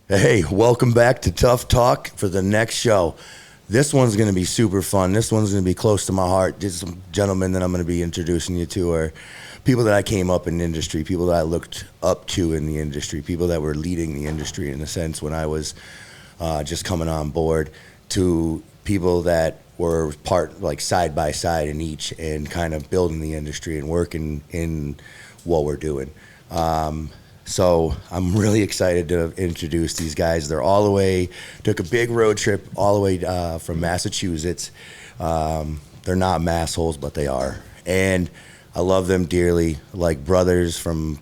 Hey, welcome back to Tough Talk for the next show. This one's going to be super fun. This one's going to be close to my heart. These some gentlemen that I'm going to be introducing you to are people that I came up in the industry, people that I looked up to in the industry, people that were leading the industry in a sense when I was just coming on board, to people that were part, like side by side in each, and kind of building the industry and working in what we're doing. So I'm really excited to introduce these guys. They're all the way, took a big road trip all the way from Massachusetts. They're not massholes, but they are. And I love them dearly, like brothers from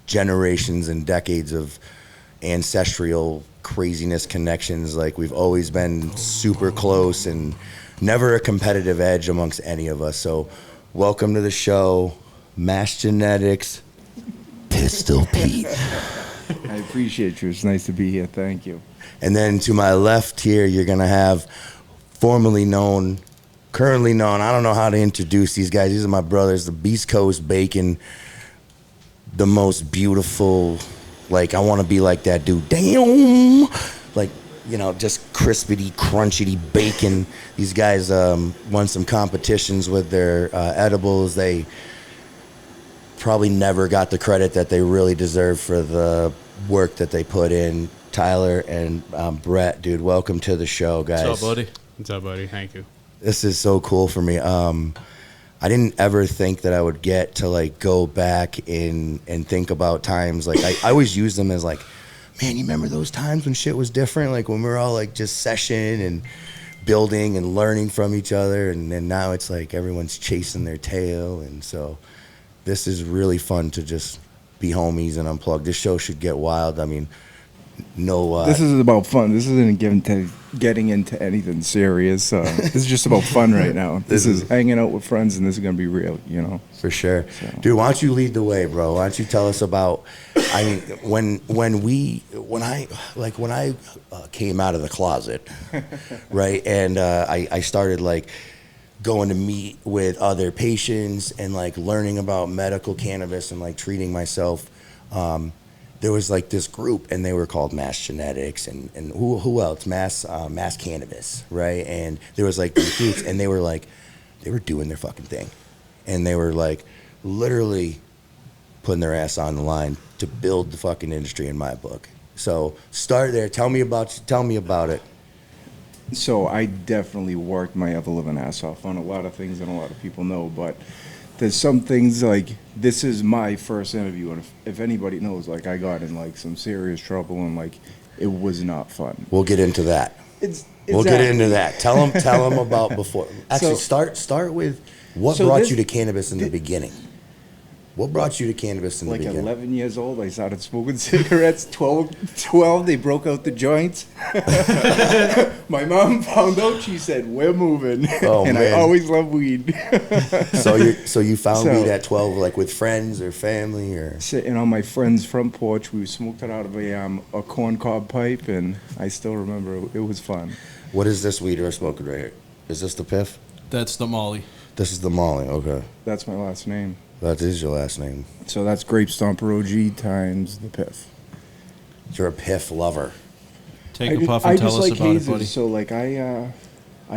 generations and decades of ancestral craziness connections. Like, we've always been super close and never a competitive edge amongst any of us. So welcome to the show, Mass Genetics, Pistol Pete. I appreciate you. It's nice to be here. Thank you. And then to my left here, you're going to have formerly known, currently known, I don't know how to introduce these guys. These are my brothers, the Beast Coast Bacon, the most beautiful, like, I want to be like that dude. Damn! Like, you know, just crispity, crunchity bacon. These guys won some competitions with their edibles. They probably never got the credit that they really deserve for the work that they put in. Tyler and Brett, dude, welcome to the show, guys. What's up, buddy? What's up, buddy? Thank you. This is so cool for me. I didn't ever think that I would get to like go back and think about times. Like, I always use them as like, man, you remember those times when shit was different? Like when we were all like just session and building and learning from each other, and then now it's like everyone's chasing their tail. And so this is really fun to just be homies and unplug. This show should get wild. I mean, no. This is about fun. This isn't getting into anything serious. This is just about fun right now. This is hanging out with friends, and this is gonna be real, you know. For sure, so. Dude. Why don't you lead the way, bro? Why don't you tell us about? I mean, when I came out of the closet, right, and I started like going to meet with other patients and like learning about medical cannabis and like treating myself. There was like this group, and they were called Mass Genetics, and who else? Mass Cannabis, right? And there was like these groups, and they were doing their fucking thing, and they were like literally putting their ass on the line to build the fucking industry in my book. So start there. Tell me about it. So I definitely worked my ever living ass off on a lot of things, and a lot of people know, but there's some things like, this is my first interview, and if anybody knows, like, I got in like some serious trouble, and like it was not fun. We'll get into that. We'll get into that. Tell them about before. Actually, start with what brought you to cannabis in the beginning. What brought you to cannabis in the beginning? Like 11 years old, I started smoking cigarettes. 12, they broke out the joints. My mom found out. She said, "We're moving." Oh, and man. I always love weed. So you found weed at 12, like with friends or family, or sitting on my friend's front porch. We smoked it out of a corncob pipe, and I still remember it was fun. What is this weed we're smoking right here? Is this the piff? That's the Molly. This is the Molly. Okay. That's my last name. That is your last name. So that's Grape Stomper OG times the piff. You're a piff lover. Take a puff and tell us about it, buddy. So like I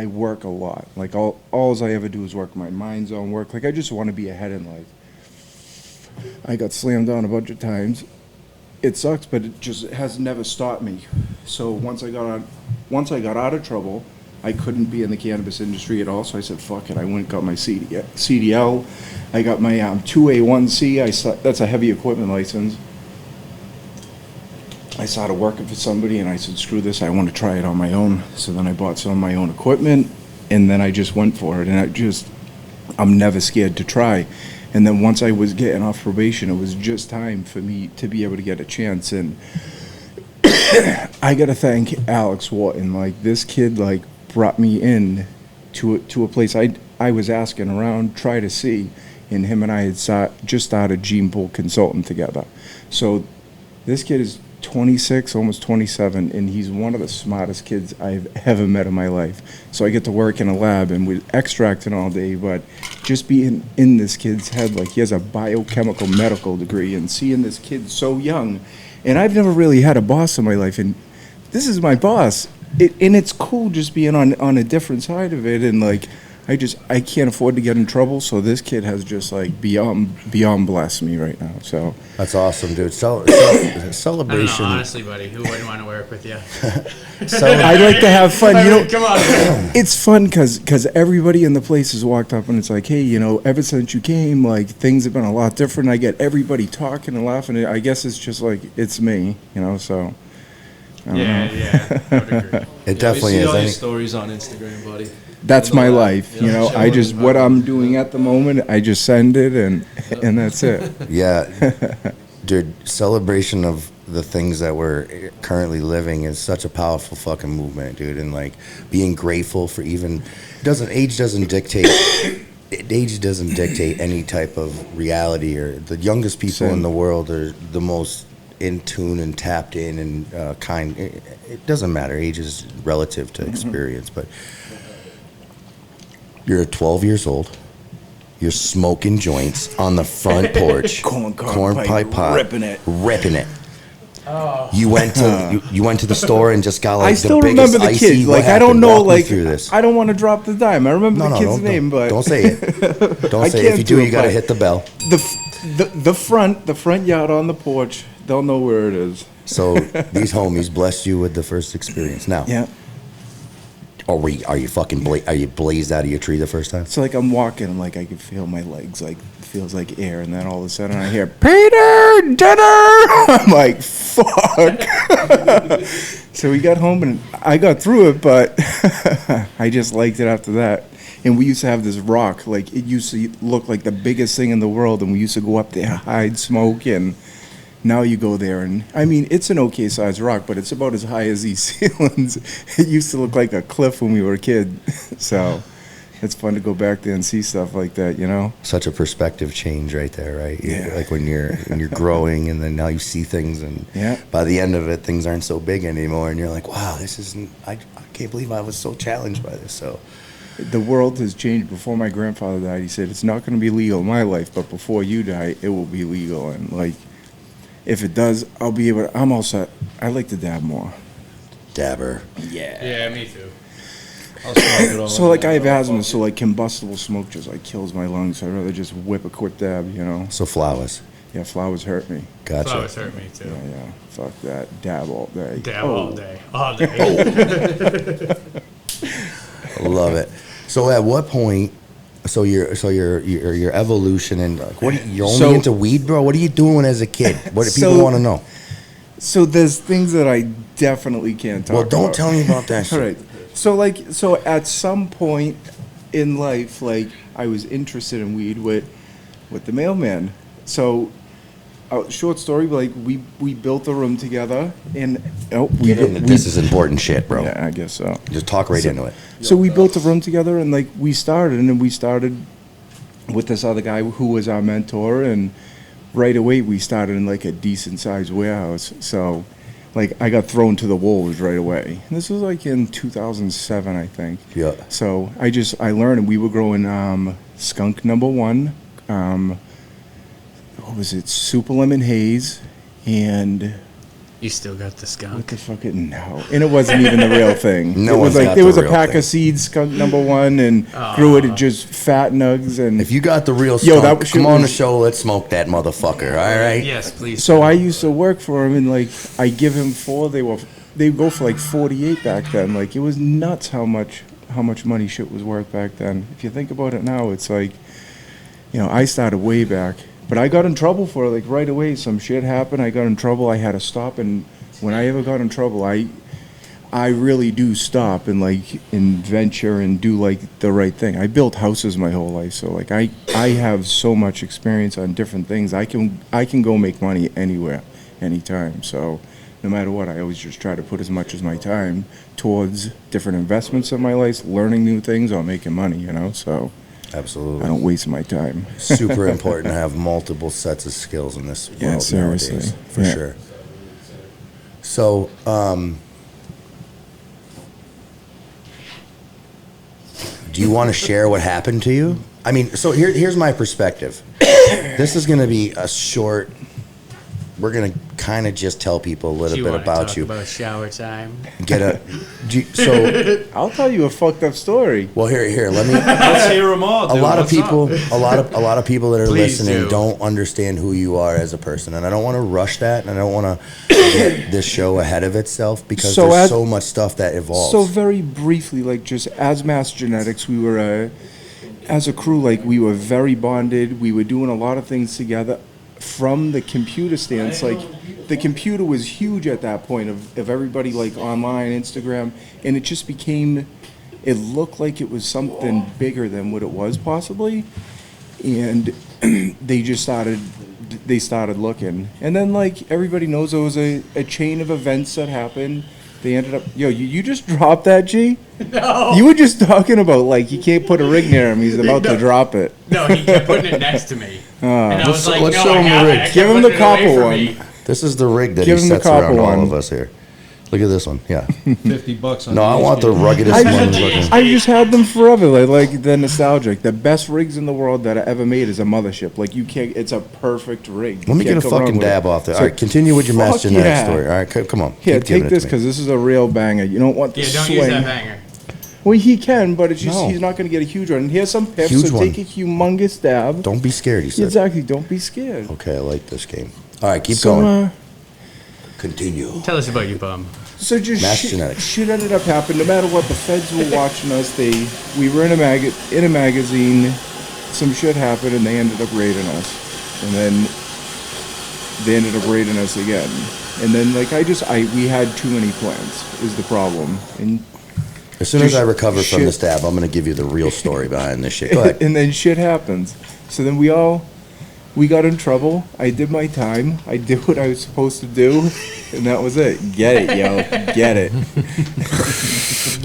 work a lot. Like all I ever do is work. My mind's on work. Like I just want to be ahead in life. I got slammed down a bunch of times. It sucks, but it just has never stopped me. So once I got out of trouble, I couldn't be in the cannabis industry at all, so I said, fuck it. I went and got my CDL. I got my 2A1C. That's a heavy equipment license. I started working for somebody, and I said, screw this. I want to try it on my own. So then I bought some of my own equipment, and then I just went for it. And I'm never scared to try. And then once I was getting off probation, it was just time for me to be able to get a chance. And I got to thank Alex Wharton. Like, this kid, like, brought me in to a place I was asking around, try to see, and him and I had just started Gene Pool Consulting together. So this kid is 26, almost 27, and he's one of the smartest kids I've ever met in my life. So I get to work in a lab, and we're extracting all day, but just being in this kid's head, like he has a biochemical medical degree, and seeing this kid so young And I've never really had a boss in my life, and this is my boss. And it's cool just being on a different side of it, and like I can't afford to get in trouble, so this kid has just like beyond blessed me right now. So that's awesome, dude. Celebration. I don't know, honestly, buddy, who wouldn't want to work with you? I'd like to have fun. I You mean, know, come on. it's fun because everybody in the place has walked up and it's like, hey, you know, ever since you came, like things have been a lot different. I get everybody talking and laughing. I guess it's just like it's me, you know. So I don't know. Yeah, I would agree. It definitely we see is. all your stories on Instagram, buddy. That's my life, you know. I just showing what I'm doing at the moment. I just send it and that's it. Yeah, dude. Celebration of the things that we're currently living is such a powerful fucking movement, dude. And like being grateful for age doesn't dictate any type of reality. Or the youngest people in the world are the most in tune and tapped in and kind. It doesn't matter. Age is relative to experience, but. You're 12 years old. You're smoking joints on the front porch. corn pipe pot. Ripping it. Oh. You went to the store and just got like I the still biggest remember the icy. kid. What Like I don't happened? know. Walk me Like through this. I don't want to drop the dime. I remember the kid's don't, name, but don't say it. Don't I say it. If can't you do do, it, you got to but- hit the bell. the front yard on the porch. They'll know where it is. So these homies blessed you with the first experience. Now, Yeah. are you fucking are you blazed out of your tree the first time? So like I'm walking, and like I can feel my legs, like it feels like air, and then all of a sudden I hear Peter dinner. I'm like fuck. So we got home and I got through it, but I just liked it after that. And we used to have this rock, like it used to look like the biggest thing in the world, and we used to go up there, hide, smoke, and now you go there, and I mean it's an okay sized rock, but it's about as high as these ceilings. It used to look like a cliff when we were a kid, so it's fun to go back there and see stuff like that, you know. Such a perspective change right there, right? Yeah. Like when you're growing, and then now you see things, and Yeah. by the end of it, things aren't so big anymore, and you're like, wow, this isn't. I can't believe I was so challenged by this. So The world has changed. Before my grandfather died, he said it's not going to be legal in my life, but before you die, it will be legal, and like. If it does, I'll be able to. I'm all set. I like to dab more. dabber. Yeah, me too. I'll smoke it all So like night. I have asthma, so like combustible smoke just like kills my lungs. So I'd rather just whip a quick dab, you know. So flowers. Yeah, flowers hurt me. Gotcha. Flowers hurt me too. Yeah. Fuck that. Dab all day. Dab Oh. all day. All day. Love it. So at what point? So your evolution and like, what you're only So- into weed, bro? What are you doing as a kid? What do people So- want to know? So there's things that I definitely can't talk Well, about. don't tell me about that shit. All right. So at some point in life, like I was interested in weed with the mailman. So, short story, like we built a room together, and This is important shit, bro. Yeah, I guess so. Just talk right into it. So we built a room together, and like we started with this other guy who was our mentor, and right away we started in like a decent sized warehouse. So, like I got thrown to the wolves right away. And this was like in 2007, I think. Yeah. So I learned, and we were growing skunk number one. What was it? Super lemon haze, and You still got the what skunk. the fuck? No, and it wasn't even the real thing. No it was one's like got there the was a real pack thing. of seeds, skunk number one, and grew it at just fat nugs. And If you got the real Yo, skunk, that shit come on the was- show. Let's smoke that motherfucker. All right. Yes, please. so I used to work for him, and like I give him 4. They go for like 48 back then. Like it was nuts how much money shit was worth back then. If you think about it now, it's like, you know, I started way back, but I got in trouble for it like right away. Some shit happened. I got in trouble. I had to stop, and when I ever got in trouble, I really do stop and like and venture and do like the right thing. I built houses my whole life, so like I have so much experience on different things. I can go make money anywhere, anytime. So no matter what, I always just try to put as much as my time towards different investments in my life, learning new things or making money, you know. So Absolutely. I don't waste my time. Super important to have multiple sets of skills in this world Yeah, nowadays, seriously. for Yeah. sure. So, do you want to share what happened to you? I mean, so here's my perspective. This is going to be a short. We're going to kind of just tell people a little Do you bit want to about talk you. about shower time? Get a so. I'll tell you a fucked up story. Well, here. Let me. Let's hear them all, A dude. lot of What's people, up? a lot of people that are Please listening do. don't understand who you are as a person, and I don't want to rush that, and I don't want to get this show ahead of itself because So there's as- so much stuff that evolves. So very briefly, like just as Mass Genetics, we were as a crew, like we were very bonded. We were doing a lot of things together. From the computer stance, like the computer was huge at that point of everybody like online, Instagram, and it just became. It looked like it was something bigger than what it was possibly, and they started looking, and then like everybody knows there was a chain of events that happened. They ended up, you just dropped that, G? No. You were just talking about like you can't put a rig near him. He's about to drop it. No, he kept putting it next to me. And I was like, let's no, show I him the have it. rig. I kept Give him the putting it away copper from one. me. this is the rig that Give he him the sets copper around all one. of us here. Look at this one. Yeah. $50 on No, I these want the kids. ruggedest one looking. I just had them forever. Like the nostalgic. The best rigs in the world that I ever made is a mothership. Like you can't. It's a perfect rig. Let me You get a can't go wrong fucking with it. dab off there. So- All right, continue with your Fuck Mass Genetics yeah. story. All right, come on. Here, Keep giving take it this to me. because this is a real banger. You don't want the Yeah, don't swing. use that banger. Well, he can, but it's just No. he's not going to get a huge one. And here's some piff. Huge So one. take a humongous dab. Don't be scared, he said. Exactly. Don't be scared. Okay, I like this game. All right, keep So, going. Continue. Tell us about your bum. So just Mass shit, Genetics. shit ended up happening. No matter what, the feds were watching us. We were in a magazine. Some shit happened, and they ended up raiding us. And then they ended up raiding us again. And then like we had too many plans. Is the problem. And As soon as Just I recover from shit. this dab, I'm going to give you the real story behind this shit. Go ahead. and then shit happens. So then we got in trouble. I did my time. I did what I was supposed to do, and that was it. Get it, yo. Get it.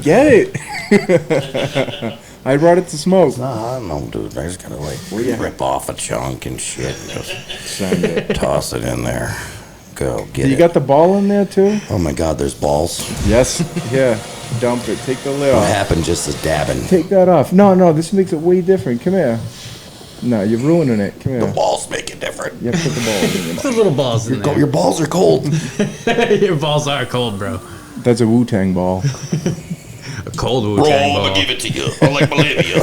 Get it. I brought it to smoke. Nah, no, dude. I just got to like yeah. rip off a chunk and shit and just Send it. toss it in there. Go, get You it. got the ball in there too? Oh my God, there's balls. Yes. Yeah. Dump it. Take the lid What off. happened just as dabbing? Take that off. No, this makes it way different. Come here. No, you're ruining it. Come The here. balls make it different. You have to put the ball in your Put little balls in Your balls are cold. there. Your balls are cold, bro. mouth. That's a Wu-Tang ball. A cold Wu-Tang ball. it to you. I like Bolivia.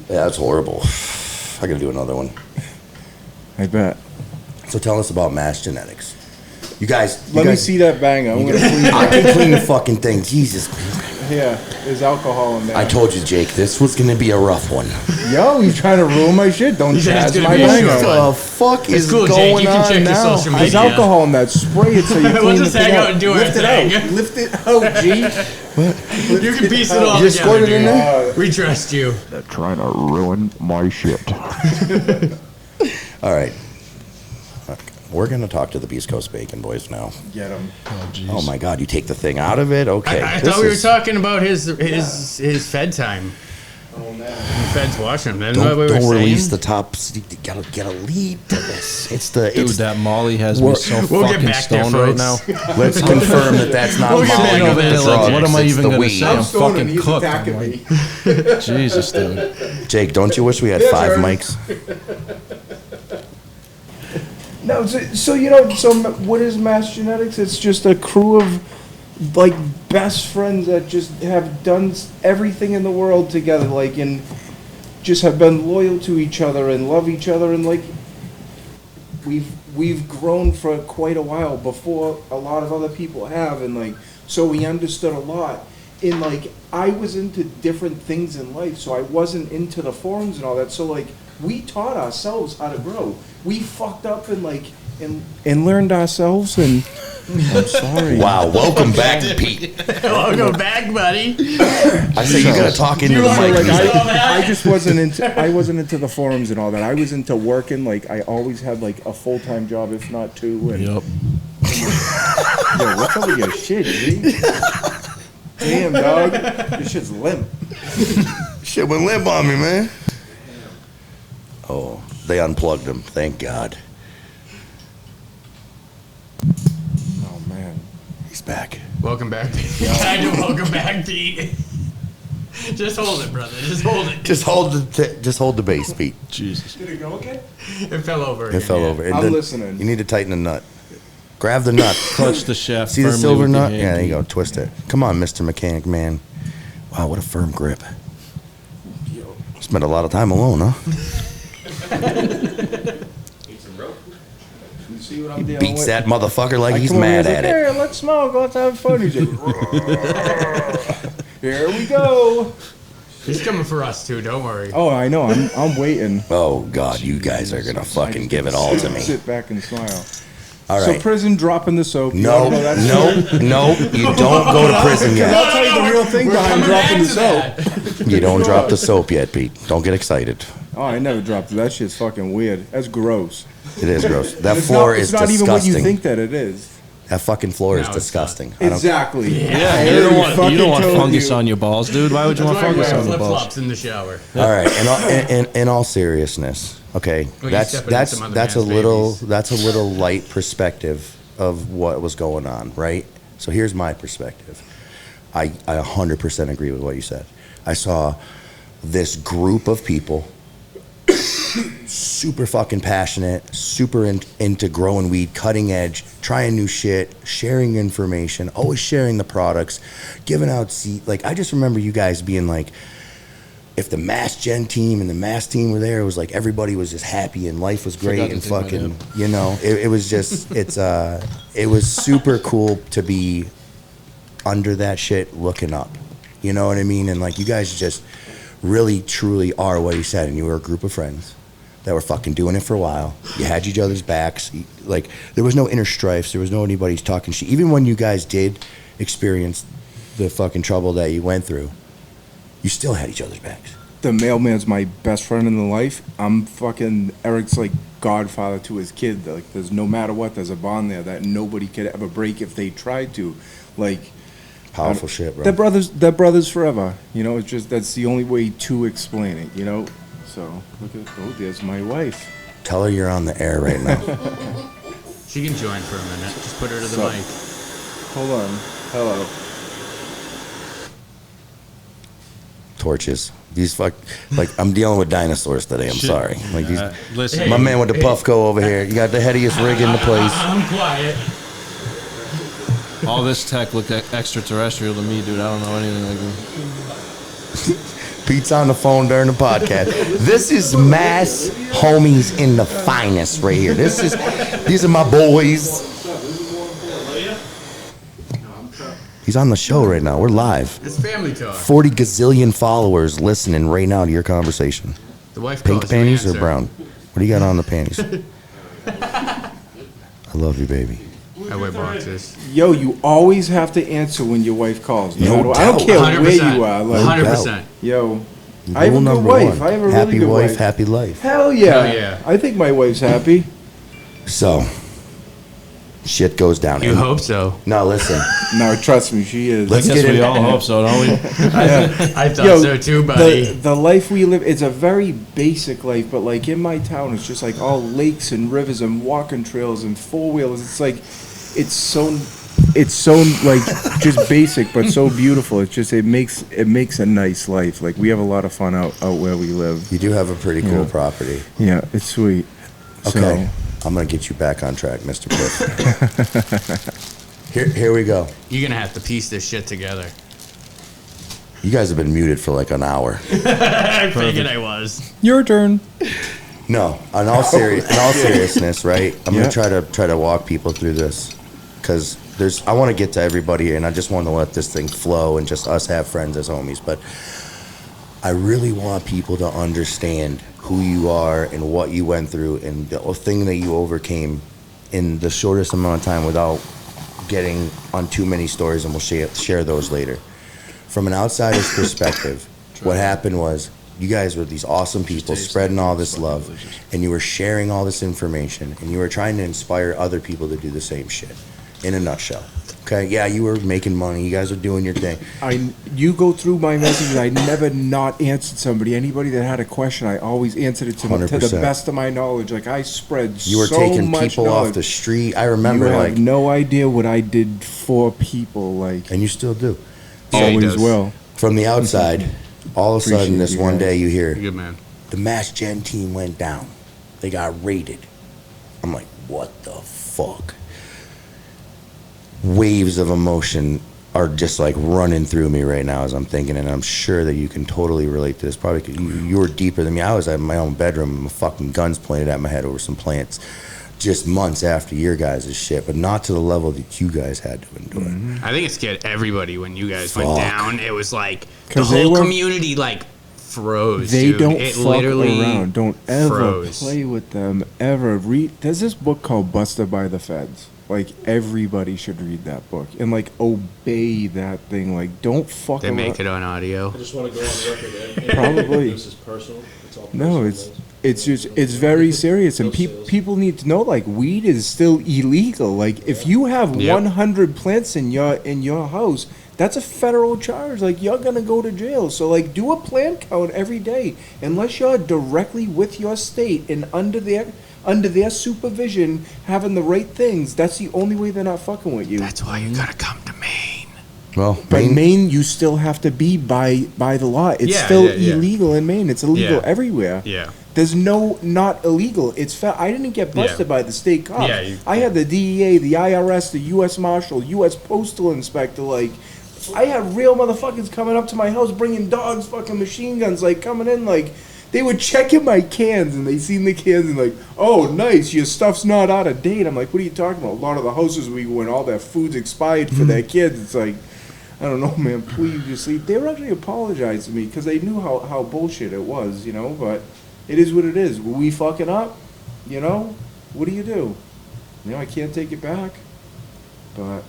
Yeah, that's horrible. I gotta do another one. I bet. So tell us about Mass Genetics. You guys, Let me see that banger. I'm gonna clean I it. can clean the fucking thing. Jesus. Yeah, there's alcohol in there. I told you, Jake, this was gonna be a rough one. Yo, he's trying to ruin my shit. Don't said it's jazz gonna my be a banger. short What one. the fuck It's is cool, Jake. going You can on check your now? social There's media. alcohol in that. Spray it so you clean We'll the just thing hang out out. and do our Lift it thing. out. Lift it out, G. You can piece it all You just together, squirted in dude. there? We trust you. They're trying to ruin my shit. All right. We're gonna talk to the Beast Coast Bacon Boys now. Get him. Oh my God, you take the thing out of it? Okay. I this thought we were is- talking about his Fed time. Oh, man. The Fed's watching him. Isn't that what we were Don't saying? release the top. You gotta get a lead to this. It's the. Dude, It's, that Molly has me so We'll get fucking back there, stoned right now. folks. let's confirm that that's not We'll get Molly back with over the there, drugs. what am I it's even the gonna weed. say? I'm I'm stoned fucking and he's cooked. attacking I'm me. Jesus, dude. Jake, don't you wish we had Yes, 5 sir. mics? No, so what is Mass Genetics? It's just a crew of like best friends that just have done everything in the world together, like, and just have been loyal to each other and love each other, and like we've grown for quite a while before a lot of other people have, and like so we understood a lot. And like I was into different things in life, so I wasn't into the forums and all that. So like we taught ourselves how to grow. We fucked up and like and learned ourselves, and I'm sorry. Wow, welcome back, Pete. Welcome back, buddy. I say you gotta talk into the So, mic. like, He's like, I just wasn't into the forums and all that. I was into working. Like I always had like a full-time job, if not 2. And Yep. yo, what's up with your shit, G? Damn, dog, this shit's limp. Shit went limp on me, man. Oh, they unplugged him. Thank God. Oh man. He's back. Welcome back, Pete. Kind of welcome back, Pete. Just hold it, brother. Just hold it. Just hold the base, Pete. Jesus. Did it go okay? It fell over. It fell over. And I'm then listening. You need to tighten the nut. Grab the nut. Clutch the shaft. See the firmly silver with your nut? hand, Yeah, there you Pete. go. Twist it. Come on, Mr. Mechanic Man. Wow, what a firm grip. Spent a lot of time alone, huh? You see what I'm He dealing beats with? that motherfucker like I he's come over here, mad he's at like, it. Hey, let's smoke. Let's have fun. He's like, here we go. He's coming for us too. Don't worry. Oh, I know. I'm waiting. Oh, God, you guys are going to fucking give it all to me. Sit back and smile. All So right. prison dropping the soap. You No, wanna know that story? no, you don't go to prison Because yet. I'll tell you the real thing behind dropping the soap. You don't drop the soap yet, Pete. Don't get excited. Oh, I never dropped it. That shit's fucking weird. That's gross. It is gross. That It's floor not, is it's not even what you disgusting. think that it is. That fucking floor is No, it's disgusting. I don't, Exactly. Yeah, I you already don't want fucking fungus told you. on your balls, dude. Why would you That's want why I fungus wear on your flip balls? flops in the shower. all right. In all seriousness, okay, Well, you that's stepping in some other that's a man's little babies. that's a little light perspective of what was going on, right? So here's my perspective. I 100% agree with what you said. I saw this group of people super fucking passionate, super into growing weed, cutting edge, trying new shit, sharing information, always sharing the products, giving out like I just remember you guys being like, if the Mass Gen team and the Mass team were there, it was like everybody was just happy and life was great Forgot to and take my fucking, nap. you know, it was just, it was super cool to be under that shit looking up. You know what I mean? And like you guys just really truly are what you said, and you were a group of friends that were fucking doing it for a while. You had each other's backs. Like there was no inner strifes. There was no anybody's talking shit. Even when you guys did experience the fucking trouble that you went through, you still had each other's backs. The mailman's my best friend in the life. I'm fucking Eric's like godfather to his kid. Like there's no matter what, there's a bond there that nobody could ever break if they tried to. Like Powerful shit, bro. they're brothers forever. You know, it's just that's the only way to explain it. You know. So look at there's my wife. Tell her you're on the air right now. She can join for a minute. Just put her to the So- mic. Hold on. Hello. Torches. These like I'm dealing with dinosaurs today. I'm Shit. sorry. Like these. Listen, My man with the Puffco over here. You got the headiest rig in the place. I'm quiet. all this tech looked extraterrestrial to me, dude. I don't know anything like this. Pete's on the phone during the podcast. This is Mass Homies in the finest right here. These are my boys. He's on the show right now. We're live. It's family talk. 40 gazillion followers listening right now to your conversation. The wife Pink calls, you panties or answer. brown? What do you got on the panties? I love you, baby. I wear boxes. Yo, you always have to answer when your wife calls. No I don't doubt. care 100%. where you are. Like, 100%. yo, I have a Rule good number wife. one. I have a Happy really good wife, wife. happy life. Hell yeah. Hell yeah. I think my wife's happy. So, shit goes down. You hope so. No, listen. No, trust me, she is. Let's I guess get we in. all hope so, don't we? I thought Yo, so too, buddy. the life we live, it's a very basic life, but like in my town, it's just like all lakes and rivers and walking trails and four wheelers. It's like, it's so like just basic, but so beautiful. It's just, it makes a nice life. Like we have a lot of fun out where we live. You do have a pretty cool Yeah. property. Yeah, it's sweet. Okay. I'm going to get you back on track, Mr. Piff. Here we go. You're gonna have to piece this shit together. You guys have been muted for like an hour. I figured I was. Your turn. No, in all seriousness, right? I'm Yeah. gonna try to walk people through this because I want to get to everybody here, and I just want to let this thing flow and just us have friends as homies. But I really want people to understand who you are and what you went through and the thing that you overcame in the shortest amount of time without getting on too many stories, and we'll share those later. From an outsider's perspective, what happened was you guys were these awesome people spreading all this love, and you were sharing all this information, and you were trying to inspire other people to do the same shit, in a nutshell. Okay, yeah, you were making money, you guys were doing your thing. You go through my messages. I never not answered somebody. Anybody that had a question, I always answered it to them to the 100%. best of my knowledge. Like I spread You were so taking much people knowledge. off the street. I You remember, have like, no idea what I did for people. Like and you still do. Yeah, he always does. will. From the outside, All of a sudden, Appreciate this you one guys. day you hear Good man. the Mass Gen team went down. They got raided. I'm like, what the fuck? Waves of emotion are just like running through me right now as I'm thinking, and I'm sure that you can totally relate to this. Probably 'cause you were deeper than me. I was at my own bedroom, with fucking guns pointed at my head over some plants, just months after your guys' shit, but not to the level that you guys had to endure. I think it scared everybody when you guys went Fuck. down. It was like the 'Cause they whole were- community like froze. They dude. don't It fuck literally around. Don't ever froze. play with them. Ever read. There's this book called Busted by the Feds. Like everybody should read that book and like obey that thing. Like don't fuck They around. make it on audio. I just want to go on record. And Probably. This is personal. It's all No, personal, it's just it's very serious, and No sales. people need to know like weed is still illegal. Like if you have Yep. 100 plants in your house, that's a federal charge. Like you're gonna go to jail. So like do a plant count every day, unless you're directly with your state and under their supervision, having the right things. That's the only way they're not fucking with you. That's why you gotta come to Maine. Well, But Maine- Maine, you still have to be by the law. It's Yeah, still yeah, yeah. illegal in Maine. It's illegal Yeah. everywhere. Yeah. There's no not illegal. I didn't get busted Yeah. by the state cops. Yeah, you- I had the DEA, the IRS, the U.S. Marshal, U.S. Postal Inspector. Like, I had real motherfuckers coming up to my house, bringing dogs, fucking machine guns, like coming in, like. They were checking my cans, and they seen the cans, and like, oh, nice, your stuff's not out of date. I'm like, what are you talking about? A lot of the houses we go in, all their food's expired for their kids. It's like, I don't know, man, please just leave. They were actually apologizing to me because they knew how bullshit it was, you know, but it is what it is. Were we fucking up? You know? What do? You know, I can't take it back. But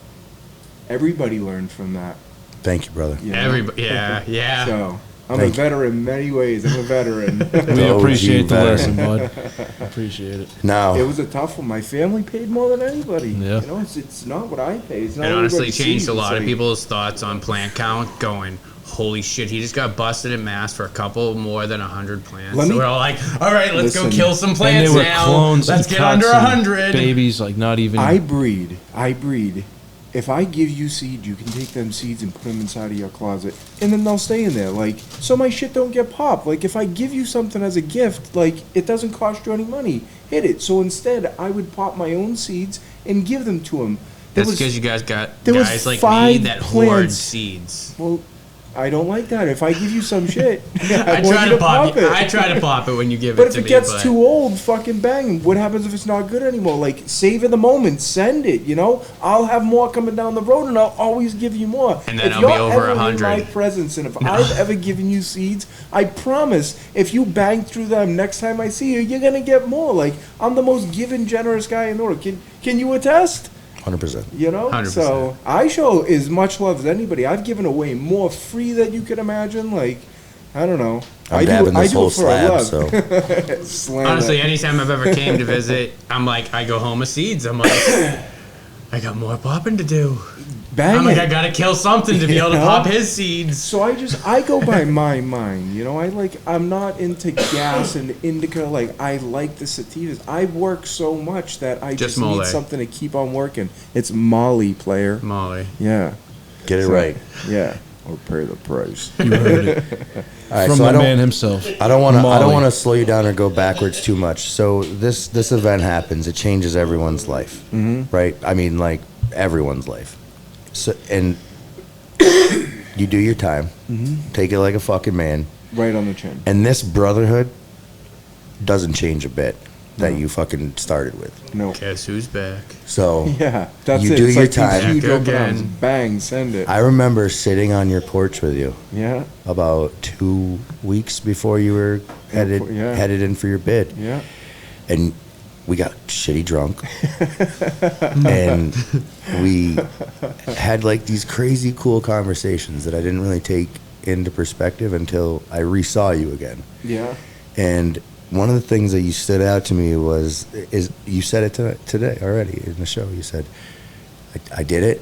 everybody learned from that. thank you, brother. You know? Everybody, yeah, yeah. So, I'm Thank a veteran in many ways. I'm a veteran. We OG appreciate the veteran. lesson, bud. Appreciate it. Now, It was a tough one. My family paid more than anybody. Yeah. You know, it's not what I paid. It's not It what honestly everybody changed sees. a It's lot of like- people's thoughts on plant count. Going, holy shit, he just got busted in mass for a couple more than 100 plants. Let So me- we're all like, all right, let's go Listen. kill some And plants they were now. clones. Let's and get under cuts and 100. Babies, like not even. I breed. If I give you seed, you can take them seeds and put them inside of your closet, and then they'll stay in there. Like, so my shit don't get popped. Like, if I give you something as a gift, like, it doesn't cost you any money. Hit it. So instead, I would pop my own seeds and give them to him. That's because you guys got there was guys like me 5 that hoard plants. seeds. Well, I don't like that. If I give you some shit, I want try you to pop it. it. I try to pop it when you give But it if to it me. gets but too old, fucking bang. What happens if it's not good anymore? Like, save in the moment, send it, you know? I'll have more coming down the road, and I'll always give you more. And then if I'll be you're over ever in 100. my presence, and if I've ever given you seeds, I promise, if you bang through them next time I see you, you're gonna get more. Like, I'm the most giving, generous guy in the world. Can you attest? 100%. You know? 100%. So, I show as much love as anybody. I've given away more free than you could imagine. Like, I don't know. I'm dabbing this whole it for a slab, love. so Slam honestly, it. anytime I've ever came to visit, I'm like, I go home with seeds. I'm like, I got more popping to do. Bang I'm like, it. I gotta kill something to be able to You know? pop his seeds. So I go by my mind, you know. I'm not into gas and indica. Like, I like the sativas. I work so much that I Just just need Molly. something to keep on working. It's Molly, player. Molly. Yeah, get it So, right. Yeah, or pay the price. You heard it All right, from so the I don't, man himself. I don't want to. I don't Molly. want to slow you down or go backwards too much. So this event happens. It changes everyone's life, right? I mean, like everyone's life. So and you do your time. Take it like a fucking man. Right on the chin. And this brotherhood doesn't change a bit that you fucking started with. No. Guess who's back? So Yeah, that's You it. do It's your like these time. huge Back open again. arms. Bang, send it. I remember sitting on your porch with you Yeah, about 2 weeks before you were headed Yeah. headed in for your bid. yeah. And we got shitty drunk and we had like these crazy cool conversations that I didn't really take into perspective until I re-saw you again. Yeah. And one of the things that you stood out to me is you said it today already in the show. You said, I did it.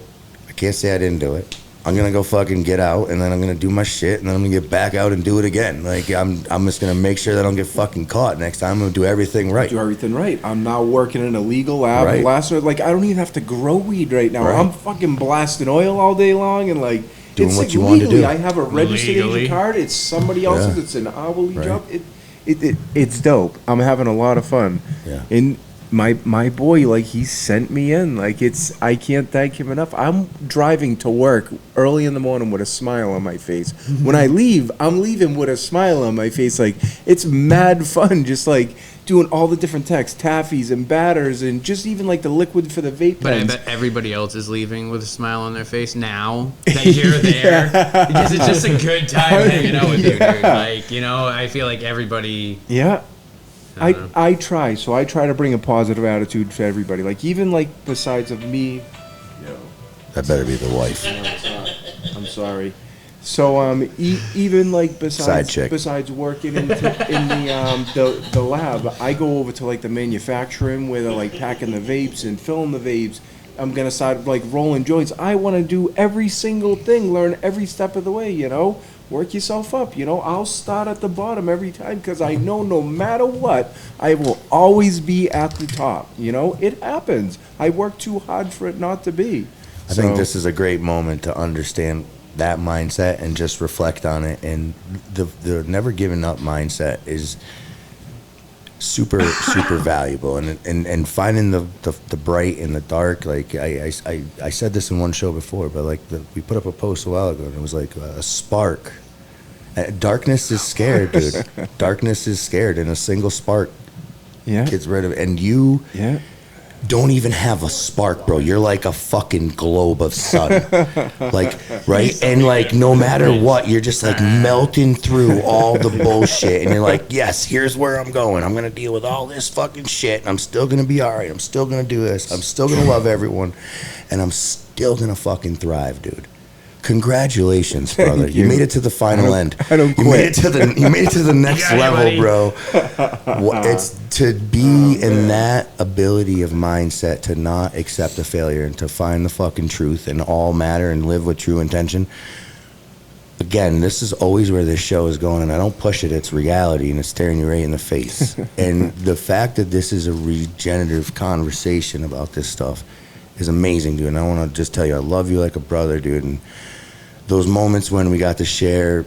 I can't say I didn't do it. I'm gonna go fucking get out, and then I'm gonna do my shit, and then I'm gonna get back out and do it again. Like I'm just gonna make sure that I don't get fucking caught next time. I'm gonna do everything right. Do everything right. I'm now working in a legal lab. Right. Like, I don't even have to grow weed right now. Right. I'm fucking blasting oil all day long, and like, doing it's what like you want to legally, do. I have a registered Legally. agent card. It's somebody else's. Yeah. It's an hourly Right. job. It's dope. I'm having a lot of fun. Yeah. And my boy, like, he sent me in. Like, I can't thank him enough. I'm driving to work early in the morning with a smile on my face. When I leave, I'm leaving with a smile on my face. Like, it's mad fun, just like doing all the different techs, taffies and batters, and just even like the liquid for the vape But I pens. bet everybody else is leaving with a smile on their face now that you're there because it's just a good time hanging out with you, dude. Like, you know, I feel like everybody. Yeah. I don't know. I try. So I try to bring a positive attitude to everybody. Like, even like besides of me. That better be the wife. I'm sorry. So even like Side besides chick. working in the lab, I go over to like the manufacturing where they're like packing the vapes and filling the vapes. I'm gonna start like rolling joints. I want to do every single thing, learn every step of the way. You know, work yourself up. You know, I'll start at the bottom every time because I know no matter what, I will always be at the top. You know, it happens. I work too hard for it not to be. I think this is a great moment to understand that mindset and just reflect on it. And the never giving up mindset is super valuable. And finding the bright in the dark. Like I said this in one show before, but like we put up a post a while ago and it was like a spark. Darkness is scared, dude. Darkness is scared, and a single spark gets rid of it. And you don't even have a spark, bro. You're like a fucking globe of sun. Like, right? And like, no matter what, you're just like melting through all the bullshit. And you're like, yes, here's where I'm going. I'm going to deal with all this fucking shit. And I'm still going to be all right. I'm still going to do this. I'm still going to love everyone. And I'm still going to fucking thrive, dude. Congratulations, brother. You made it to the final end. I don't You made quit. it to the next got it, level, buddy. bro. It's to be in that ability of mindset to not accept a failure and to find the fucking truth in all matter and live with true intention. Again, this is always where this show is going, and I don't push it. It's reality, and it's staring you right in the face. And the fact that this is a regenerative conversation about this stuff is amazing, dude. And I want to just tell you, I love you like a brother, dude. And those moments when we got to share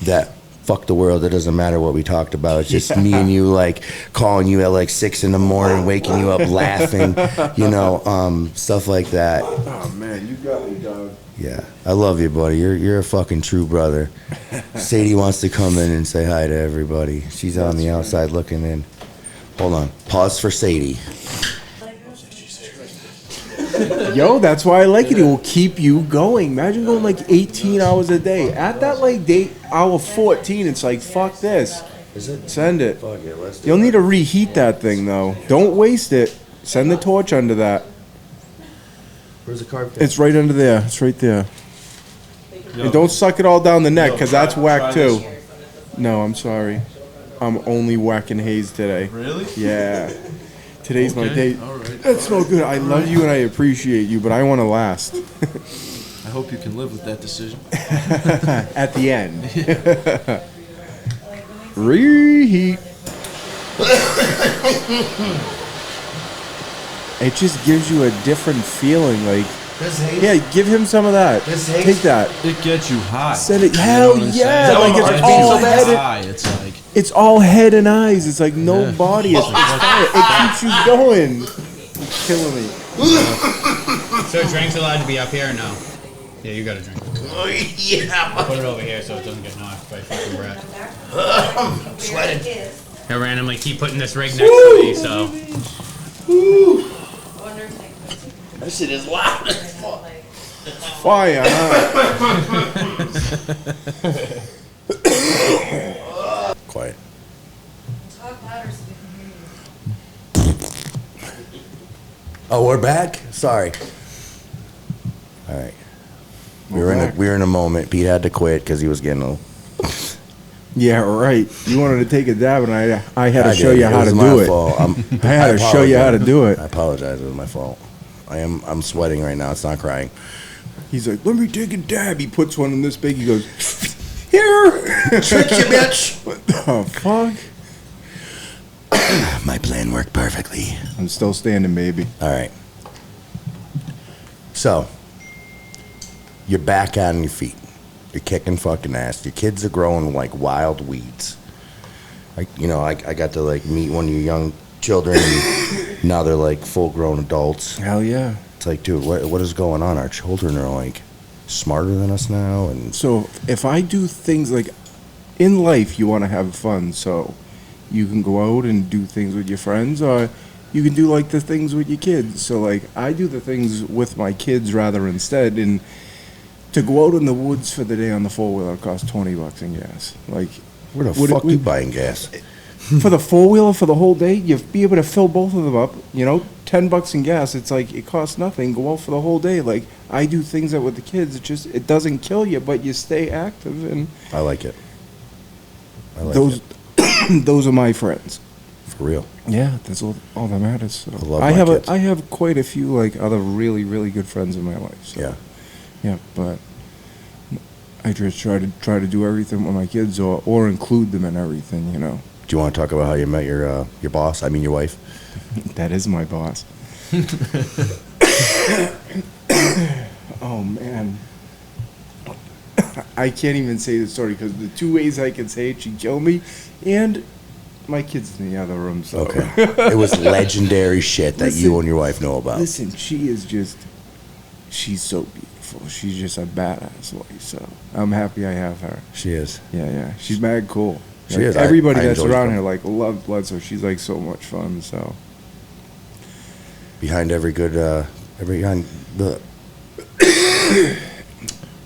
that fuck the world, it doesn't matter what we talked about. It's just me and you, like, calling you at like 6 a.m, waking you up laughing, you know, stuff like that. Oh man, you got me, dog. Yeah, I love you, buddy. You're a fucking true brother. Sadie wants to come in and say hi to everybody. She's on the outside looking in. Hold on. Pause for Sadie. Yo, that's why I like it. It will keep you going. Imagine going like 18 hours a day. At that like hour 14, it's like, fuck this. Is it? Send it. Fuck it, let's do You'll it. need to reheat that thing though. Don't waste it. Send the torch under that. Where's the carb? It's right under there. It's right there. And don't suck it all down the neck, because that's whack too. No, I'm sorry. I'm only whacking haze today. Really? Yeah. Today's my Okay, day. all right. That's so good. I love you and I appreciate you, but I want to last I hope you can live with that decision. at the end. Reheat. It just gives you a different feeling. Like, This haze? yeah, give him some of that. This haze? Take that. It gets you high. Send it. You know Hell what I'm yeah! saying? Like, it's It all gets you head. high. It's like It's all head and eyes. It's like no Yeah. body. It's fire. It keeps you going. It's killing me. So drinks allowed to be up here or no? Yeah, you got a drink. Yeah, Put it over here so it doesn't get knocked by fucking Brett. I'm sweating. I randomly keep putting this rig next to me, so. That shit is loud as fuck. Fire. Huh? Quiet. Talk louder so we can hear you. Oh, we're back? Sorry. All right. We were in a moment. Pete had to quit because he was getting a. Yeah, right. You wanted to take a dab, and I had to show did. you how was to my do it. fault. I had to show you how to do it. I apologize. It was my fault. I'm sweating right now. It's not crying. He's like, let me take a dab. He puts one in this big. He goes, here. Trick you, bitch. What the fuck? My plan worked perfectly. I'm still standing, baby. All right. So, you're back on your feet. You're kicking fucking ass. Your kids are growing like wild weeds. I got to like meet one of your young children, and now they're like full grown adults. Hell yeah. It's like, dude, what is going on? Our children are like smarter than us now, and So if I do things like in life, you want to have fun, so you can go out and do things with your friends, or you can do like the things with your kids. So like I do the things with my kids rather instead, and to go out in the woods for the day on the four-wheeler costs $20 in gas. Like, where the Would it- fuck you buying gas? for the four-wheeler for the whole day, you'd be able to fill both of them up, $10 in gas. It's like, it costs nothing. Go out for the whole day. Like, I do things that with the kids, it doesn't kill you, but you stay active, and I like it. I like those, it. those are my friends. For real. Yeah, that's all that matters. So. I love my kids. I have quite a few, like, other really, really good friends in my life. So. Yeah. Yeah, but I just try to do everything with my kids, or include them in everything. Do you want to talk about how you met your boss? I mean, your wife. That is my boss. Oh man, I can't even say the story because the two ways I can say it, she'd kill me, and my kid's in the other room. So Okay. It was legendary shit that you Listen, and your wife know about. Listen, she's so beautiful. She's just a badass wife. So I'm happy I have her. She is. Yeah. She's mad cool. She is. Everybody I that's enjoy around her. her loves her. She's like so much fun. So Behind every good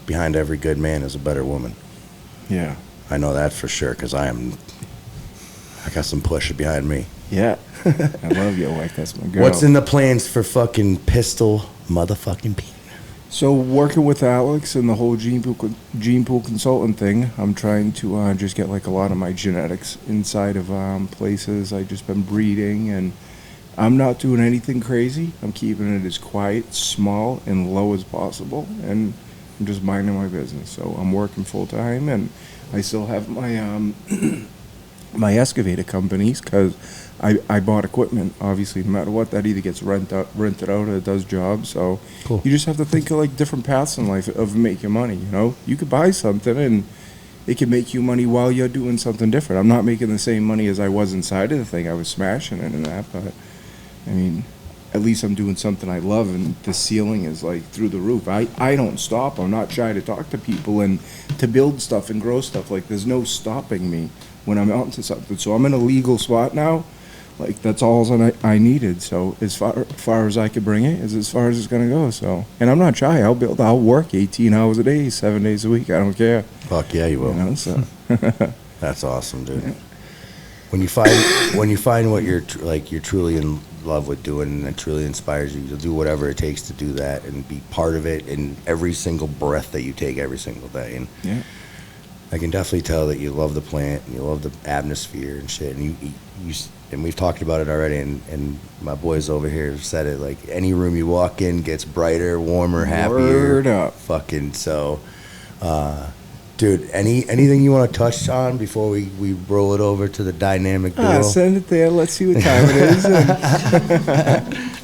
behind every good man is a better woman. yeah, I know that for sure because I got some push behind me. yeah. I love your wife. That's my girl. What's in the plans for fucking Pistol motherfucking Pete? So working with Alex and the whole gene pool consultant thing, I'm trying to just get like a lot of my genetics inside of places. I just been breeding, and I'm not doing anything crazy. I'm keeping it as quiet, small, and low as possible, and I'm just minding my business. So I'm working full time, and I still have my my excavator companies because I bought equipment. Obviously, no matter what, that either gets rented out or it does jobs. So Cool. you just have to think of like different paths in life of making money. You could buy something and it can make you money while you're doing something different. I'm not making the same money as I was inside of the thing. I was smashing it and that, but I mean, at least I'm doing something I love, and the ceiling is like through the roof. I don't stop. I'm not shy to talk to people and to build stuff and grow stuff. Like, there's no stopping me when I'm out into something. So I'm in a legal spot now. Like, that's all I needed. So as far as I could bring it is as far as it's gonna go. So, and I'm not shy. I'll work 18 hours a day, 7 days a week. I don't care. Fuck yeah, you will. So That's awesome, dude. Yeah. When you find what you're truly in love with doing, and it truly inspires you, you'll do whatever it takes to do that and be part of it in every single breath that you take every single day. And yeah. I can definitely tell that you love the plant and you love the atmosphere and shit. And and we've talked about it already. And my boys over here have said it. Like, any room you walk in gets brighter, warmer, happier. Word up. Fucking so. Dude, anything you want to touch on before we roll it over to the dynamic duo? Send it there. Let's see what time it is.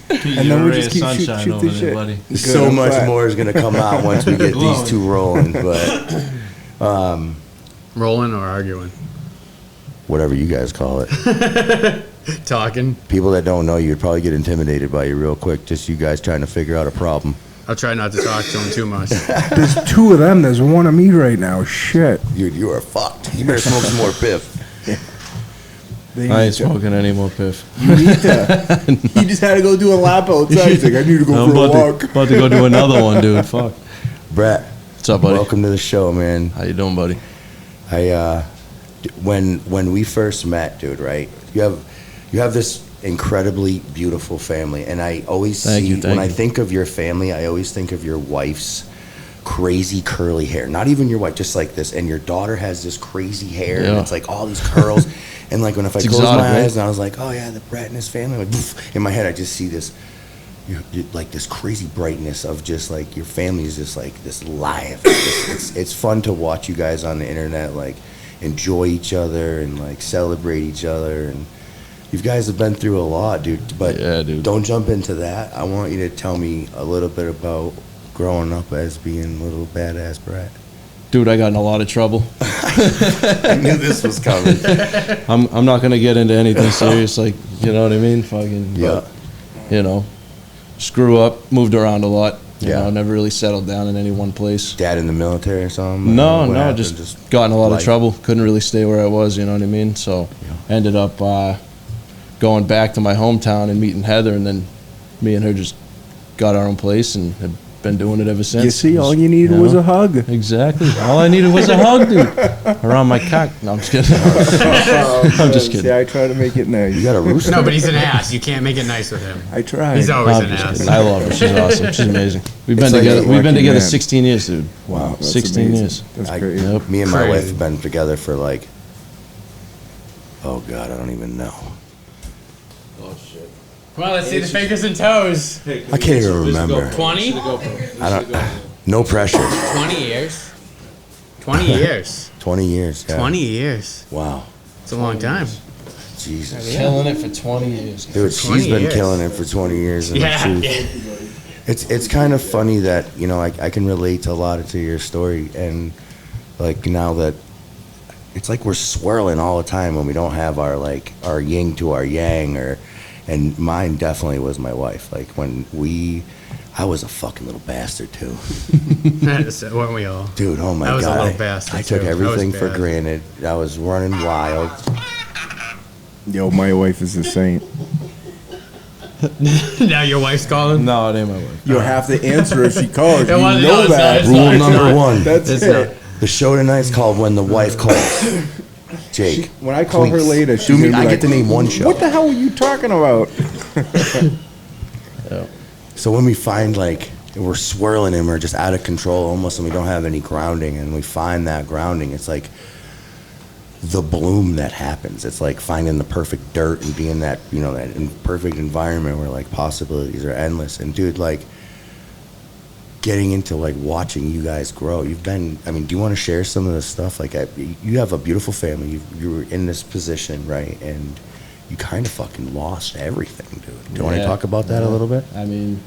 And then we'll just keep shoot over the there, shit. buddy. Good, So I'm much glad. more is gonna come out once we get these two rolling. But Rolling or arguing? whatever you guys call it. Talking. People that don't know you would probably get intimidated by you real quick. Just you guys trying to figure out a problem. I'll try not to talk to him too much. There's two of them. There's one of me right now. Shit. Dude, you are fucked. You better smoke some more piff. They I need ain't to- smoking any more piff. You need to. He just had to go do a lap outside. He's like, I need to go I'm for a about walk. to go do another one, dude. Fuck. Brett, What's up, buddy? welcome to the show, man. How you doing, buddy? When we first met, dude, right? You have this incredibly beautiful family, and I always Thank you. when I think of your family, I always think of your wife's crazy curly hair. Not even your wife, just like this. And your daughter has this crazy hair, and Yeah. it's like all these curls. And like if I It's close exotic, my right? eyes, and I was like, oh yeah, the Brett and his family. Like, poof, in my head, I just see this. You like this crazy brightness of just like your family is just like this live. It's fun to watch you guys on the internet like enjoy each other and like celebrate each other, and you guys have been through a lot, dude. But Yeah, dude. don't jump into that. I want you to tell me a little bit about growing up as being a little badass brat? Dude, I got in a lot of trouble. I knew this was coming. I'm not gonna get into anything serious, like, you know what I mean? Fucking, Yeah. but, you know, screw up, moved around a lot. You Yeah. know, never really settled down in any one place. Dad in the military or something? No, What no, happened? just got in a lot life. of trouble. Couldn't really stay where I was, you know what I mean? So ended up going back to my hometown and meeting Heather, and then me and her just got our own place and have been doing it ever since. You see, all Just, you needed know? was a hug. Exactly. All I needed was a hug, dude. Around my cock. No, I'm just kidding. I'm just kidding. See, I try to make it nice. You got a rooster? No, but he's an ass. You can't make it nice with him. I try. He's always I'm an just ass. kidding. I love her. She's awesome. She's amazing. We've been It's like together. a We've been lucky together man. 16 years, dude. Wow, that's 16 amazing. years. That's I- great. Yep. Me and my Crazy. wife have been together for like, oh God, I don't even know. Come on, let's see the fingers and toes. I can't even remember. 20? I don't. No pressure. 20 years. 20 years. 20 years. Yeah. 20 years. Wow. It's a long time. Jesus. Killing it for 20 years. Dude, 20 she's been years. killing it for 20 years. And Yeah. the truth. It's kind of funny that, you know, I can relate to a lot to your story. And like now that it's like we're swirling all the time when we don't have our like our yin to our yang and mine definitely was my wife. Like when I was a fucking little bastard too. So weren't we all? Dude, oh my I was a God. little bastard, I took too. I was everything for bad. granted. I was running wild. Yo, my wife is a saint. Now your wife's calling? No, it ain't my wife. You'll have to answer if she calls. You It wasn't- know no, it's not, that. it's Rule not, it's number not. one. That's It's it. not. The show tonight's called When the Wife Calls. Jake. When I call her please. later, Do she's me, gonna be I like, get to name one show. what the hell are you talking about? So when we find like we're swirling and we're just out of control almost and we don't have any grounding and we find that grounding, it's like the bloom that happens. It's like finding the perfect dirt and being that, you know, that perfect environment where like possibilities are endless. And dude, like getting into like watching you guys grow. You've been, I mean, do you want to share some of the stuff? Like you have a beautiful family. You were in this position, right? And you kind of fucking lost everything, dude. Do you want to Yeah. talk about that a little bit? I mean,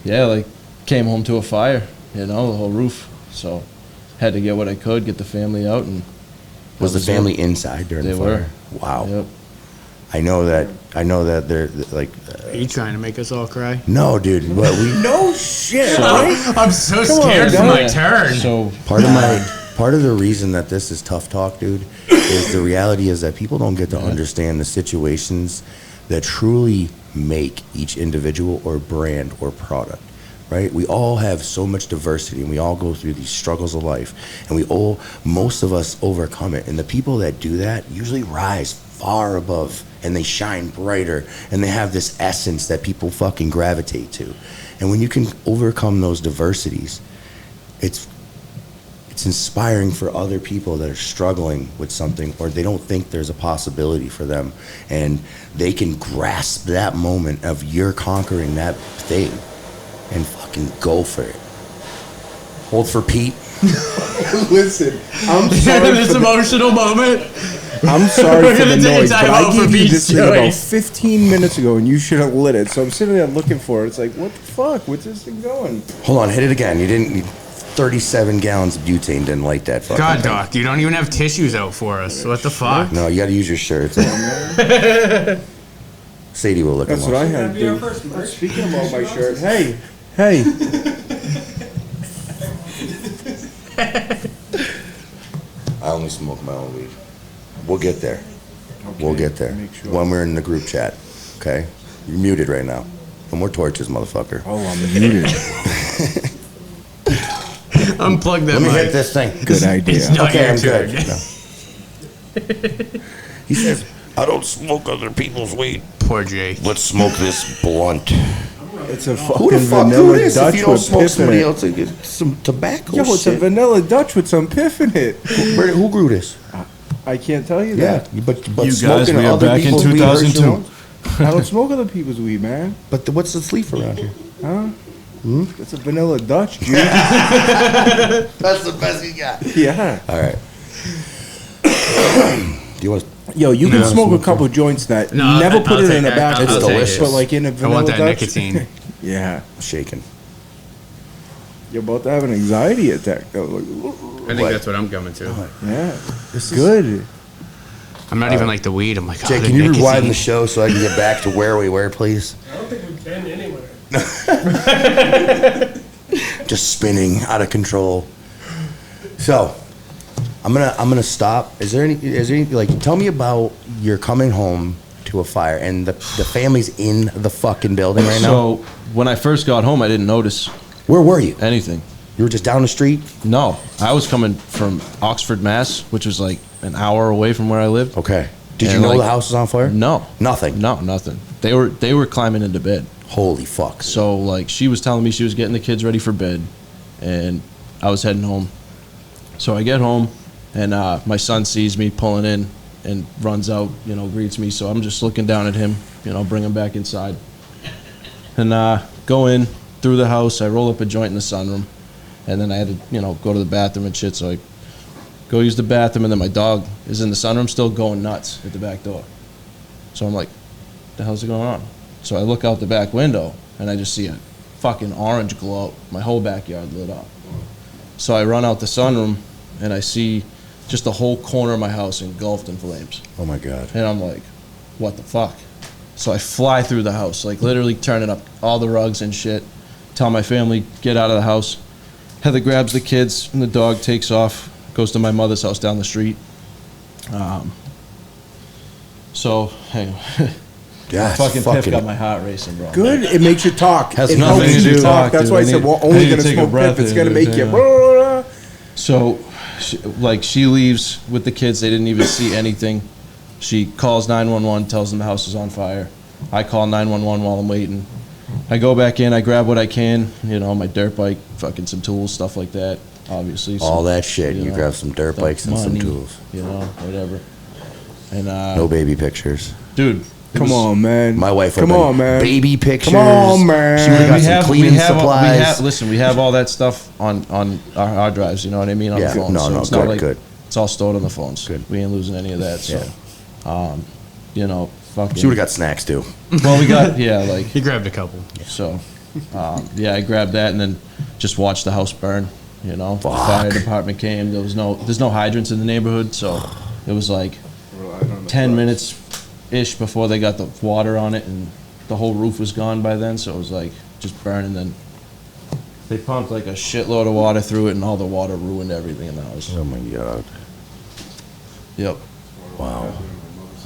yeah, like came home to a fire, you know, the whole roof. So had to get what I could, get the family out, and Was the that family inside during They the fire? were. Wow. Yep. I know that they're like. Are you trying to make us all cry? No, dude. But we No shit, right? I'm so on, scared for dog. my turn. So part of the reason that this is tough talk, dude, is the reality is that people don't get to understand the situations that truly make each individual or brand or product. Right? We all have so much diversity and we all go through these struggles of life and most of us overcome it. And the people that do that usually rise far above and they shine brighter and they have this essence that people fucking gravitate to. And when you can overcome those diversities, it's inspiring for other people that are struggling with something or they don't think there's a possibility for them. And they can grasp that moment of you're conquering that thing and fucking go for it. Hold for Pete. Listen, I'm sorry this for the, emotional moment. I'm sorry We're for the gonna take noise, time but I out for gave you Pete's this thing about choice. 15 minutes ago, and you should have lit it. So I'm sitting there looking for it. It's like, what the fuck? What's this thing going? Hold on, hit it again. You didn't need 37 gallons of butane didn't light that fucking God, thing. Doc, you don't even have tissues out for us. What the fuck? No, you gotta use your shirt. Sadie will look at That's what I had to do. Speaking about my shirt, hey. I only smoke my own weed. We'll get there. We'll Okay, get there. make sure. When we're in the group chat. Okay? You're muted right now. No more torches, motherfucker. Oh, I'm muted. Unplug that Let me mic. hit this thing. Good idea. It's not Okay, your I'm turn. good. No. He says, I don't smoke other people's weed. Poor Jake. Let's smoke this blunt. It's a Who the fucking fuck do vanilla this if Dutch you don't with smoke piff in somebody it. else to get some tobacco Yo, it's a shit? vanilla Dutch with some piff in it. Who grew this? I can't tell you Yeah, that. but You guys, smoking we are other back in people's weed hurts your 2002. lungs? I don't smoke other people's weed, man. But what's the sleeve around here? Huh? It's a vanilla Dutch, dude. That's the best you got. Yeah. All right. Do you want to? Yo, you can No. smoke a couple joints that No, never I'll put it take in a that. back. I'll take but it. like in a I vanilla want that Dutch. nicotine. Yeah. Shaking. You're about to have an anxiety attack. Though. Like, I think that's what I'm coming to. yeah, This is good. I'm not even like the weed. I'm like, Jay, the can you nicotine. rewind the show so I can get back to where we were, please? I don't think we can anywhere. Just spinning out of control. So, I'm gonna stop. Is there any like? Tell me about your coming home to a fire and the family's in the fucking building right now. So when I first got home, I didn't notice Where were you? anything. You were just down the street. No, I was coming from Oxford, Mass, which was like an hour away from where I lived. Okay. Did you And, know like, the house was on fire? No, Nothing. no, nothing. They were climbing into bed. Holy fuck. So like she was telling me she was getting the kids ready for bed, and I was heading home. So I get home, and my son sees me pulling in and runs out, greets me. So I'm just looking down at him, bring him back inside, and go in through the house. I roll up a joint in the sunroom, and then I had to go to the bathroom and shit. So I go use the bathroom, and then my dog is in the sunroom still going nuts at the back door. So I'm like, the hell's going on? So I look out the back window, and I just see a fucking orange glow. My whole backyard lit up. So I run out the sunroom, and I see just the whole corner of my house engulfed in flames. Oh my god. And I'm like, what the fuck? So I fly through the house, like literally turning up all the rugs and shit. Tell my family, get out of the house. Heather grabs the kids, and the dog takes off, goes to my mother's house down the street. So, hang on. Yeah, Fucking Piff got my heart racing, bro. Good. It makes you talk. Has it nothing helps to you do- talk. That's dude. why I I said need- we're I only need to gonna take a smoke breath Piff. It's here, gonna dude. make you. Yeah. So, she leaves with the kids. They didn't even see anything. She calls 911, tells them the house is on fire. I call 911 while I'm waiting. I go back in. I grab what I can. My dirt bike, fucking some tools, stuff like that. Obviously. All some, that shit. You know, grab some dirt bikes and some money, tools. Whatever. And No baby pictures. dude, it Come was- on, man. My wife would Come have on, man. baby pictures. Come on, man. She would have got some cleaning supplies. Listen, we have all that stuff on our hard drives. You know what I mean? On Yeah, the phones. no, so no, it's not good, like good. it's all stored on the phones. Good. We ain't losing any of that. So, fucking. She would have got snacks too. Well, we got like He grabbed a couple. so. I grabbed that and then just watched the house burn. The Fuck. fire department came. There's no hydrants in the neighborhood, so it was like 10 minutes ish before they got the water on it, and the whole roof was gone by then. So it was like just burning. Then they pumped like a shitload of water through it, and all the water ruined everything in the house. Oh my god. Yep. Wow.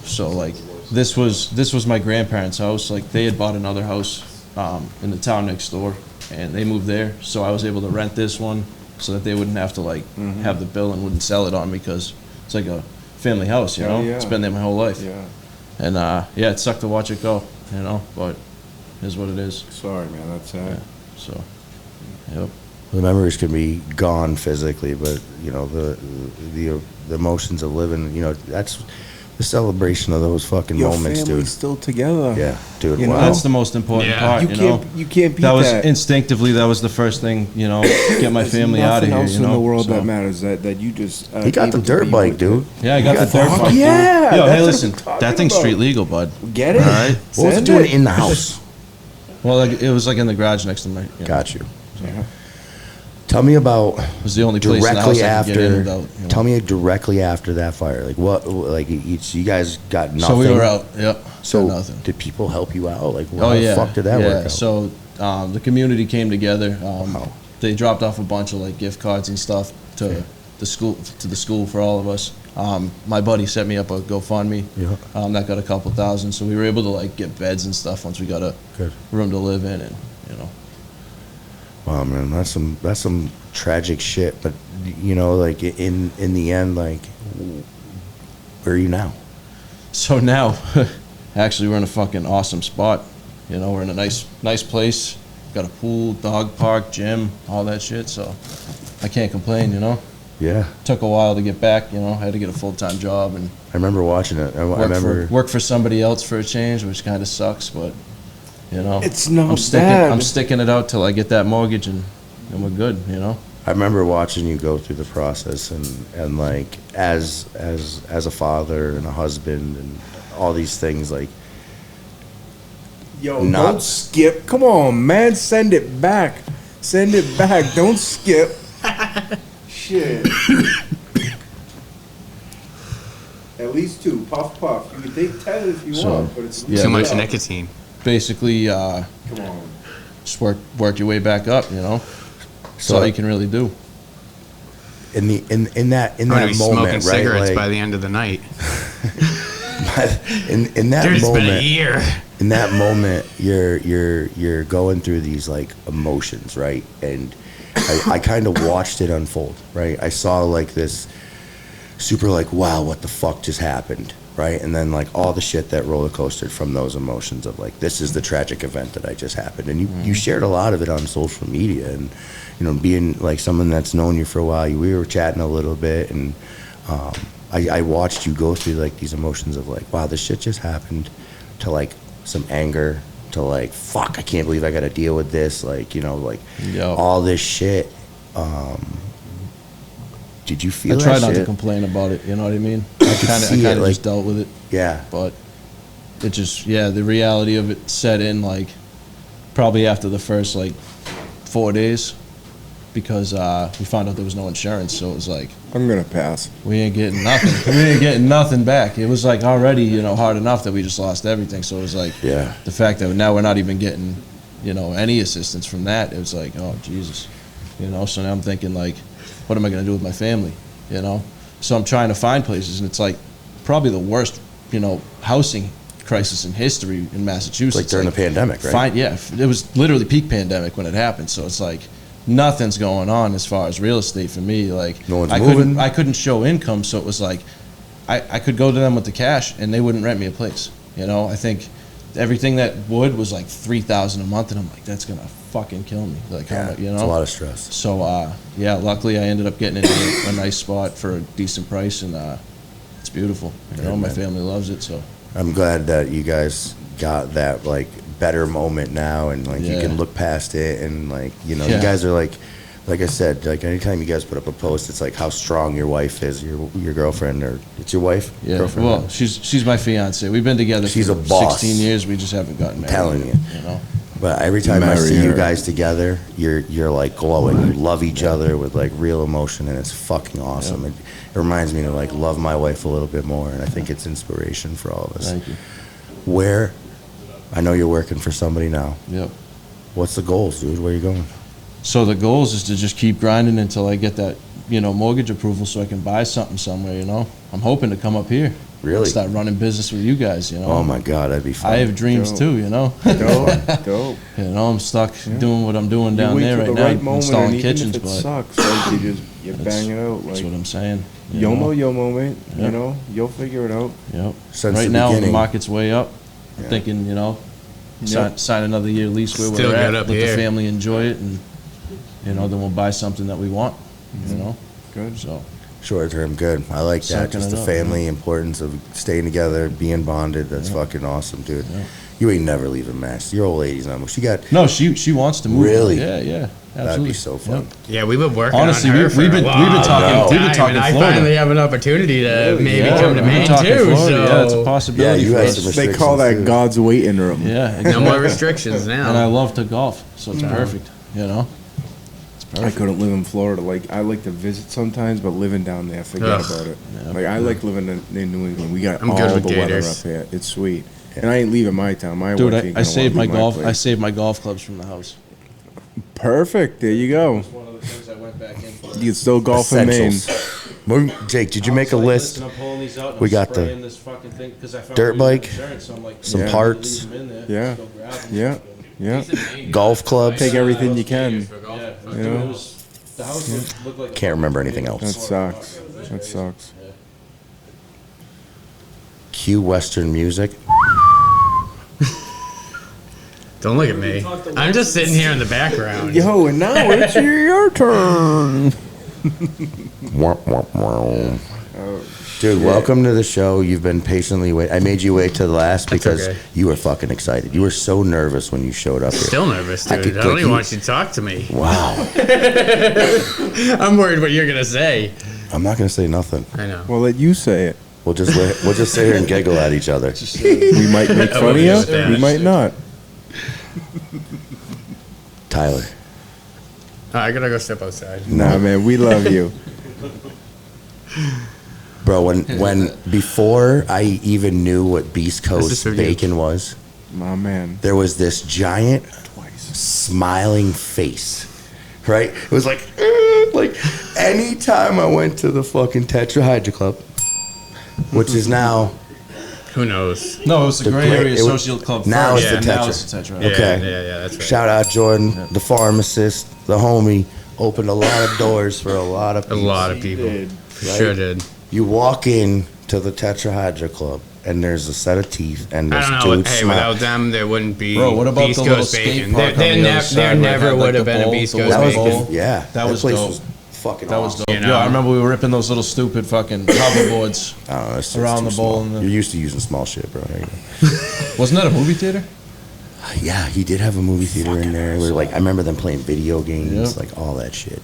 So like this was my grandparents' house. Like they had bought another house in the town next door, and they moved there. So I was able to rent this one so that they wouldn't have to have the bill and wouldn't sell it on me, because it's like a family house. Oh, yeah. It's been there my whole life. Yeah. And it sucked to watch it go. But it is what it is. Sorry, man. That's sad. So, yep. The memories can be gone physically, but the emotions of living. That's the celebration of those fucking Your moments, family's dude. still together. Yeah, dude. You know? Wow. That's the most important Yeah. part. You can't. You can't beat That was that. instinctively. That was the first thing. Get my There's family out of nothing here. else in the world So- that matters. That you just. He got the dirt bike, dude. Yeah, I got the dirt Fuck bike. dude. yeah, Yo, that's hey, what listen, I'm talking that thing's about. street legal, bud. Get it. All right. What was it Send doing in the house? Well, it was like in the garage next to my. Got you. Yeah. Tell me about It was the only place in the house directly I could get in after. without. Tell me directly after that fire. Like what? Like you guys got nothing. So we were out. Yep. So nothing. did people help you out? Like Oh how yeah. the fuck did that yeah. work out? So the community came together. Wow. They dropped off a bunch of like gift cards and stuff to the school for all of us. My buddy set me up a GoFundMe. Yeah. That got a couple thousand, so we were able to like get beds and stuff once we got a Good. room to live in, and Wow, man, that's some tragic shit. But like in the end, like where are you now? So now, actually, we're in a fucking awesome spot. We're in a nice place. Got a pool, dog park, gym, all that shit. So I can't complain. Yeah, Took a while to get back. I had to get a full-time job and I remember watching it. I remember. work for somebody else for a change, which kind of sucks. But It's not I'm bad. sticking it out till I get that mortgage and we're good. I remember watching you go through the process and like as a father and a husband and all these things, like Yo, Not- don't skip. Come on, man. Send it back. Send it back. Don't skip. Shit. At least 2. Puff, puff. You can take 10 if you So, want, but it's yeah, Too much but- nicotine. Basically, Come on. just work your way back up. You know, that's all you can really do. In that I'm gonna be moment, smoking right? cigarettes Like, by the end of the night. in that Dude, it's been a moment, year. in that moment, you're going through these like emotions, right? And I kind of watched it unfold, right? I saw like this super like, wow, what the fuck just happened, right? And then like all the shit that roller coastered from those emotions of like, this is the tragic event that I just happened. And you shared a lot of it on social media, and you know, being like someone that's known you for a while, we were chatting a little bit, and I watched you go through like these emotions of like, wow, this shit just happened, to like some anger, to like, fuck, I can't believe I got to deal with this, like, you know, like Yep. all this shit. Did you feel I that try not shit? to complain about it. You know what I mean? could I see it, kind of like- just dealt with it, Yeah. but it just the reality of it set in like probably after the first like 4 days, because we found out there was no insurance, so it was like I'm going to pass. we ain't getting nothing. We ain't getting nothing back. It was like already, you know, hard enough that we just lost everything. So it was like Yeah. the fact that now we're not even getting, you know, any assistance from that. It was like, oh Jesus, you know. So now I'm thinking like, what am I gonna do with my family, you know? So I'm trying to find places, and it's like probably the worst, you know, housing crisis in history in Massachusetts. Like during the pandemic, right? It was literally peak pandemic when it happened. So it's like nothing's going on as far as real estate for me. Like No one's I moving. couldn't show income, so it was like I could go to them with the cash and they wouldn't rent me a place. You know, I think everything that would was like $3,000 a month, and I'm like, that's gonna fucking kill me. Like, Yeah, how much, you it's a know? lot of stress. So luckily I ended up getting into a nice spot for a decent price, and it's beautiful. You know, my man. family loves it. So I'm glad that you guys got that like better moment now, and like you Yeah. can look past it, and like, you know, Yeah. you guys are like I said, like anytime you guys put up a post, it's like how strong your wife is, your girlfriend, or it's your wife. yeah, Girlfriend, well, right? she's my fiance. We've been together She's for a boss. 16 years. We just haven't gotten married. telling you. You know. But every time I Marry see you her. guys together, you're like glowing. You love each other with like real emotion, and it's fucking awesome. Yeah. It reminds me to like love my wife a little bit more, and I think it's inspiration for all of us. Thank you. Where, I know you're working for somebody now. Yep. What's the goals, dude? Where you going? So the goals is to just keep grinding until I get that, you know, mortgage approval so I can buy something somewhere, you know. I'm hoping to come up here. Really? Start running business with you guys, you know. Oh my God, that'd be fun. I have dreams Dope. too, you know. Dope. Dope. You know, I'm stuck doing what I'm doing down you wait there for right the now, right moment, installing and even kitchens, if it but sucks, like you That's- bang it out. that's Like, what I'm saying. you you'll know? know your moment. Yeah. You know, you'll figure it out. Yep. Since right the now, the beginning. market's way up. I'm Yeah. thinking, you know, Yep. sign another year lease where Still we're good at, up let here. the family enjoy it, and you know, then we'll buy something that we want. You know, Good. so Short term, good. I like that. Sucking Just it the up, family importance of staying together, being bonded. That's fucking awesome, dude. Yeah. You ain't never leaving Mass. Your old lady's not. She got. no, she wants to move. Really? Yeah, yeah, absolutely. That'd be so fun. Yep. Yeah, we've been working Honestly, on her we've for been a talking- long we've been time, talking and I Florida. finally have an opportunity to maybe Yeah, come to we've been Maine talking too. Florida. Yeah, it's a So possibility Yeah, you for had us. some They restrictions, call that too. God's waiting room. Yeah, no exactly. more restrictions now. And I love to golf, so it's perfect. You know, it's I perfect. couldn't live in Florida. Like, I like to visit sometimes, but living down there, forget Ugh. about it. Yeah. Like, I like living in New England. We got I'm all good with the weather gators. up here. It's sweet. And I ain't leaving my town. My Dude, wife ain't I gonna saved my wanna leave golf. I place. saved my golf clubs from the house. Perfect. There you go. It's one of the things I went back in for. You can still golf in Maine. Essentials. Jake, did you make a list? We got the dirt bike, some Yeah. parts, Yeah. Yeah. Yeah. golf clubs. Take everything you can. Yeah, You know? the house looked like Can't remember anything That else. sucks. That sucks. Cue Western music. Don't look at me. I'm just sitting here in the background. Yo, and now it's your turn. Wah, wah, wah. Dude, welcome to the show. You've been patiently waiting. I made you wait till the last because okay. you were fucking excited. You were so nervous when you showed up here. Still nervous, dude. I, could- don't like, even you- want you to talk to me. Wow. I'm worried what you're gonna say. I'm not gonna say nothing. I know. Well, let you say it. We'll just sit here and giggle at each other. We might make fun of you. with that. We might not. Tyler, I gotta go step outside. Nah, man, we love you. Bro, when before I even knew what Beast This Coast is for you. bacon was, My man. there was this giant smiling face, right? It was like anytime I went to the fucking Tetrahydra Club, which is now Who knows? No, it was the The Gray Gray- Area it was- Social Club. now first, it's the and now Tetra. it's the Tetra. Yeah, Okay. yeah, that's right. shout out Jordan, the pharmacist, the homie, opened a lot of doors for a lot of A people. lot of people. For sure did. You walk in to the Tetrahydra Club and there's a set of teeth and I there's don't know. dudes Hey, smiling. without them, there wouldn't be Bro, what about Beast the little Coast skate Bacon. park There on the other side where it never had, would like, have the been a bowl, Beast the Coast That was little Bacon. bowl? yeah. That was place dope. was fucking That was awesome. dope. You Yeah, know? I remember we were ripping those little stupid fucking hoverboards. I don't know, it's Around too the bowl small. and the- You're used to using small shit, bro. There you go. Wasn't that a movie theater? Yeah, he did have a movie theater in there. Where, like, I remember them playing video games, Yep. like all that shit.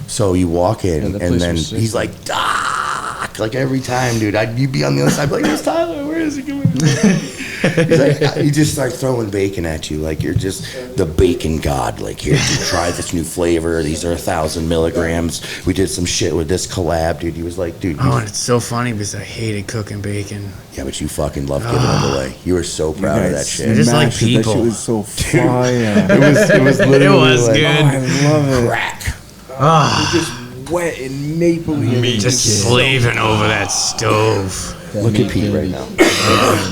So you walk in, Yeah, that and place then was sick. he's like, "Doc!" Like every time, dude. You'd be on the other side, be like, "Where's Tyler? Where is he coming?" He's like, he just starts throwing bacon at you, like you're just the bacon god. Like, here, dude, try this new flavor. These are 1,000 milligrams. We did some shit with this collab, dude. He was like, dude, Oh, and it's so funny because I hated cooking bacon. yeah, but you fucking love giving it away. You were so proud of that shit. just like Smashed it. That people. shit was so fire. It was literally It was like, good. Oh, I love it. Crack. Just wet and mapley. Just slaving over that stove. Look at Pete right now.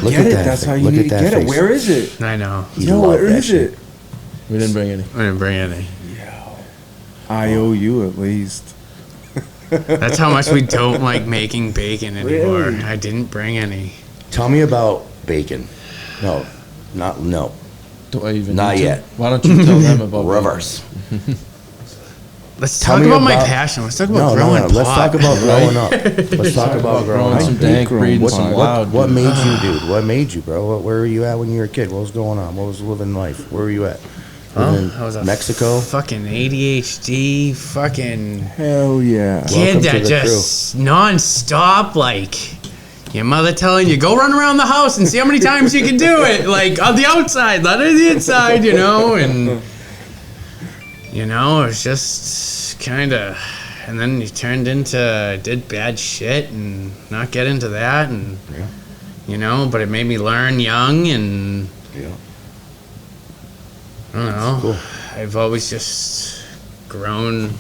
Look Get at it. that. That's how face. you Look need at to that get it. face. Where is it? I know. He Yo, loved where that is shit. it? We didn't bring any. I didn't bring any. I owe you at least. That's how much we don't like making bacon anymore. Really? I didn't bring any. Tell me about bacon. No, no. Do I even Not need to? yet. Why don't you tell them about Reverse. Let's Tell talk me about my about- passion. Let's talk No, about no, growing no. Let's pot. talk about growing up. Let's talk about growing growing up. some I dank hate breed, growing some pot. loud. What dude. made you, dude? What made you, bro? Where were you at when you were a kid? What was going on? What was living life? Where were you at? Living I was a in Mexico? fucking ADHD fucking Hell yeah. Welcome kid to that the just non-stop like your mother telling you go run around the house and see how many times you can do it, like on the outside, not on the inside, you know. And it's just kind of, and then you turned into did bad shit and not get into that, and Yeah. but it made me learn young, and Yeah. I don't know. Cool. I've always just grown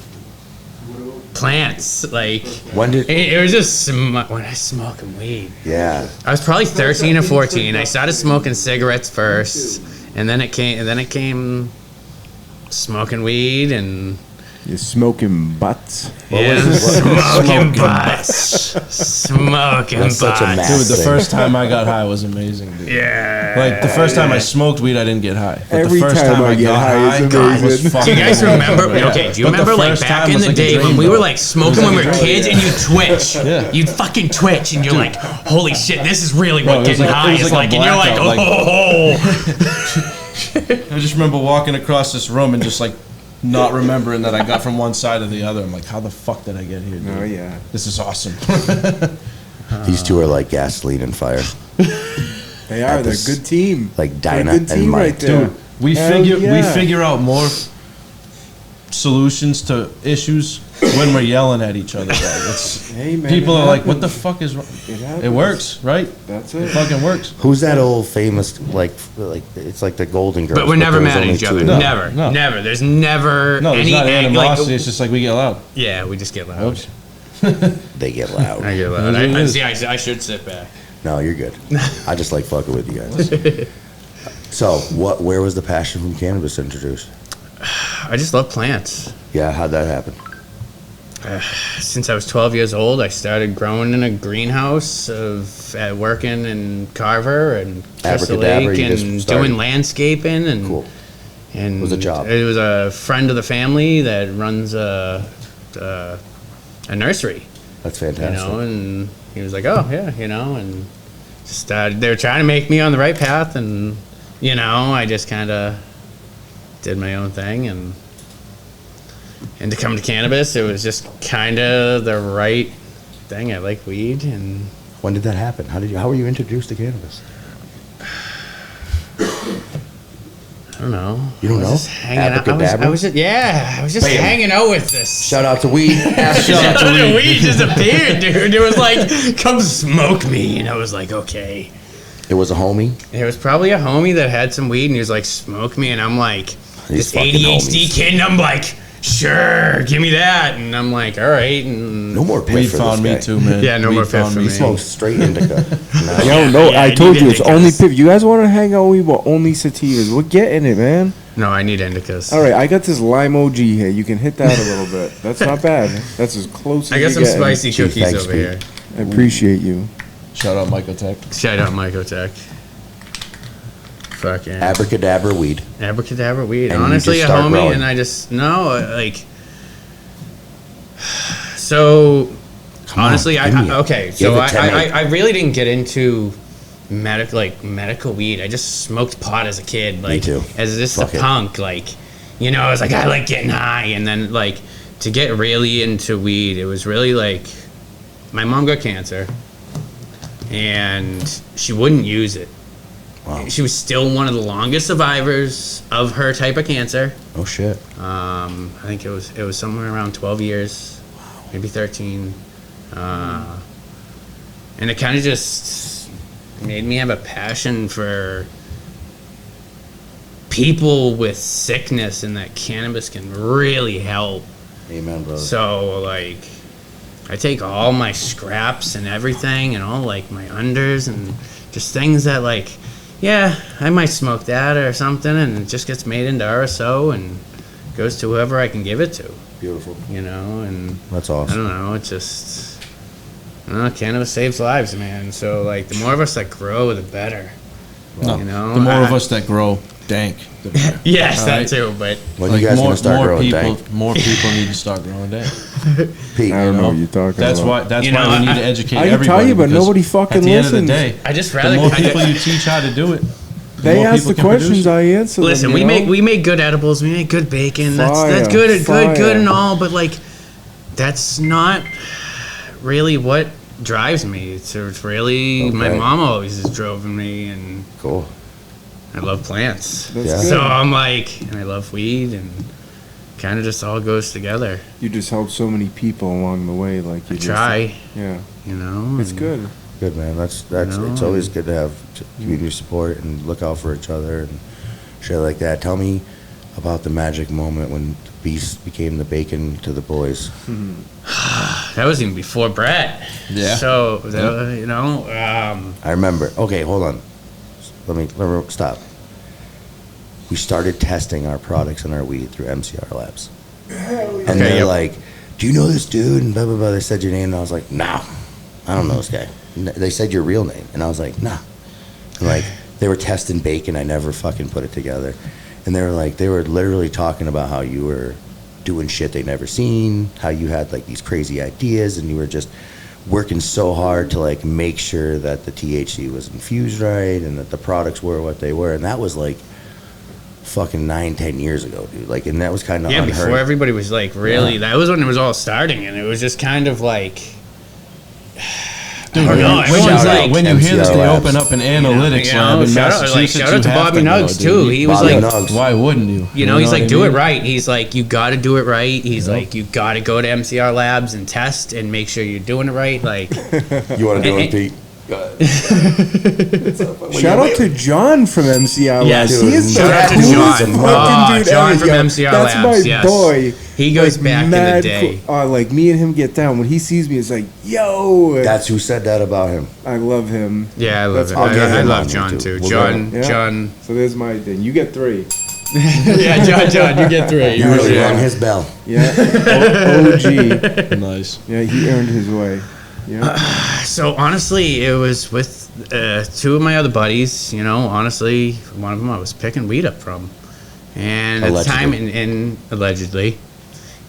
plants. Like, When did? it was just when I was smoking weed. Yeah. I was probably 13 or 14. I started smoking cigarettes first, and then it came smoking weed, and You're smoking butts. smoking butts. Smoking That's such a butts. mass Dude, the thing. first time I got high was amazing, dude. Yeah. Like, the first time I smoked weed, I didn't get high. But Every the first time time I I get got high is high, God, was amazing. fucking Do you guys amazing. remember? Yeah. Okay, do you But the remember like first back time in was the like a day when dream, we were though. like smoking when we were kids and you twitch? Yeah. You'd fucking twitch and you're like, holy shit, this is really Bro, what it was getting like- high it was is like like. a And you're like, blackout, oh. I just remember walking across this room and just like not remembering that I got from one side to the other. I'm like, how the fuck did I get here, dude? Oh, yeah. This is awesome. These two are like gasoline and fire. They are. They're a this- good team. like They're a Dinah good and team Mike. right there. Dude, we Hell yeah. figure out more solutions to issues when we're yelling at each other. Like, it's, Hey, man, people it are like, what the happens. fuck is wrong? It happens. It works, right? That's It it. fucking works. Who's that old famous like it's like the Golden Girls? But we're never there was mad at only each two other. of them. Never. No. Never. There's never No, there's any not animosity. like, it's just like we get loud. yeah, we just get loud. They get loud. I get loud. That's what it I is. see. I should sit back. No, you're good. I just like fucking with you guys. So, where was the passion from cannabis introduced? I just love plants. Yeah, how'd that happen? Since I was 12 years old, I started growing in a greenhouse working in Carver and Crystal Abracadabra, Lake you just and started. doing landscaping and Cool. and It was a job. It was a friend of the family that runs a nursery, That's you fantastic. know, and he was like, "Oh yeah, you know," and just they were trying to make me on the right path, and I just kind of did my own thing, and to come to cannabis, it was just kind of the right thing. I like weed, and When did that happen? How were you introduced to cannabis? I don't know. You don't I was know? just hanging out. Abracadabra? I was just Bam. hanging out with this. Shout out to weed. Shout out to The weed. weed just appeared, dude. It was like, come smoke me. And I was like, okay. It was a homie. It was probably a homie that had some weed and he was like, smoke me. And I'm like, These this fucking ADHD homies. kid. And I'm like, sure, give me that. And I'm like, all right. And No more piff Weed for found this me guy. too, man. Yeah, no Weed more piff found for me. me. He smokes straight indica. No. Yo, no, Yeah, I you told need you it's only indicas. piff. You guys want to hang out with only sativas? We're getting it, man. No, I need indicas. All right, I got this lime OG here. You can hit that a little bit. That's not bad. That's as close as I got you some getting. spicy Gee, cookies thanks, over Pete. here. I appreciate you. Shout out Michael Tech. Shout out Mycotech. Fucking Abracadabra weed. abracadabra weed. And you Honestly, just a start homie, growing. and I just no like. So, Come on, honestly, give me it. okay. Give So it to me. I really didn't get into medical weed. I just smoked pot as a kid, like too. as just Fuck a it. punk, like I was like I like getting high, and then like to get really into weed, it was really like my mom got cancer, and she wouldn't use it. Wow. She was still one of the longest survivors of her type of cancer. Oh shit. I think it was somewhere around 12 years, maybe 13, and it kind of just made me have a passion for people with sickness, and that cannabis can really help. Amen, brother. So like, I take all my scraps and everything, and all like my unders and just things that like, yeah, I might smoke that or something, and it just gets made into RSO and goes to whoever I can give it to, Beautiful. and That's I awesome. don't know, it just, cannabis saves lives, man. So like, the more of us that grow, the better. No, You know, the more of I- us that grow, dank. The better. Yes, All that right? too, but When you guys gonna start growing people, dank? more people need to start growing dank. Pete, I don't know know? what you're talking That's about. why. That's You know, why we need I- to educate I can everybody. tell you, but because nobody fucking at the end of the listens. day, I just the rather more people you teach how to do it, They more ask the people can produce questions, it. I answer them. Listen, you know? we make good edibles, we make good bacon. That's Fire, good fire. and all, but like, that's not really what drives me. It's really my Okay. mom always has driven me, and cool. I love plants. That's Yeah. good. So I'm like, and I love weed, and kind of just all goes together. You just help so many people along the way. Like you I try, Yeah, it's and- good. Good man. That's know, it's always good to have community support and look out for each other and shit like that. Tell me about the magic moment when the beast became the bacon to the boys. That was even before Brett. Yeah. So I remember. Okay, hold on. Let me stop. We started testing our products and our weed through MCR Labs. And Okay, they're yep. like, "Do you know this dude?" And blah blah blah. They said your name, and I was like, "No, I don't know this guy." And they said your real name, and I was like, "Nah." And like they were testing bacon. I never fucking put it together. And they were literally talking about how you were doing shit they never seen, how you had like these crazy ideas, and you were just working so hard to like make sure that the THC was infused right and that the products were what they were. And that was like fucking 9-10 years ago, dude. Like, and that was kind of Yeah, unheard. before everybody was like, really, Yeah. that was when it was all starting, and it was just kind of like, Dude, I don't know, when, it was you, like- when you hear that MCR they Labs. open up an analytics lab in shout out, Massachusetts, shout out to you have Bobby to go, Nugs dude. too. He was Bobby like, Nugs. Why wouldn't you? you know, he's what like, I do it mean? right. He's like, you got to do it right. He's Yeah. like, you got to go to MCR Labs and test and make sure you're doing it right. Like, You want to do it, Pete? Shout out to John from MCR Yes, Labs. He is shout the out to coolest John. fucking Oh, dude John ever, from yo. MCR That's Labs, my yes. boy. he goes back in the mad day. cool. Like me and him get down. When he sees me, it's like, yo. That's who said that about him. I love him. Yeah, I love That's it. I'll get I him love on John YouTube. too. We'll John, get him. John. So there's my thing. You get 3. Yeah, John, you get 3. You really Yeah. rang his bell. Yeah. OG. Nice. Yeah, he earned his way. Yeah. So honestly, it was with 2 of my other buddies. You know, honestly, one of them I was picking weed up from, and at the time, and allegedly,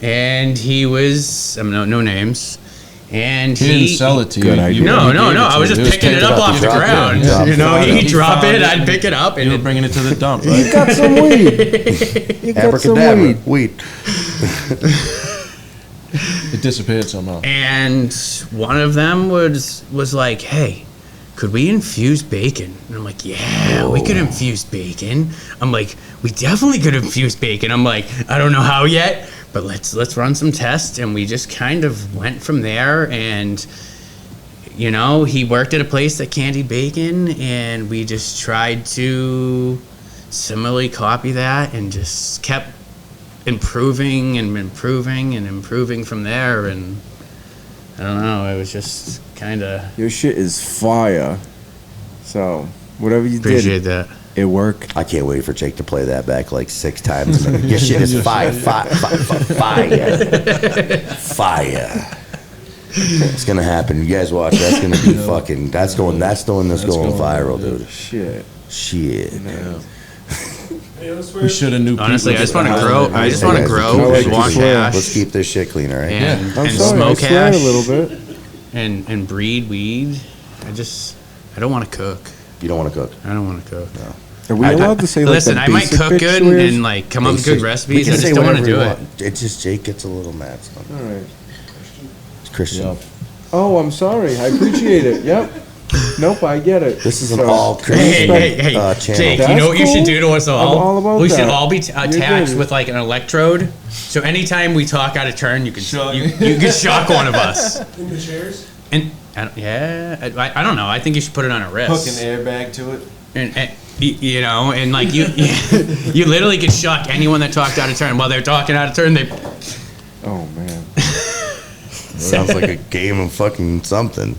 and he was no names, and He didn't sell it to you. Good idea. You- No, you no, gave no. it to I was him. just It picking it picked up it up, off you the dropped it, ground. you dropped You know, it. he'd drop it, found I'd pick it up, You and were bringing it to the dump, You right? got some weed. You got some Abracadabra. weed. Weed. It disappeared somehow. and one of them was like, "Hey, could we infuse bacon? And I'm like, yeah, we could infuse bacon. I'm like, we definitely could infuse bacon. I'm like, I don't know how yet, but let's run some tests. And we just kind of went from there. And, you know, he worked at a place that candied bacon, and we just tried to similarly copy that and just kept improving and improving and improving from there. And I don't know, it was just kind of Your shit is fire. So, whatever you appreciate did, that. it worked. I can't wait for Jake to play that back like 6 times. Your shit is fire. Fire. It's gonna happen. You guys watch. That's gonna be fucking. That's the one that's going viral, dude. Shit. Shit. We should have knew. Honestly, I just want to people- grow. I just want to Hey, guys, grow I like and to want swear. hash Let's keep this shit clean, all right? and, I'm and sorry, I smoke swear hash a little bit. and breed weed. I don't want to cook. You don't want to cook. I don't want to cook. Are we allowed to say like Listen, the I might basic cook bitch good swears? and like come up with good Basic- we recipes. can I say just don't want to whatever do we it. want. It's just Jake gets a little mad. So. All right. It's Christian. Yep. Oh, I'm sorry. I appreciate it. Yep. Nope, I get it. This is an So- all Christian Hey, channel. Jake, you That's know what you cool. should do to us all? I'm all about we should that. all be You're attached good. with like an electrode. So anytime we talk out of turn, you can you can shock one of us. In the chairs? And I don't know. I think you should put it on a wrist. Hook an airbag to it. And you know, and like you you literally could shock anyone that talked out of turn. While they're talking out of turn, they Oh, man. Sounds like a game of fucking something.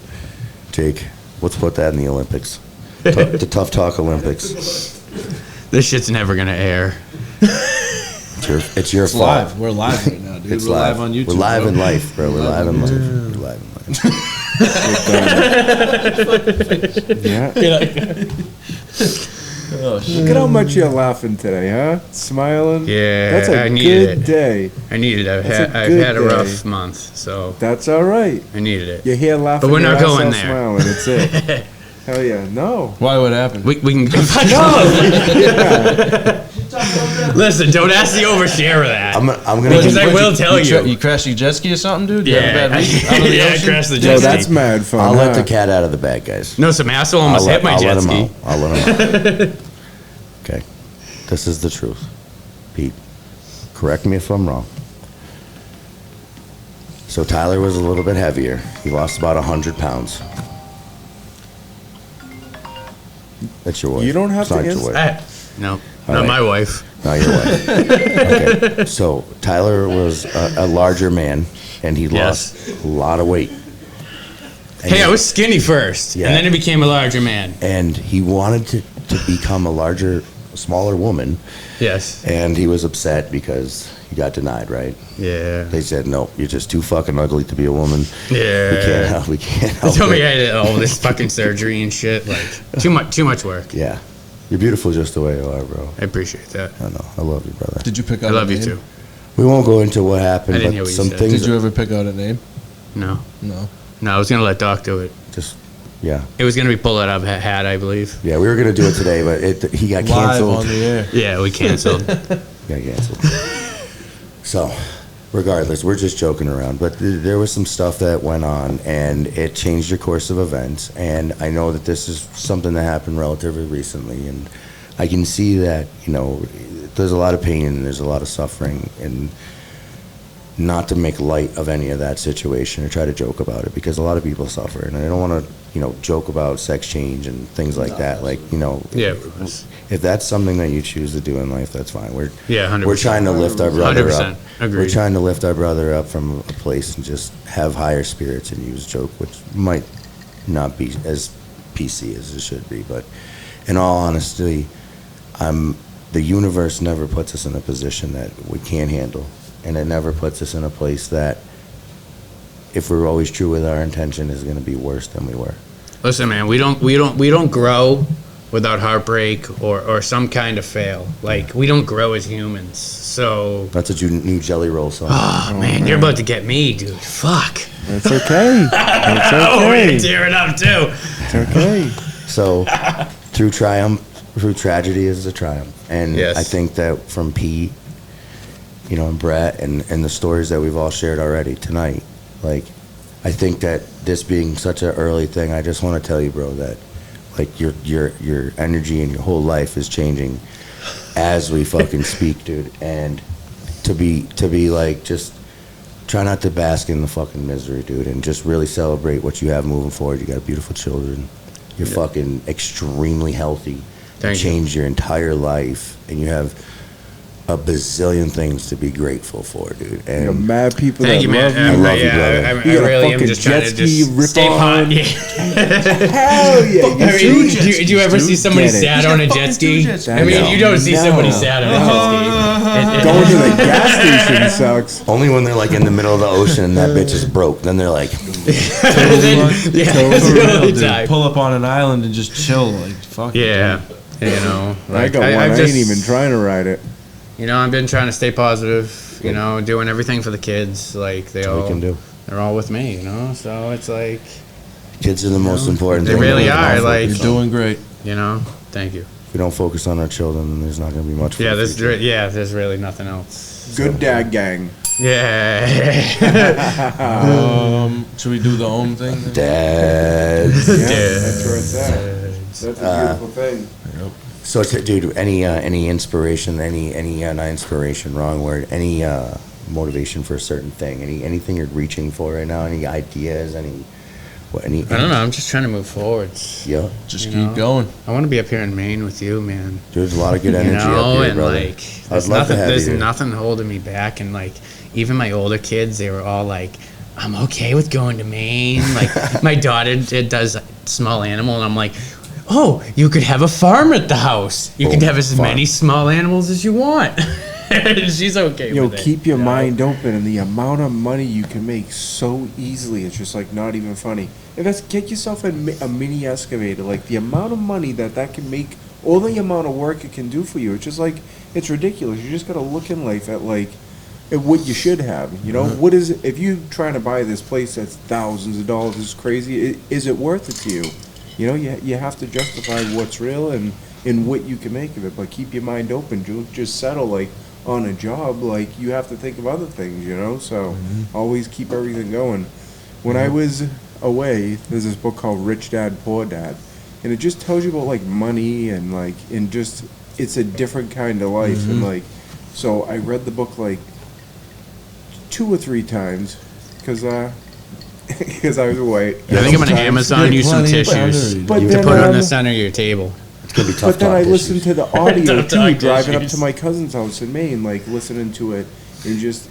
Jake, let's put that in the Olympics. The Tough Talk Olympics. this shit's never gonna air. It's your It's fault. live. We're live right now, dude. It's We're live on YouTube. We're live bro. in life, bro. We're live in life. We're live in life. Yeah. Oh, shit. Look at how much you're laughing today, huh? Smiling. Yeah, That's a I needed good it. day. I needed it. That's a I've good had a day. rough month, so That's all right. I needed it. You're here laughing. But we're your not ass going off there. Smiling. That's it. Hell yeah. No. Why would happen? We can. Listen, don't ask the overshare of that. I'm gonna. Because give- I will tell you. You crashed your jet ski or something, dude? You had a Yeah, bad week out of the yeah, I ocean? crashed the Yo, jet that's ski. mad fun. I'll let huh? the cat out of the bag, guys. No, some asshole almost hit my jet I'll let him ski. out. I'll let him out. Okay, this is the truth, Pete. Correct me if I'm wrong. So Tyler was a little bit heavier. He lost about 100 pounds. That's your wife. You don't have It's to not your answer- wife. No, All not right. my wife. Not your wife. Okay. So Tyler was a larger man, and he Yes. lost a lot of weight. And Hey, he- I was skinny first, Yeah. and then I became a larger man. and he wanted to become a smaller woman, Yes. and he was upset because he got denied, right? Yeah. They said, no, you're just too fucking ugly to be a woman. Yeah. We can't They help told me it. I did all this fucking surgery and shit. Like too much work. Yeah. You're beautiful just the way you are, bro. I appreciate that. I know. I love you, brother. Did you pick I out love a you name? too. We won't go into what happened, I didn't but hear what you some said. things Did you ever pick out a name? No, No. no, I was gonna let Doc do it. just, yeah. It was gonna be pull that up hat, I believe. Yeah, we were going to do it today, but he got Live canceled. on the air. Yeah, we canceled. Got canceled. So, regardless, we're just joking around. But there was some stuff that went on, and it changed the course of events. And I know that this is something that happened relatively recently, and I can see that, you know, there's a lot of pain and there's a lot of suffering, and not to make light of any of that situation or try to joke about it, because a lot of people suffer, and I don't want to, you know, joke about sex change and things like that. Like, you know, Yeah. if that's something that you choose to do in life, that's fine. Yeah, 100%. We're trying to lift our brother 100%. up. Agreed. We're trying to lift our brother up from a place and just have higher spirits and use joke, which might not be as PC as it should be. But in all honesty, the universe never puts us in a position that we can't handle, and it never puts us in a place that, if we're always true with our intention, is going to be worse than we were. Listen, man, we don't grow without heartbreak or some kind of fail. Like we don't grow as humans. So, That's a new Jelly Roll song. oh man, you're about to get me, dude. Fuck. That's okay. That's Oh, we're okay. tearing up too. It's okay. So, through tragedy is a triumph. And Yes. I think that from Pete, you know, and Brett, and the stories that we've all shared already tonight, like, I think that this being such an early thing, I just want to tell you, bro, that Like your energy and your whole life is changing as we fucking speak, dude. And to be like, just try not to bask in the fucking misery, dude, and just really celebrate what you have moving forward. You got beautiful children. You're fucking extremely healthy. Thank you. Changed your entire life, and you have a bazillion things to be grateful for, dude. You know, And mad people Thank that you, man. love you. I love you, brother. I You got a really am fucking just trying jet to ski just rip stay on. hot. Yeah. Hell yeah! I mean, You do see? you ever see somebody Get it. sad on a jet ski? I mean, No. you don't see somebody No. sad on a jet ski. Going to the gas station sucks. only when they're like in the middle of the ocean and that bitch is broke, then they're like, Then, yeah, that's For the real, only dude. time. Pull up on an island and just chill, like fuck. it, Yeah, you know. I Like, got one. I I've ain't just- even trying to ride it. You know, I've been trying to stay positive. You know, doing everything for the kids. Like That's all we can do. they're all with me. You know, so it's like, kids are the most important They thing. really We can all are, focus like- You're on. doing great. you know. Thank you. If we don't focus on our children, then there's not going to be much. For Yeah, the there's future. there's really nothing else. Good dad gang. Yeah. Should we do the own thing? then? Dads. Yeah, that's where it's at. That's a beautiful thing. So, dude, any inspiration, any not inspiration, wrong word, any motivation for a certain thing, anything you're reaching for right now, any ideas, any I don't know. I'm just trying to move forward. Yeah, Just You keep know? going. I want to be up here in Maine with you, man. there's a lot of good You energy know, up here, and brother. like, I'd there's love to nothing, have there's you here. nothing holding me back, and like, even my older kids, they were all like, "I'm okay with going to Maine." Like, my daughter does small animal, and I'm like, "Oh, you could have a farm at the house. You could Boom, have as farm. many small animals as you want." And she's okay Yo, with it. keep your you know? mind open, and the amount of money you can make so easily, it's just like not even funny. If that's get yourself a mini excavator, like the amount of money that can make, or the amount of work it can do for you, it's just like, it's ridiculous. You just gotta look in life at like, at what you should have. You know, what is it, if you trying to buy this place that's thousands of dollars, is crazy. Is it worth it to you? You know, you have to justify what's real and what you can make of it. But keep your mind open. Just settle like on a job. Like you have to think of other things. You know, so always keep everything going. When I was away, there's this book called Rich Dad Poor Dad, and it just tells you about like money and like and just it's a different kind of life and like. So I read the book like 2 or 3 times because I was away. I think I'm gonna Amazon you some Plenty of time to tissues read. But to then, put on um, the center of your table. It's gonna be tough. But then talk I issues. listened to the audio Tough talk too, driving up issues. to my cousin's house in Maine, like listening to it, and just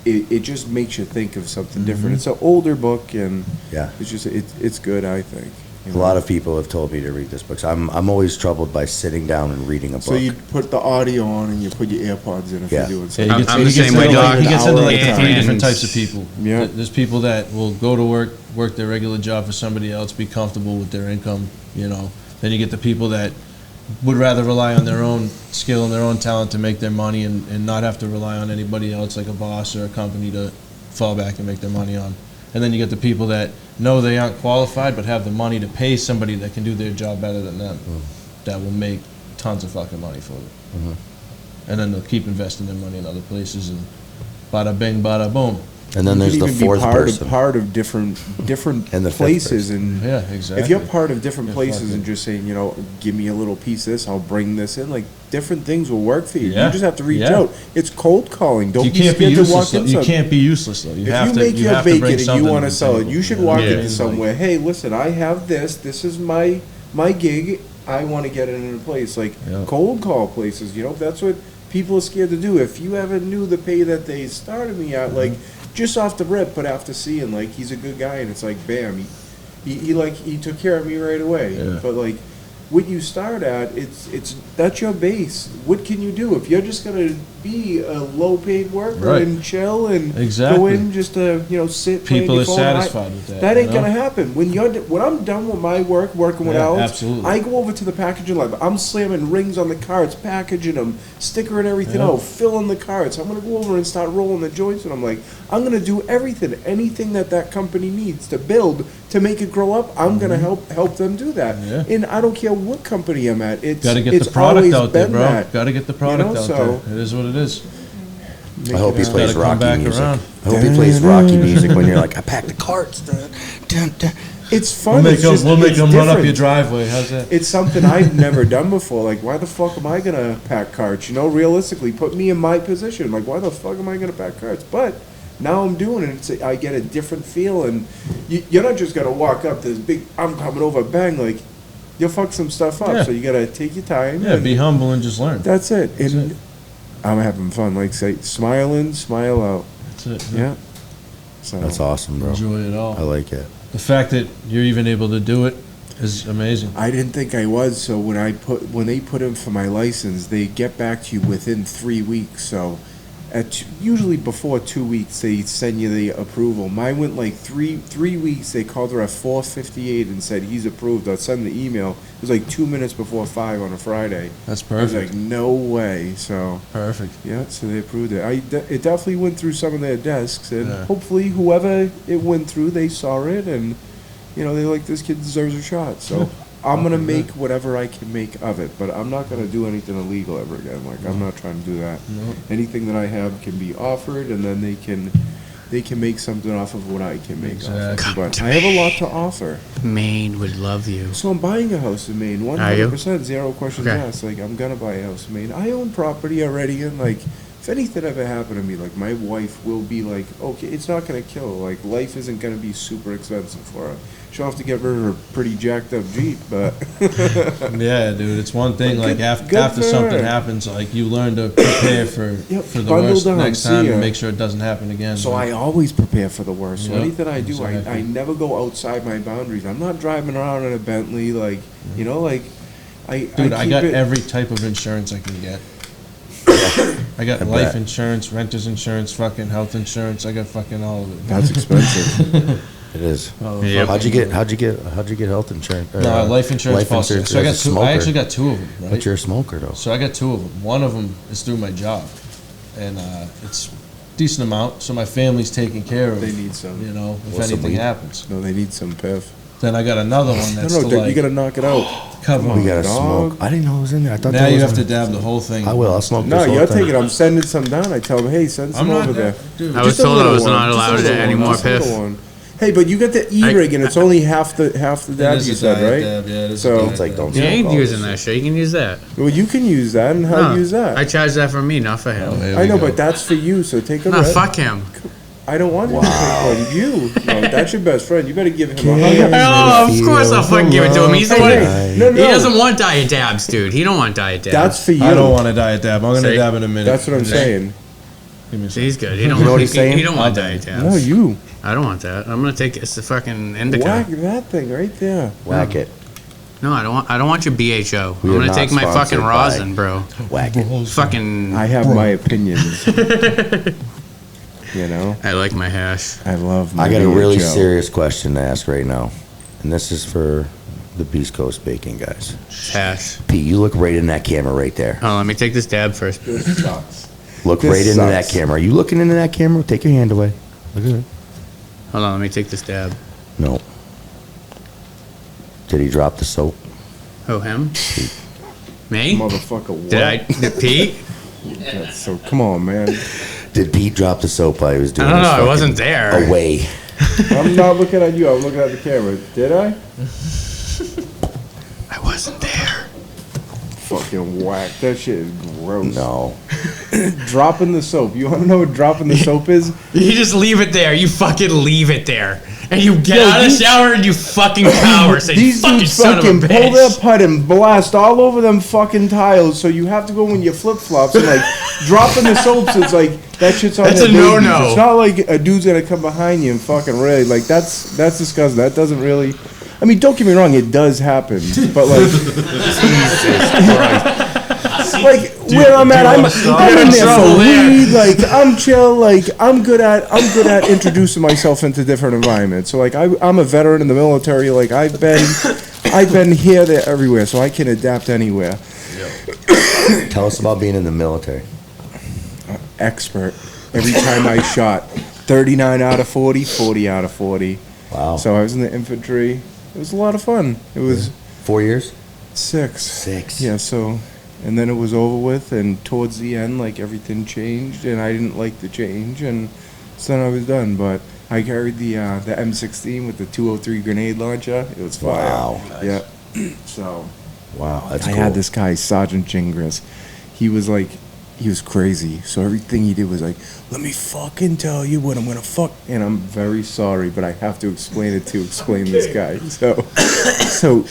it just makes you think of something different. It's an older book, and Yeah. it's just it's good, I think. you A know. lot of people have told me to read this book. So I'm always troubled by sitting down and reading a book. So you put the audio on and you put your AirPods in if Yeah. you're doing Yeah, something. I'm the he gets same way, into, like, Doc. he gets into like Hour three and- different types of people. Yeah. There's people that will go to work their regular job for somebody else, be comfortable with their income, you know. Then you get the people that would rather rely on their own skill and their own talent to make their money and not have to rely on anybody else like a boss or a company to fall back and make their money on. And then you get the people that know they aren't qualified but have the money to pay somebody that can do their job better than them, that will make tons of fucking money for them. And then they'll keep investing their money in other places and bada bing, bada boom. and then You there's could the even be fourth part person. Of, part of different And the fifth places person. and Yeah, exactly. if you're part of different Yeah, places fuck and it. just saying, you know, give me a little piece of this, I'll bring this in. Like different things will work for you. Yeah. You just have to reach Yeah. out. It's cold calling. Don't you be can't be scared to walk useless. Though. in. You something. can't be useless though. You If have you to. make You your have to bacon bring and you something want to the sell it, table, you should know? walk Yeah. into Like, somewhere. Hey, listen, I have this. This is my gig. I want to get it in a place. Like Yeah. cold call places. You know, that's what people are scared to do. If you ever knew the pay that they started me at, like just off the rip, but after seeing like he's a good guy and it's like bam, he took care of me right away. Yeah. But like what you start at, it's that's your base. What can you do if you're just gonna be a low paid worker Right. and chill and go Exactly. in just to sit? play People your are phone? satisfied with that. That you ain't know? gonna happen. When I'm done with my work, working with Yeah, Alex, absolutely. I go over to the packaging lab. I'm slamming rings on the carts, packaging them, stickering everything Yeah. out, filling the carts. I'm gonna go over and start rolling the joints, and I'm like, I'm gonna do everything, anything that company needs to build to make it grow up. I'm gonna help them do that. Mm-hmm. Yeah. And I don't care what company I'm at. It's Got to get it's the product always out there, been bro. that. Got to get the product know, out so- there. It is what it is. I hope he It's plays gotta come Rocky back music. around. I hope he plays Rocky music when you're like, I packed the carts. Dun, dun, dun. it's fun. It's just- we'll make it's them run up your different. driveway. How's that? It's something I've never done before. Like, why the fuck am I gonna pack carts? You know, realistically, put me in my position. Like, why the fuck am I gonna pack carts? But now I'm doing it. I get a different feel, and you're not just gonna walk up to this big, I'm coming over, bang, like, you'll fuck some stuff up. Yeah. So you gotta take your time. Yeah, and be humble and just learn. that's it. That's And it. I'm having fun. Like, say, smile in, smile out. That's it. Yeah. So That's awesome, bro. Enjoy it I all. like it. The fact that you're even able to do it is amazing. I didn't think I was. So when they put in for my license, they get back to you within 3 weeks. So usually before 2 weeks, they send you the approval. Mine went like three weeks. They called her at 4:58 and said he's approved. I'll send the email. It was like 2 minutes before 5 on a Friday. That's I was perfect. like, no way. So Perfect. yeah, so they approved it. It definitely went through some of their desks, and Yeah. hopefully whoever it went through, they saw it, and they're like, this kid deserves a shot. So I'm gonna make whatever I can make of it, but I'm not gonna do anything illegal ever again. Like, I'm not trying to do that. No. Anything that I have can be offered, and then they can make something off of what I can make off of. Exactly. But I have a lot to offer. Maine would love you. So I'm buying a house in Maine, Are you? 100%, zero questions Okay. asked. Like, I'm gonna buy a house in Maine. I own property already, and like, if anything ever happened to me, like, my wife will be like, okay, it's not gonna kill her. Like, life isn't gonna be super expensive for her. She'll have to get rid of her pretty jacked up Jeep, but Yeah, dude. It's one thing. But Like good after for something her. happens, like you learn to prepare for Yep, the bundle worst down, next see time ya. and make sure it doesn't happen again. so I always prepare for the worst. So Yep, anything I do, I exactly. never go outside my boundaries. I'm not driving around in a Bentley, like, like, Dude, I keep got it- every type of insurance I can get. I got I life bet. insurance, renter's insurance, fucking health insurance. I got fucking all of it. That's expensive. It is. Yep. How'd you get health insurance? or, No, life insurance policy. insurance So I got as a two. I smoker? actually got two of them. Right? But you're a smoker, though. So I got two of them. One of them is through my job, and it's decent amount. So my family's taken care of. They need some. You know, if What's some anything weed? happens. No, they need some piff. Then I got another one No, that's no, to dude, like you gotta knock it out. cover. Come We on, gotta dog. smoke. I didn't know it was in there. I thought Now that you was have to on- dab the whole thing. I will. I'll smoke No, this whole you're thing. taking. I'm sending some down. I tell them, hey, send some I'm over not there. dude. I was Just a told I little was one, not just a allowed little to any one, more just a little piff. one. Hey, but you got the e-rig, and it's only half the It dab is you a said, diet right? dab, yeah, it is a So- diet It's like, dab. don't You smoke ain't all using this that shit. You can use that. Well, you can use that, and how No, do you use that? I charge that for me, not for him. Oh, here I we know, go. but that's for you. So take a No, rip. fuck him. I don't want you to take one. You, no, that's your best friend. You better give him a Yeah. hug. Oh, of course I'll fucking give it to him. He's the Hey, one. hey, no, He no. doesn't want diet dabs, dude. He don't want diet dabs. That's for you. I don't want a diet dab. I'm gonna See? dab in a minute. That's what I'm saying. Give me a See, second. he's good. He don't You know want. what he's saying? He don't want I'll diet dabs. No, you I don't want that. I'm gonna take it's the fucking indica. whack that thing right there. Whack it. No, I don't want. I don't want your BHO. We I'm are gonna not take my sponsored fucking by- rosin, bro. Whack it. Fucking. I have my opinions. You know, I like my hash. I love. My I got a really BHO. serious question to ask right now. And this is for the Beast Coast Baking guys. Hash. Pete, you look right in that camera right there. Oh, let me take this dab first. This sucks. Look This right into that sucks. camera. Are you looking into that camera? Take your hand away. Look at it. Hold on, let me take this dab. No. Did he drop the soap? Oh, him? Me? Motherfucker, what? Did I? Did Pete? That's so come on, man. Did Pete drop the soap while he was doing I don't his know. I fucking wasn't there. Away. I'm not looking at you. I'm looking at the camera. Did I? I wasn't there. Fucking whack. That shit is gross. No. Dropping the soap. You want to know what dropping the soap is? You just leave it there. You fucking leave it there. And you get Yo, out of the these- shower and you fucking cower. Say, These fucking dudes son of a fucking pull their bitch. putt and blast all over them fucking tiles, so you have to go in your flip flops and like dropping the soaps. It's like that shit's on That's their a babies. no-no. It's not like a dude's gonna come behind you and fucking really like that's disgusting. That doesn't really. I mean, don't get me wrong, it does happen, but like, like where I'm at, I'm in there trouble for there. weed. Like I'm chill. Like I'm good at introducing myself into different environments. So like I'm a veteran in the military. Like I've been here, there, everywhere, so I can adapt anywhere. Tell us about being in the military. Expert. Every time I shot, 39 out of 40, 40 out of 40. Wow. So I was in the infantry. It was a lot of fun. It was 4 years? 6. 6. Yeah, so, and then it was over with, and towards the end, like, everything changed, and I didn't like the change, and So then I was done, but I carried the M16 with the 203 grenade launcher. It was fire. Wow. Yeah. So Wow, that's I cool. had this guy, Sergeant Gingras. He was crazy. So everything he did was like, let me fucking tell you what I'm gonna fuck. And I'm very sorry, but I have to explain it to explain this guy. So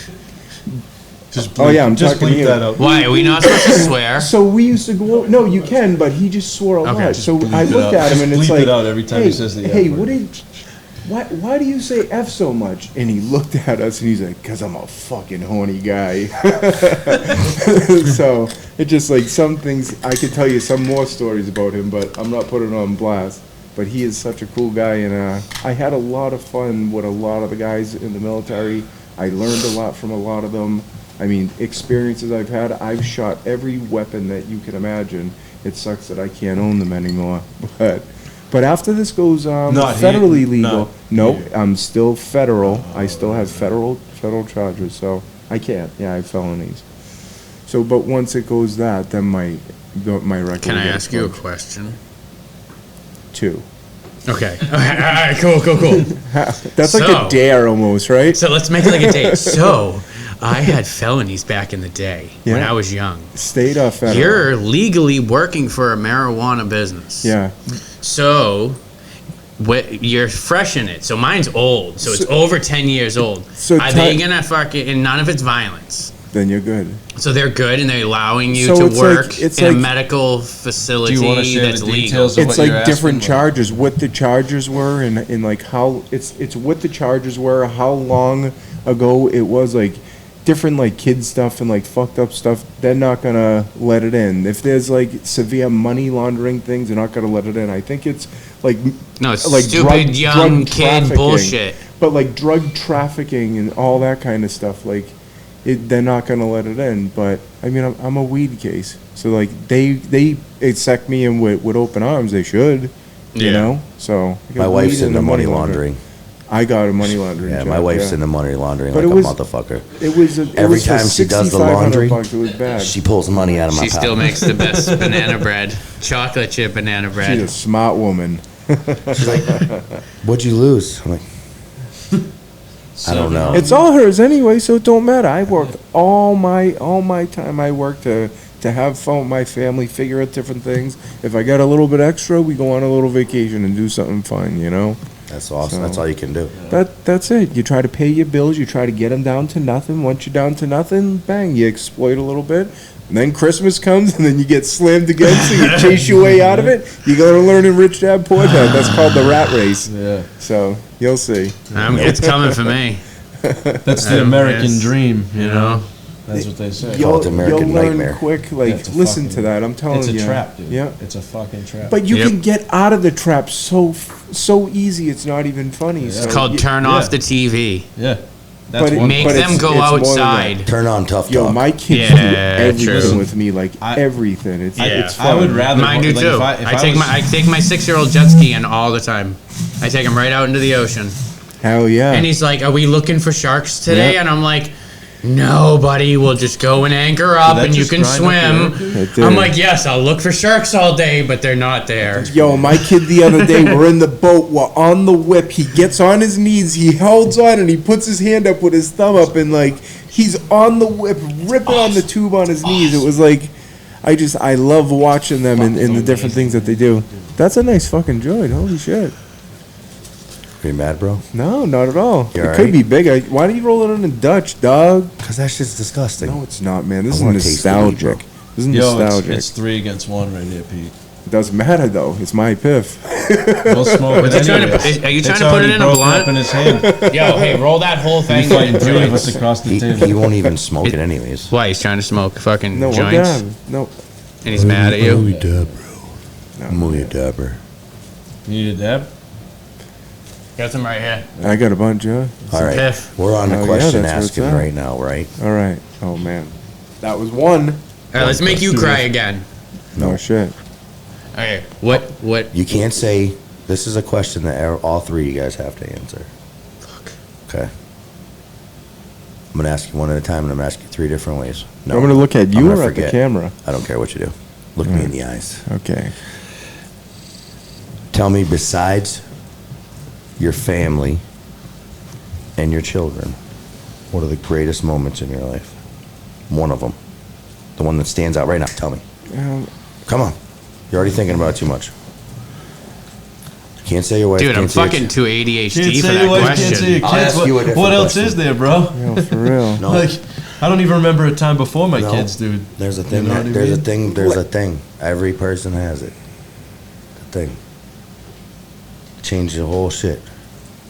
Just Oh, yeah, I'm just talking to bleep you. that out. Why are we not supposed to swear? So we used to go. No, you can, but he just swore a Okay. lot. So Bleep I it looked out. at him Just and it's bleep like, it out every time he says the F hey, word. why do you say F so much? And he looked at us and he's like, because I'm a fucking horny guy. So it's just like some things. I could tell you some more stories about him, but I'm not putting it on blast. But he is such a cool guy, and I had a lot of fun with a lot of the guys in the military. I learned a lot from a lot of them. I mean, experiences I've had. I've shot every weapon that you can imagine. It sucks that I can't own them anymore. But after this goes Not federally here, legal. not No, here. I'm still federal. I still have federal charges, so I can't. Yeah, I have felonies. So, but once it goes that, then my record. Can will I get ask you a expunged. question? 2. Okay. All right. Cool. That's like So- a dare almost, right? So let's make it like a date. So, I had felonies back in the day when Yeah. I was young. State or federal? You're legally working for a marijuana business. Yeah. So, you're fresh in it. So mine's old. So it's over 10 years old. So Are they gonna fucking? And none of it's violence. Then you're good. So they're good and they're allowing you So to it's work like- it's in a like- medical facility Do you want to share that's the legal. details of It's what you're like different asking? charges, what the charges were, and like how it's what the charges were, how long ago it was, like different like kid stuff and like fucked up stuff. They're not gonna let it in. If there's like severe money laundering things, they're not gonna let it in. I think it's like No, it's like stupid young kid trafficking. bullshit. But like drug trafficking and all that kind of stuff, like they're not gonna let it in. But I mean, I'm a weed case, so like they accept me in with open arms. They should, you Yeah. know. So I got My wife's weed and into the money laundering. I got a money laundering. Yeah, job, my wife's yeah. into money laundering But like it was- a motherfucker. It was Every time she does the laundry, $6,500. It was bad. She pulls money out of my She still pocket. makes the best banana bread, chocolate chip banana She's bread. a smart woman. She's like, "What'd you lose?" I'm like, "I don't know." It's all hers anyway, so it don't matter. I worked all my time. I worked to have fun with my family, figure out different things. If I got a little bit extra, we go on a little vacation and do something fun, you know. That's awesome. So- That's all you can do. That's it. You try to pay your bills. You try to get them down to nothing. Once you're down to nothing, bang, you exploit a little bit. And then Christmas comes, and then you get slammed again, so you chase your way out of it. You go to learn in Rich Dad Poor Dad. That's called the rat race. Yeah, So you'll see. It's coming for me. that's the American Yes. dream. You know. That's what they say. Call it the American you'll learn nightmare. quick. Yeah, Like, it's a listen fucking- to that. I'm telling It's you. a trap, dude. Yeah. It's a fucking trap. But you Yep. can get out of the trap so easy. It's not even funny. It's So It's called you- turn off the TV. yeah, that's But it- one. Make but them it's- go it's more than outside. Turn on tough Yo, talk. my kids Yeah, do everything true. with me, like I- everything. It's Yeah. fun. I would rather. Mine do like, too. if I take was- my 6-year-old jet ski in all the time. I take him right out into the ocean. Hell yeah. And he's like, "Are we looking for sharks today?" Yep. And I'm like, "No, buddy. We'll just go and anchor up, that and you just can grind up swim." It did. I'm like, "Yes, I'll look for sharks all day, but they're not there." Yo, my kid the other day, we're in the boat, we're on the whip. He gets on his knees, he holds on, and he puts his hand up with his thumb up, and like he's on the whip, ripping on the tube on his knees. It was like, I love watching them in the different things that they do. That's a nice fucking joint. Holy shit. Are you mad, bro? No, not at all. You It all could right? be big. Why do you roll it on in Dutch, dog? Because that shit's disgusting. No, it's not, man. This I is wanna taste the weed, nostalgic. bro. This is Yo, nostalgic. it's 3 against 1 right here, Pete. It doesn't matter though. It's my piff. We'll smoke it Are you trying anyways. to- are you It's trying to put already it in a broken blunt? up in his hand. Yo, hey, roll that whole He's thing. fighting 3 of joints. us across the He table. won't even smoke it anyways. Why? He's trying to smoke fucking No, we're joints, done. No. and he's mad at you. Muy dab, bro. Muy dabber. You need a dab? Got some right here. I got a bunch, yeah. All right, piff. we're on Oh, the yeah, question that's what's asking up. right now, right? All right. Oh man, that was one. All right, let's make you cry again. No shit. Okay, what? You can't say this is a question that all three of you guys have to answer. Fuck. Okay. I'm gonna ask you one at a time, and I'm gonna ask you 3 different ways. No, I'm gonna look at I'm you gonna or at the forget. Hmm. camera. I don't care what you do. Look me in the eyes. Okay. Tell me, besides your family and your children, what are the greatest moments in your life? One of them. The one that stands out right now. Tell me. Come on. You're already thinking about it too much. Can't say your wife. Dude, I'm can't say your fucking too ADHD Can't for say that your wife, can't say question. your I'll kids. ask you a different What else question. is there, bro? Yo, for real. No. Like, I don't even remember a time before my No. kids, dude. There's a thing. You know what I There's a mean? thing. There's a thing. Every person has it. The thing. Change the whole shit.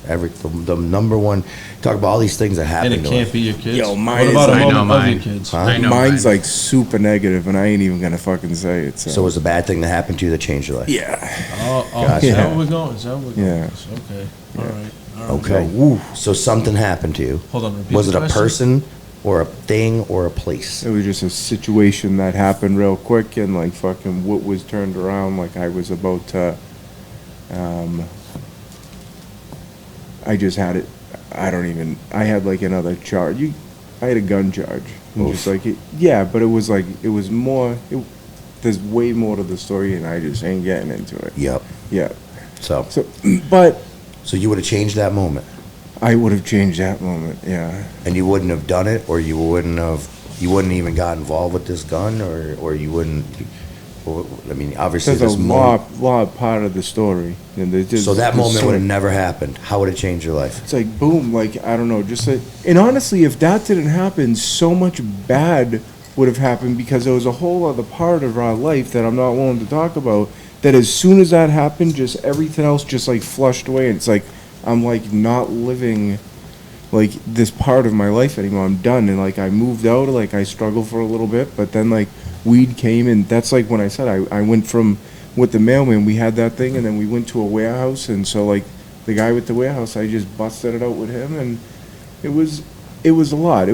The number one. Talk about all these things that happen. And it to can't us. be your kids. Yo, mine what about is- a I know moment of mine. your kids? Huh? I know Mine's mine. like super negative, and I ain't even gonna fucking say it. So it was a bad thing that happened to you that changed your life. yeah. Oh, Gotcha. is that what we're going? Is that what we're going? Yeah. Okay. All right. All right. Okay. Woo. So something happened to you. Hold on. Repeat Was it the a question. person or a thing or a place? It was just a situation that happened real quick, and like fucking what was turned around. Like I was about to, I just had it. I had like another charge. I had a gun charge. And just like yeah, but it was like it was more. There's way more to the story, and I just ain't getting into it. Yep. Yeah. So But you would have changed that moment, I would have changed that moment. Yeah. and you wouldn't have done it, or you wouldn't even got involved with this gun, or you wouldn't. Well, I mean, obviously, There's a this moment. lot part of the story. And there's just, So that there's moment so- would have never happened. How would it change your life? It's like boom, like I don't know, just like, and honestly, if that didn't happen, so much bad would have happened because there was a whole other part of our life that I'm not willing to talk about. That as soon as that happened, just everything else just like flushed away. And it's like I'm like not living like this part of my life anymore. I'm done, and like I moved out. Like I struggled for a little bit, but then like weed came, and that's like when I said I went from. With the mailman, we had that thing, and then we went to a warehouse, and so like the guy with the warehouse, I just busted it out with him, and it was a lot. It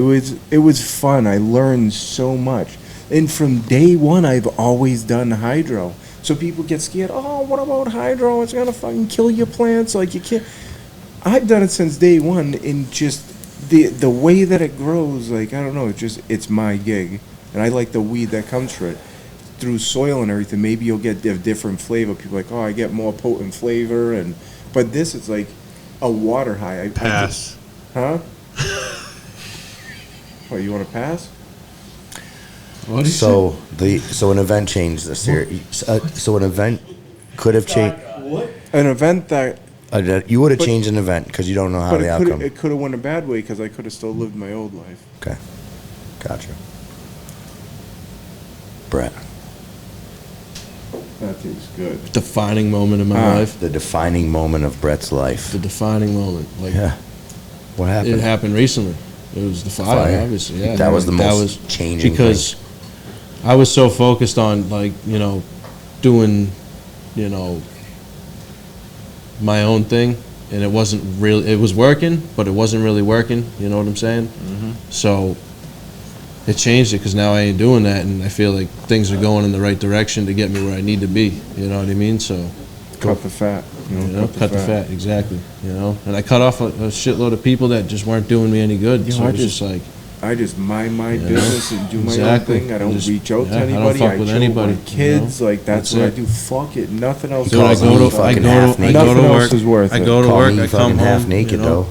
was fun. I learned so much, and from day one, I've always done hydro. So people get scared. Oh, what about hydro? It's gonna fucking kill your plants. Like you can't. I've done it since day one, and just the way that it grows, like I don't know, it's my gig, and I like the weed that comes from it. Through soil and everything, maybe you'll get a different flavor. People are like, oh, I get more potent flavor, but this is like a water high. Pass. Huh? Oh, you want to pass? What is So an event changed the series. So an event could have changed. An event that, You would have But- changed an event because you don't know how but the outcome. it could have went a bad way because I could have still lived my old life. Okay, gotcha. Brett, That tastes good. defining moment in my life? the defining moment of Brett's life. The defining moment. Like Yeah. What it happened? happened recently. It was the fire, Fire. obviously. Yeah. That was the most was changing because I was so focused on like doing my own thing, and it wasn't really. It was working, but it wasn't really working. You know what I'm saying? Mm-hmm. So it changed it because now I ain't doing that, and I feel like things are going in the right direction to get me where I need to be. You know what I mean? So. Cut the fat. Cut the fat, exactly. And I cut off a shitload of people that just weren't doing me any good. You So know, it was just like, I just mind my Yeah. business and do my Exactly. own thing. I don't Just- reach out to yeah, I don't anybody. fuck I with chill anybody, with my kids. Like that's That's what I it. do. Fuck it. Nothing else. He dude, I calls me go to fucking half naked. Nothing else work. is worth I it. go to Call work. me I come fucking home. half naked though.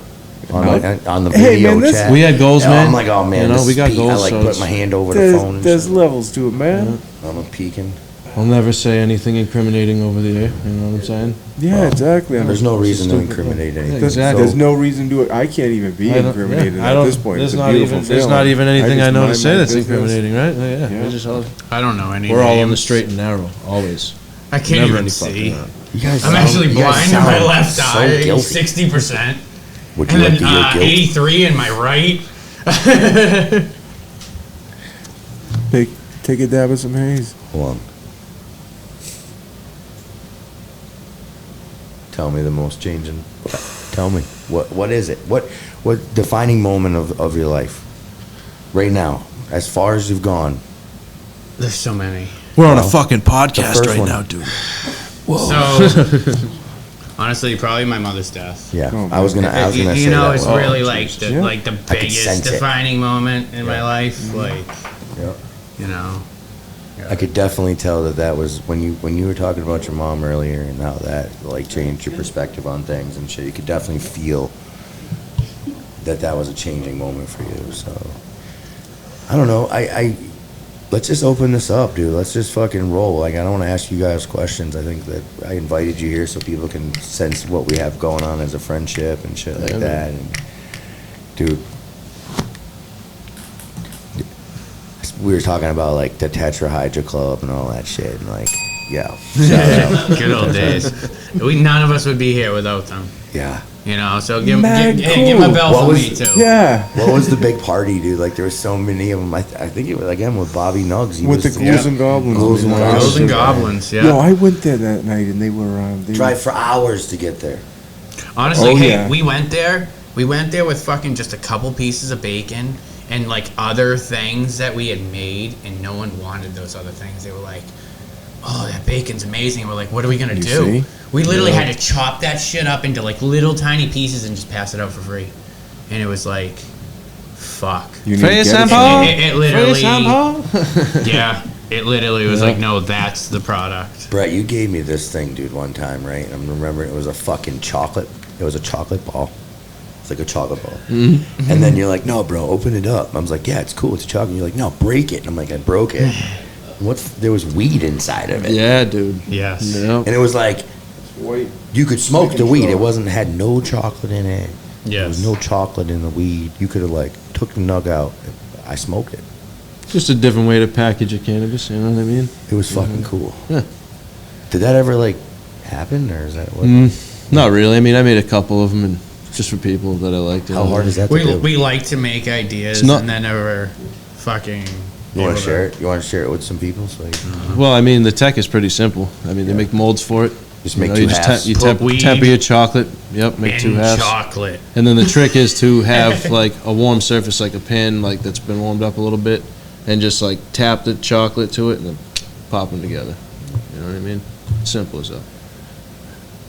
On the Hey, video man, this- chat. We had goals, Yeah, man. I'm like, oh man, You know, this we is got peak. I goals, like so put it's- my hand over the phone. And There's shit. levels to it, man. I'm a peeking. I'll never say anything incriminating over the air. You know what I'm saying? Yeah, exactly. There's no reason to stupid incriminate anything. Yeah, exactly. There's no reason to do it. I can't even be incriminated at this point. There's It's a not beautiful even. There's feeling. not even anything just I know to mind say my that's business. incriminating, right? Yeah. Yeah. We're just all. I don't know any We're all on the names. straight and narrow, always. I can't Never even any fucking see. around. You guys I'm sound- actually you guys blind in my sound left so eye, guilty. 60%. Would you And like then to hear guilt? 83 in my right. Take a dab of some haze. Hold on. Tell me the most changing. Tell me what is it? What defining moment of your life right now? As far as you've gone. There's so many. We're on a No. fucking podcast first right one. now, dude. So, honestly, probably my mother's death. Yeah, Oh, I was gonna say You know, that it's one. really like the Yeah. like the could biggest sense it. defining moment in my life. Like, Yeah. you know, I could definitely tell that was when you were talking about your mom earlier and how that like changed your perspective on things and shit. You could definitely feel that was a changing moment for you. So I don't know. I let's just open this up, dude. Let's just fucking roll. Like, I don't want to ask you guys questions. I think that I invited you here so people can sense what we have going on as a friendship and shit like that. And, dude, we were talking about, like, the Tetrahydra Club and all that shit. And, like, yeah. Good old days. None of us would be here without them. Yeah. You know, so give Mad him a cool. bell What for was- me, too. Yeah. What was the big party, dude? Like, there were so many of them. I think it was, again, with Bobby Nuggs. He With was the Ghouls and Goblins. Ghouls and man. Ghouls and Yeah. Goblins, yeah. Yo, I went there that night and they were. Drive for hours to get there. Honestly, Oh, hey, yeah. we went there with fucking just a couple pieces of bacon and like other things that we had made, and no one wanted those other things. They were like, "Oh, that bacon's amazing." We're like, "What are we gonna You do?" see? We literally Yeah. had to chop that shit up into like little tiny pieces and just pass it out for free. And it was like, fuck. You need Free to get sample? it. It literally, Free sample? yeah, it literally was Yeah. like, no, that's the product. Brett, you gave me this thing, dude, one time, right? And I'm remembering it was a fucking chocolate. It was a chocolate ball. It's like a chocolate ball. Mm-hmm. And then you're like, no, bro, open it up. I was like, yeah, it's cool. It's a chocolate. And you're like, no, break it. And I'm like, I broke it. There was weed inside of it. Yeah, dude. Yes. Yep. And it was like, Wait. you could smoke Making the weed. sure. It wasn't had no chocolate in it. There was Yes. no chocolate in the weed. You could have like took the nug out. I smoked it. Just a different way to package a cannabis, you know what I mean? It was fucking cool. Yeah. Did that ever like happen, or is that what? Not really. I mean, I made a couple of them and just for people that I liked. How hard is that to do? We like to make ideas It's not- and then never fucking. You want able to share it? You want to share it with some people? So you Well, I mean, the tech is pretty simple. I mean, they make molds for it. just You make know, two you just halves. you Put weed temper your chocolate. Yep, make two In halves. chocolate. And then the trick is to have like a warm surface, like a pan, like that's been warmed up a little bit, and just like tap the chocolate to it and then pop them together. You know what I mean? Simple as that.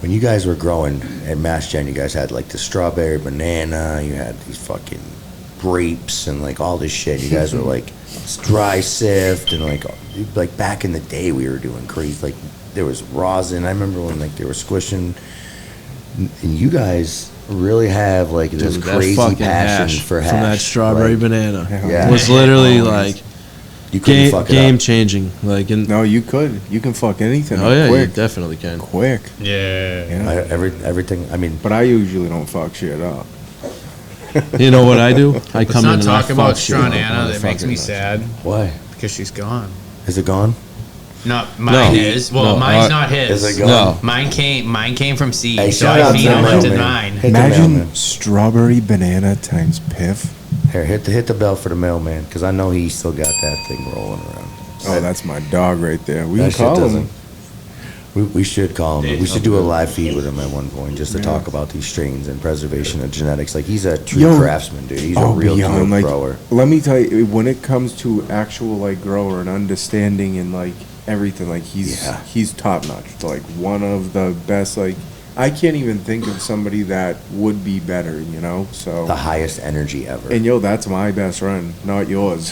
When you guys were growing at Mass Gen, you guys had like the strawberry banana. You had these fucking grapes and like all this shit. You guys were like dry sift and like back in the day we were doing crazy. Like there was rosin. I remember when like they were squishing. And you guys really have like this Dude, that crazy fucking passion hash for hash from that strawberry Like, banana. Yeah. Was literally like You couldn't fuck it game up. changing. Like in No, you could. You can fuck anything. oh up yeah, you quick. definitely can. Quick. Yeah. Yeah. Everything. I mean, But I usually don't fuck shit up. You know what I do? I Let's come in not and I talk about fuck shit up, Stronana. That makes me motherfucker. sad why because she's gone. is it gone? No, mine No. is. Well, No, mine's not his. Is it gone? No. Mine came from seed, Hey, so shout I out to feed the him to mailman. mine. Hit the Imagine mailman. strawberry banana times piff. Here, hit the bell for the mailman, because I know he still got that thing rolling around. Oh, that's my dog right there. We That can call shit him. doesn't. We should call him. We should do a live feed with him at one point just to Yeah. talk about these strains and preservation of genetics. Like he's a true Yo, craftsman, dude. He's a Oh, real beyond, deal like, grower. Let me tell you, when it comes to actual like grower and understanding and like everything, like Yeah. he's top notch. Like one of the best. Like I can't even think of somebody that would be better. You know, so. The highest energy ever. And yo, that's my best friend, not yours.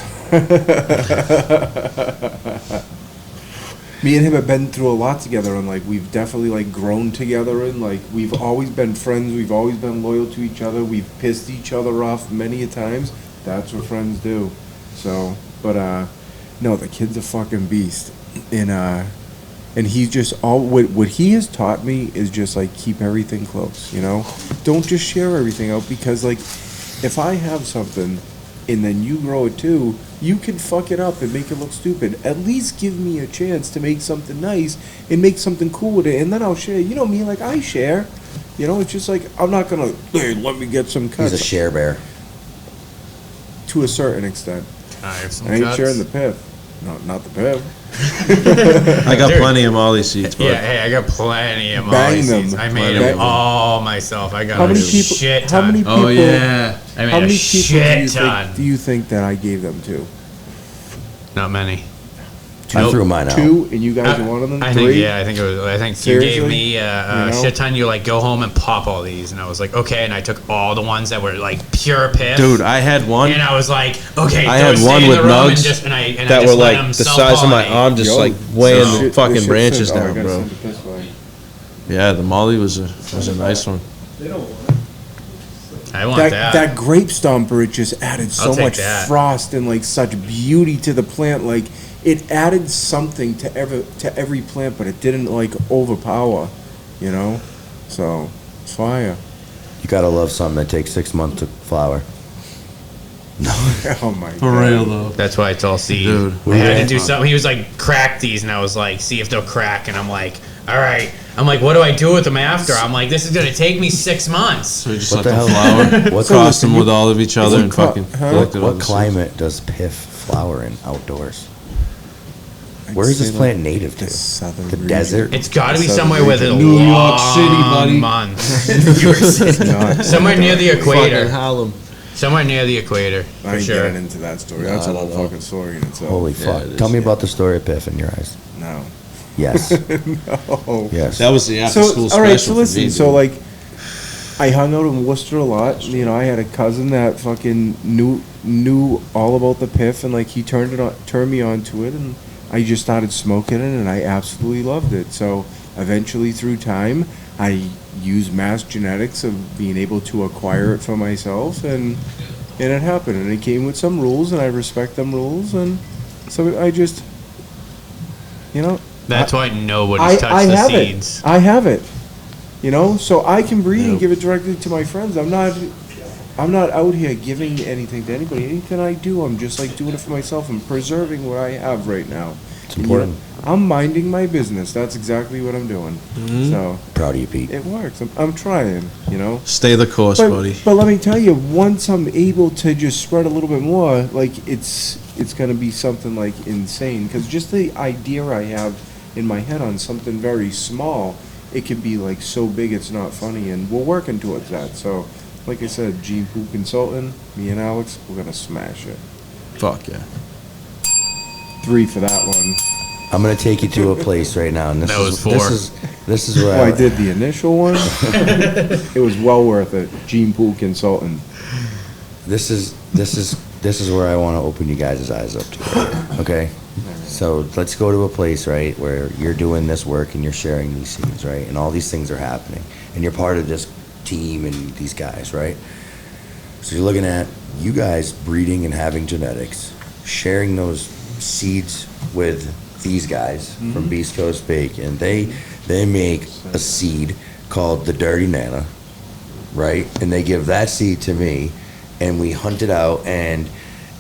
Me and him have been through a lot together, and like we've definitely like grown together, and like we've always been friends. We've always been loyal to each other. We've pissed each other off many a times. That's what friends do. So, but no, the kid's a fucking beast, and he's just what he has taught me is just like keep everything close. You know, don't just share everything out because like if I have something and then you grow it too, you can fuck it up and make it look stupid. At least give me a chance to make something nice and make something cool with it, and then I'll share. You know me, like I share. You know, it's just like I'm not gonna, hey, let me get some He's cuts. a share bear. To a certain extent. I have some I ain't cuts. sharing the piff. No, not the piff. I got Dude. plenty of Molly seeds, but Yeah, hey, I got plenty of Bang Molly them. seeds. I made Bang them them. all myself. I got How a many people? shit How ton. many people? oh yeah. I made How a many people shit ton. do you think that I gave them to? Not many. I threw mine out. 2, and you guys wanted them. I 3. think I think it was. I think Seriously? you gave me a You know? shit ton. You like go home and pop all these, and I was like, okay. And I took all the ones that were like pure piff. Dude, I had one. And I was like, okay. I those had one stay in with the room and nugs just, and I that just were let like them the size of my self-pollinate. arm, just Yo, like weighing so- the fucking branches I down, gotta bro. send it this way. Yeah, the Molly was a nice one. I want That, that. that grape stomper, it just added so I'll take much that. frost and like such beauty to the plant. Like it added something to every plant, but it didn't like overpower, you know. So it's fire. You gotta love something that takes 6 months to flower. Oh my For god. real though. That's why it's all seed. Dude. I had to do something. He was like, crack these, and I was like, see if they'll crack. And I'm like, all right. I'm like, what do I do with them after? I'm like, this is gonna take me 6 months. So we just What let the them hell? flower, What cross the- them with all of each other, and co- fucking huh? collect it all What the climate does piff flower in outdoors? I'd Where is say, this like, plant native the to? southern The region. desert? It's got to be Southern somewhere with a region. New York long City, buddy. months. Not- Somewhere near the Fucking equator. Harlem. Somewhere near the equator, I for ain't sure. getting into that story. That's No, a I whole don't know. fucking story in itself. Holy fuck. it Tell is, me yeah. about the story of piff in your eyes. No. Yes. Oh. Yes. That was the after So school all right. special. So listen. for me, So dude. like, I hung out in Worcester a lot. You know, I had a cousin that fucking knew all about the piff, and like he turned me on to it, and I just started smoking it, and I absolutely loved it. So eventually, through time, I used mass genetics of being able to acquire it for myself, and it happened, and it came with some rules, and I respect them rules, and so I just, you know. That's why nobody's touched the have seeds. it. I have it. You know, so I can breed and Nope. give it directly to my friends. I'm not out here giving anything to anybody. Anything I do, I'm just like doing it for myself and preserving what I have right now. It's And, you know, important. I'm minding my business. That's exactly what I'm doing. So Proud of you, Pete. it works. I'm trying. You know. Stay the course, buddy. But let me tell you, once I'm able to just spread a little bit more, like it's gonna be something like insane. Because just the idea I have in my head on something very small, it could be like so big it's not funny, and we're working towards that. So, like I said, Gene Poo Consultant, me and Alex, we're gonna smash it. Fuck yeah. 3 for that one. I'm gonna take you to a place right now, and this That is was 4. this is where Oh, I did the initial one. It was well worth it. Gene Poo Consultant. This is where I want to open you guys' eyes up to. Okay, so let's go to a place, right, where you're doing this work and you're sharing these seeds, right, and all these things are happening, and you're part of this team and these guys, right. So you're looking at you guys breeding and having genetics, sharing those seeds with these guys from Beast Coast Bake, and they make a seed called the Dirty Nana, right? And they give that seed to me, and we hunt it out, and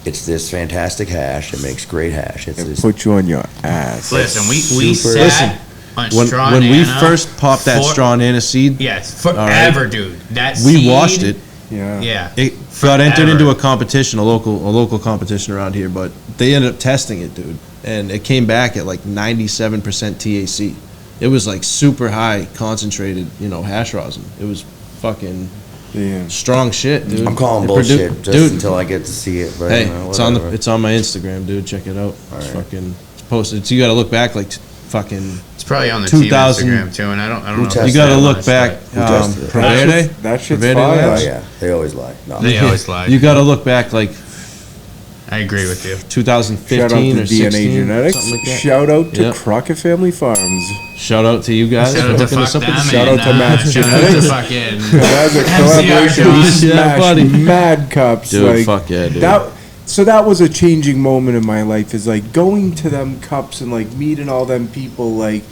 it's this fantastic hash. It makes great hash. It's It this, put you on your ass. Listen, we super- sat on straw When we Nana first popped that for- straw nana seed, Yes, forever, dude. That we seed, washed it. Yeah. Yeah. It got entered Forever. into a competition, a local competition around here, but they ended up testing it, dude, and it came back at like 97% THC. It was like super high concentrated, hash rosin. It was fucking Yeah. strong shit, dude. I'm calling It bullshit just dude. until I get to see it. But Hey, it's on it's on my Instagram, dude. Check it out. It's Alright. fucking it's posted. So you got to look back like fucking. It's probably on the team 2000 Instagram too, and I don't know. tested You got to that look much, back. Who tested it? Proverde? That shit's Proverde fire. Oh Labs? yeah, they always lie. No. They always lie. You got to look back like I agree with you. 2015 Shout out to or DNA 16, Genetics. something like that. Shout out to Yep. Crockett Family Farms. Shout out to you guys. Shout for out to hooking us fuck up with them, the Shout and, out to Matt's shout out to Genetics. fucking That's a collaboration. John. We Yeah, smashed buddy. mad cups. Dude, like, fuck yeah, dude. So that was a changing moment in my life. Is like going to them cups and like meeting all them people. Like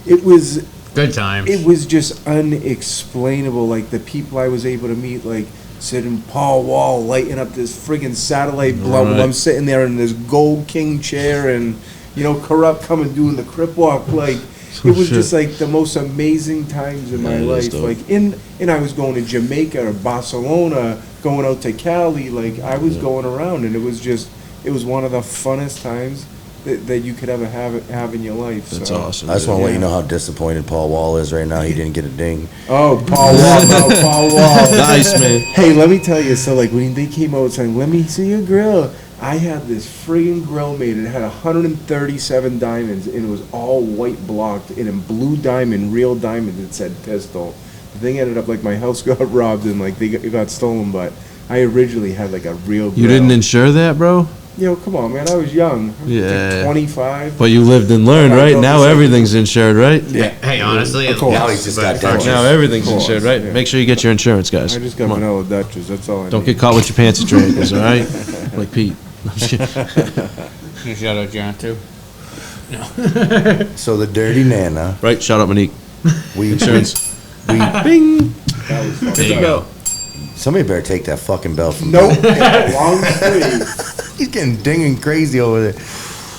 it was Good times. just unexplainable. Like the people I was able to meet, like sitting Paul Wall lighting up this friggin' satellite blunt while Right. I'm sitting there in this gold king chair, and Corrupt coming doing the crip walk. Like it was Shit. just like the most amazing times in Yeah, my it is life. dope. Like and I was going to Jamaica or Barcelona, going out to Cali. Like I was going around, and it was one of the funnest times that you could ever have in your life. That's so. awesome. I just want to let you Yeah. know how disappointed Paul Wall is right now. He didn't get a ding. Oh, Paul Wall, no, Paul Wall. Nice, man. Hey, let me tell you. So, like, when they came out saying, "Let me see your grill," I had this friggin' grill made. It had 137 diamonds, and it was all white blocked, and in blue diamond, real diamond, it said pistol. The thing ended up like my house got robbed and like it got stolen, but I originally had like a real grill. You didn't insure that, bro? Yo, come on, man. I was young. I was Yeah. like 25. But you lived and learned, I right? drove Now the second- everything's insured, right? Yeah. Hey, honestly, Of course. Now he's just got dentures. Now everything's Of course, insured, right? yeah. Make sure you get your insurance, guys. I just got Come on. vanilla Dutchess. That's all I Don't need. get caught with your pants draggers, all right? Like Pete. shout out John too. So the Dirty Nana, Right? Shout out Monique. we Insurance. Bing. That was fucked There you up. go. somebody better take that fucking bell from Nope. Long sleeve. He's getting dinging crazy over there.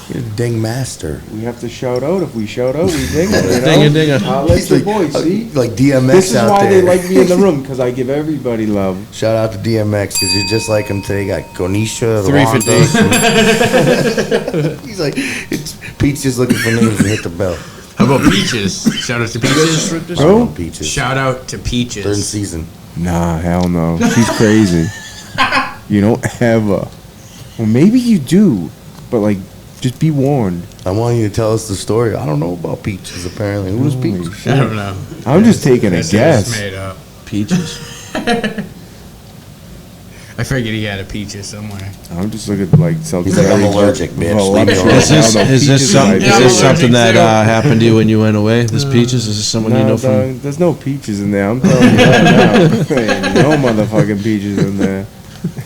He's a ding master. We have to shout out. If we shout out, we ding it. You know? Ding it, ding it. I'll let He's your like, boy see. like DMX This is out why there. they like me in the room, because I give everybody love. Shout out to DMX because you're just like him today. You got Gonisha, 350. He's like, Pete's just looking for names to hit the bell. How about Peaches? Shout out to Peaches. Bro? Peaches. Shout out to Third Peaches. season. Nah, hell no. She's crazy. You don't ever. Well, maybe you do, but like, just be warned. I want you to tell us the story. I don't know about Peaches, apparently. Who's Holy Peaches? shit. I don't know. I'm just taking a That's guess. just made up. Peaches. I figured he had a Peaches somewhere. I'm just looking like something. He's like, I'm very allergic, bitch. voluptuous. Leave me alone. Is this, I don't know, is this, peaches some, are is my this favorite. something that happened to you when you went away? This Peaches? Is this someone you No, know from? dog, there's no peaches in there. I'm telling you right now. Ain't no motherfucking peaches in there.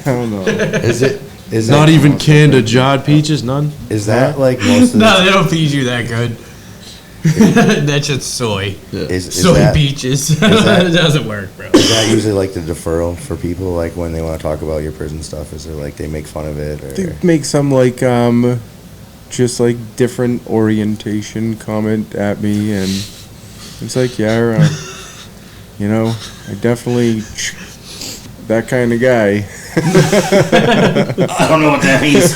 Hell no. Is it? Is Not that, even canned or jarred peaches? None? Is that like most of No, the? they don't feed you that good. That's just soy. Is Soy that, peaches. that- It doesn't work, bro. is that usually like the deferral for people? Like when they want to talk about your prison stuff, is it like they make fun of it or? They make some like just like different orientation comment at me, and it's like, yeah, you know, I definitely that kind of guy. I don't know what that means.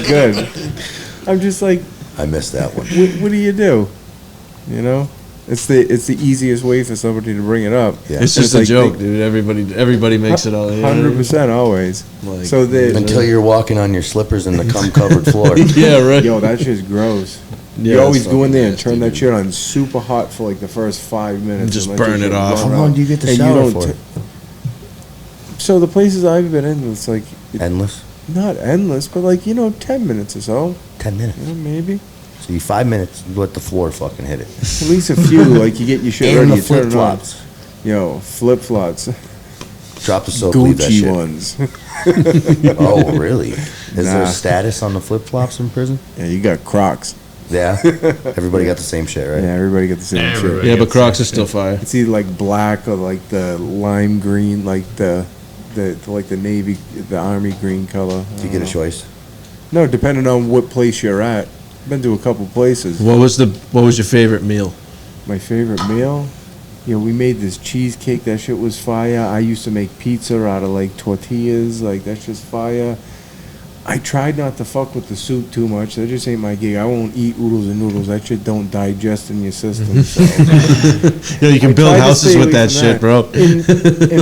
Good. I'm just like, I missed that one. what do you do? You know, it's the easiest way for somebody to bring it up. Yeah. It's And just a like joke, dude. Everybody makes it all. 100% always. Like- So the Until you're walking on your slippers in the cum-covered floor. Yeah, right. yo, that shit's gross. Yeah, You always that's go in there and fucking turn that nasty, shit on super hot for like the first 5 minutes. And just let your burn it shit off. run How long do you get to And shower don't for? So the places I've been in, it's like Endless. not endless, but like 10 minutes or so, 10 minutes. maybe. So you 5 minutes, you let the floor fucking hit it. At least a few. Like you get your shit And ready, the you turn it on. flip-flops. Yo, flip flops, Drop the soap, leave that Gucci shit. ones. Oh, really? Is there Nah. a status on the flip-flops in prison? Yeah, you got Crocs. Yeah. Everybody got the same shit, right? Yeah, everybody got the same shit. Everybody. Yeah, but Crocs are still fire. It's either like black or like the lime green, like the like the navy, the army green color. Do you get a choice? No, depending on what place you're at. Been to a couple places. What was your favorite meal? My favorite meal? We made this cheesecake. That shit was fire. I used to make pizza out of like tortillas. Like that's just fire. I tried not to fuck with the soup too much. That just ain't my gig. I won't eat oodles and noodles. That shit don't digest in your system. So. You can I build tried to houses stay with away that from shit, bro.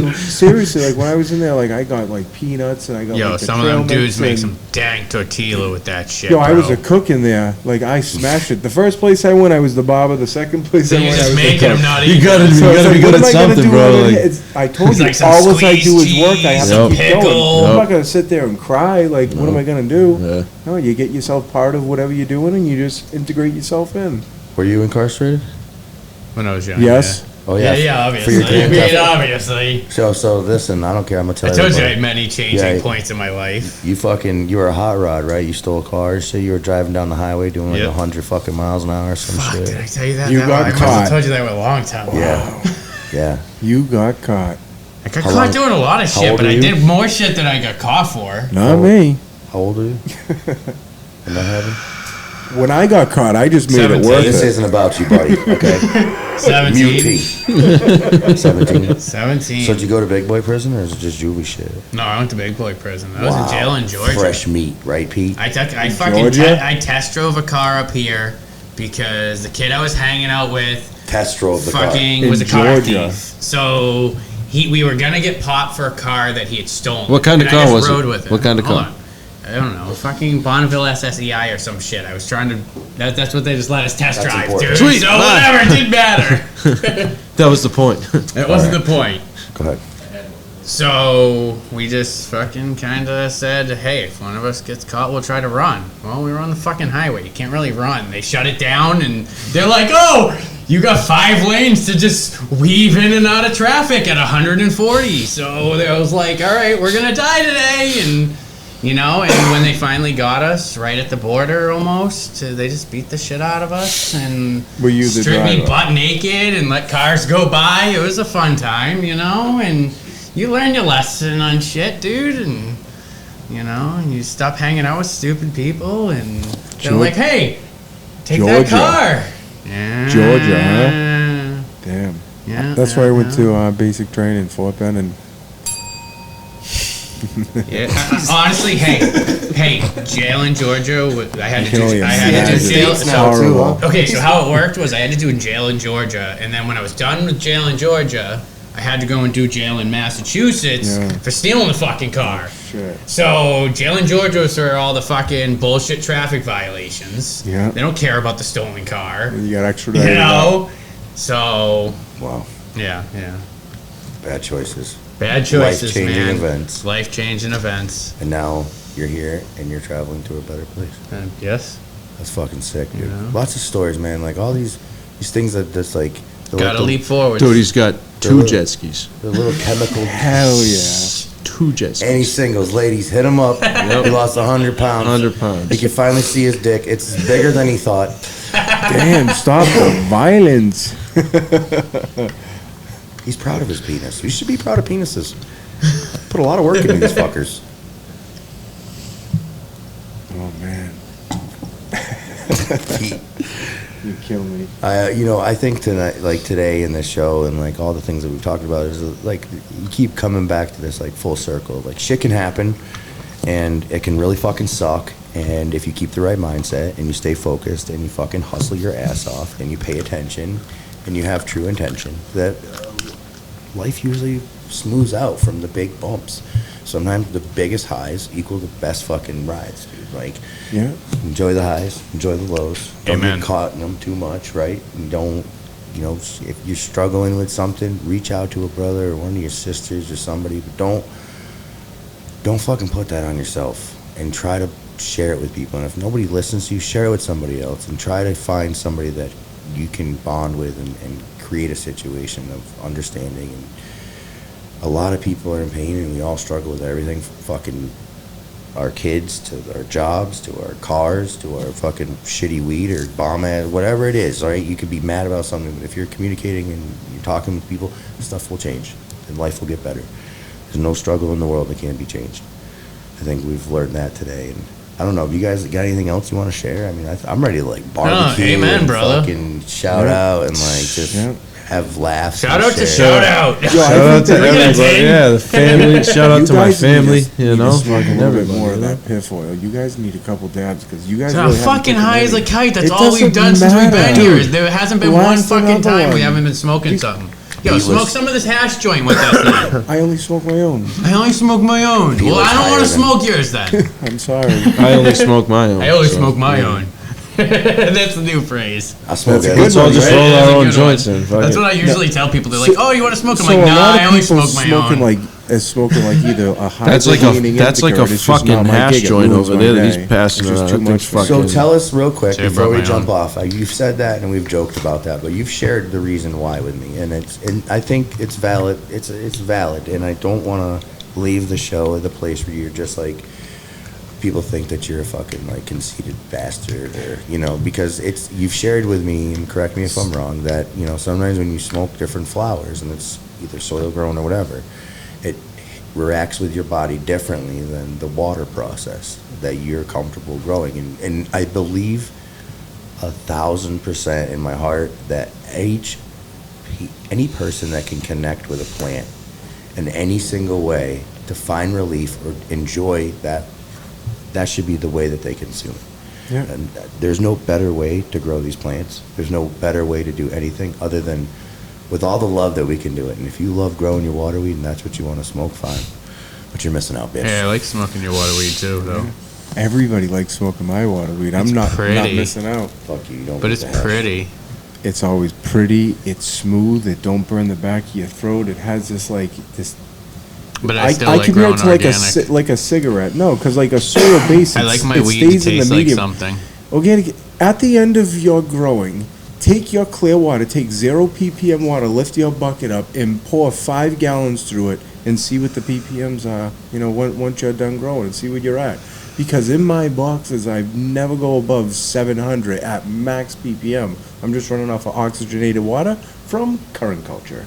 And seriously, like when I was in there, like I got like peanuts and I got Yo, like the some of them trail dudes mix make and- some dang tortilla with that shit. Yo, I was bro. a cook in there. Like I smashed it. The first place I went, I was the barber. The second place So I you're went, I just was the making them cook. not You eat. gotta So it's be like, good what at am I gonna something, do bro. when I Like, get- I told It's you, like some all I do squeezed is work. I have cheese, to some keep going. pickle. I'm not gonna sit there and cry. Like, what am I gonna do? Yeah. No, you get yourself part of whatever you're doing, and you just integrate yourself in. Were you incarcerated? When I was young. Yes. Oh, Yeah, yeah. yeah, For your obviously. I grandpa. mean, obviously. So listen, I don't care. I'm gonna tell I told you I everybody. had many changing Yeah, points in my life. You were a hot rod, right? You stole a car, so you were driving down the highway doing like Yep. 100 fucking miles an hour or some Fuck, shit. did I tell you that? You That got one- I must caught. have told you that a long time ago. Yeah. Yeah. You got caught. I got How caught long- doing a lot of how shit, old but were I you? did more shit than I got caught for. Not Oh. me. How old are you? When that happened? When I got caught, I just made it 17. worth This it. isn't about you, buddy. Okay. 17. Mute P. 17. 17. So did you go to big boy prison or is it just juvie shit? No, I went to Big Boy Prison. I was in jail in Georgia. Fresh meat, right, Pete? I Georgia? test drove a car up here because the kid I was hanging out with Test drove the fucking In was a car Georgia. thief. So we were gonna get popped for a car that he had stolen. What kind of And I car just was it? rode with him. What kind of Hold car? on. I don't know, fucking Bonneville SSEI or some shit. I was trying to. That's what they just let us test That's drive, important. dude. Sweet, So bye. whatever, it didn't matter. That was the point. That wasn't the point. Go ahead. So we just fucking kind of said, hey, if one of us gets caught, we'll try to run. Well, we were on the fucking highway. You can't really run. They shut it down, and they're like, oh, you got 5 lanes to just weave in and out of traffic at 140. So I was like, all right, we're going to die today. And, you know, and when they finally got us right at the border almost, they just beat the shit out of us and Were you the stripped me driver? butt naked and let cars go by. It was a fun time, you know, and you learn your lesson on shit, dude, and you know, and you stop hanging out with stupid people, and they're Geor- like, "Hey, take that Georgia. car." Yeah. Georgia, huh? Damn. Yeah. That's where I went to basic training, Fort Benning. Yeah. Honestly, hey, jail in Georgia. I had You to can do. only I had to do imagine. jail. States now, too, Horrible. Okay, so how it worked was I had to do jail in Georgia, and then when I was done with jail in Georgia, I had to go and do jail in Massachusetts Yeah. for stealing the fucking car. Shit. So jail in Georgia was for all the fucking bullshit traffic violations. Yeah. They don't care about the stolen car. You got extradited. You know? So Wow. yeah. Bad choices. Bad choices, Life-changing man. events. Life-changing events. And now you're here and you're traveling to a better place. Yes. That's fucking sick, dude. Yeah. Lots of stories, man. Like all these things that just like they're Gotta like leap forward. Dude, he's got 2 jet skis. the little chemical. Hell yeah. 2 jet skis. Any singles, ladies, hit him up. He lost 100 pounds. 100 pounds. He can finally see his dick. It's bigger than he thought. Damn, stop the violence. He's proud of his penis. You should be proud of penises. Put a lot of work into these fuckers. Oh, man. He- You kill me. I think tonight, like today in this show, and like all the things that we've talked about, is like you keep coming back to this like full circle. Like shit can happen, and it can really fucking suck. And if you keep the right mindset and you stay focused and you fucking hustle your ass off and you pay attention and you have true intention, that life usually smooths out from the big bumps. Sometimes the biggest highs equal the best fucking rides, dude. Like, Yeah. enjoy the highs, enjoy the lows. Don't Amen. get caught in them too much, right? And don't, if you're struggling with something, reach out to a brother or one of your sisters or somebody, but don't fucking put that on yourself and try to share it with people. And if nobody listens to you, share it with somebody else and try to find somebody that you can bond with and create a situation of understanding. And a lot of people are in pain and we all struggle with everything from fucking our kids to our jobs to our cars to our fucking shitty weed or bomb ass, whatever it is, right? You could be mad about something, but if you're communicating and you're talking with people, stuff will change and life will get better. There's no struggle in the world that can't be changed. I think we've learned that today. And I don't know if you guys got anything else you want to share. I mean, I'm ready to like barbecue amen, and brother. fucking shout out and like just Yeah. have laughs. Shout and out to share. shout out. Yo, Shout out to We're gonna everybody. take- Yeah, the family. Shout out You to my guys need family. to- You need know, to smoke a fucking little bit everybody. more of you know? that piff oil. You guys need a couple dabs because you guys So really haven't fucking taken high as a any. kite. That's It all we've doesn't done since we've been matter. here. There hasn't been one Blast fucking another time we one. haven't been smoking You- something. Yo, He was- smoke some of this hash joint with us then. I only smoke my own. I only smoke my own. He Well, was I don't higher want to than- smoke yours then. I'm sorry. I only smoke my own. I only so, smoke my yeah. own. That's the new phrase. I smoke That's a it. good Let's all one, just right? roll That's a our own good joints one. in. Fuck That's it. what I usually tell people. They're like, "Oh, you want to smoke?" I'm So like, a "Nah, lot I of only people smoke my smoking own." like either a high. That's like a leaning that's like a indica or it's just fucking not my hash gig. It joint ruins over my there that day. he's passing It's just around. too That thing's much for me. So fucking- tell us real quick Say before we about my jump own. off. You've said that and we've joked about that, but you've shared the reason why with me, and I think it's valid. It's valid, and I don't want to leave the show at the place where you're just like people think that you're a fucking like conceited bastard, or because you've shared with me, and correct me if I'm wrong, that sometimes when you smoke different flowers and it's either soil grown or whatever, it reacts with your body differently than the water process that you're comfortable growing. And I believe 1,000% in my heart that any person that can connect with a plant in any single way to find relief or enjoy that should be the way that they consume it. Yeah. And there's no better way to grow these plants. There's no better way to do anything other than with all the love that we can do it. And if you love growing your water weed and that's what you want to smoke, fine. But you're missing out, bitch. Yeah, I like smoking your water weed too, though. Everybody likes smoking my water weed. I'm It's not pretty. missing out. Fuck you, you don't But get it's the hash. pretty. It's always pretty. It's smooth. It don't burn the back of your throat. It has this like this. But I still like compare growing it to like organic. like a cigarette. No, because like a soil base. I like my it weed to stays in the taste like medium. something. Organic. At the end of your growing, take your clear water, take 0 ppm water, lift your bucket up, and pour 5 gallons through it, and see what the ppms are. You know, once you're done growing, and see where you're at. Because in my boxes, I never go above 700 at max ppm. I'm just running off of oxygenated water from current culture.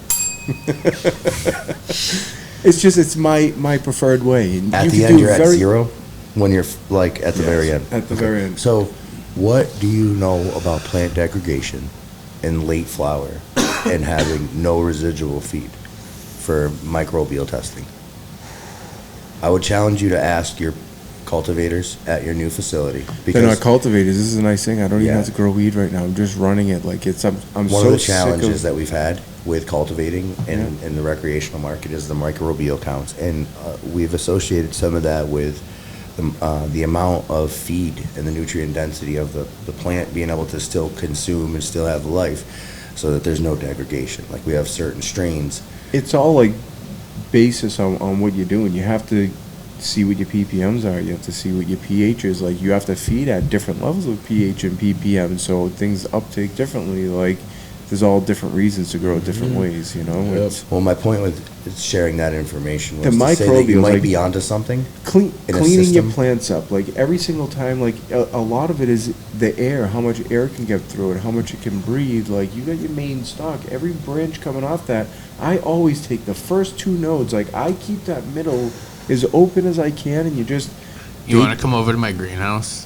It's my preferred way. And At you the can end, do you're at very- 0 when you're like at the Yes, very end. at the very end. So, what do you know about plant degradation in late flower and having no residual feed for microbial testing? I would challenge you to ask your cultivators at your new facility They're not because cultivators. This is a nice thing. I don't even Yeah. have to grow weed right now. I'm just running it like it's. I'm one so of the sick challenges of. that we've had with cultivating in the recreational market is the microbial counts, and we've associated some of that with the amount of feed and the nutrient density of the plant being able to still consume and still have life, so that there's no degradation. Like we have certain strains. It's all like basis on what you're doing. You have to see what your ppms are. You have to see what your pH is. Like you have to feed at different levels of pH and ppm, so things uptake differently. Like there's all different reasons to grow different ways. You know, Yep. it's Well, my point with sharing that information was The to say that you microbials, might like- be onto something. cleaning in a your system. plants up. Like every single time, like a lot of it is the air, how much air can get through it, how much it can breathe. Like you got your main stock, every branch coming off that. I always take the first 2 nodes. Like I keep that middle as open as I can, and you just. You want to come over to my greenhouse?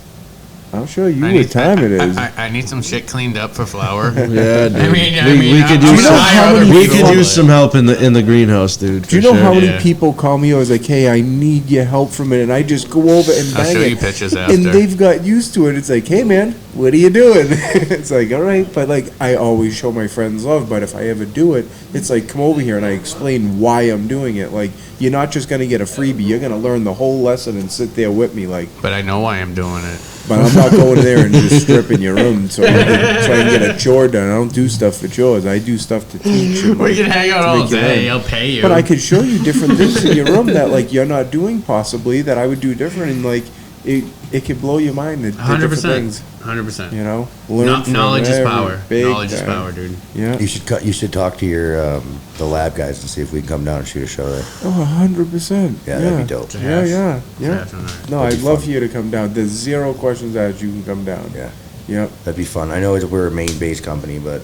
I'll show you I what time it is. I need some shit cleaned up for flower. Yeah, dude. I could I'm use gonna some. hire other We people, could use but- some help in the greenhouse, dude. Do you for know sure. how many Yeah. people call me? I was like, "Hey, I need your help from it," and I just go over and I'll bang show it. you pictures after. And they've got used to it. It's like, "Hey, man, what are you doing?" It's like, "All right," but like, I always show my friends love. But if I ever do it, it's like, "Come over here," and I explain why I'm doing it. Like, you're not just gonna get a freebie. You're gonna learn the whole lesson and sit there with me. Like, But I know why I'm doing it. but I'm not going there and just stripping your room so I can get a chore done. I don't do stuff for chores. I do stuff to teach. And, We like, can hang out to all make you day. learn. I'll pay you. But I could show you different things in your room that like you're not doing possibly that I would do different, and like it could blow your mind. The different 100%. things, 100%. you know. Learn from Knowledge is every power. big Knowledge is time. power, dude. Yeah. You should talk to your the lab guys and see if we can come down and shoot a show there. Oh, 100%. Yeah, that'd be dope. Yeah, yeah, yeah. Definitely. No, That'd I'd be love fun. for you to come down. There's 0 questions asked. You can come down. Yeah, Yep. that'd be fun. I know we're a Maine-based company, but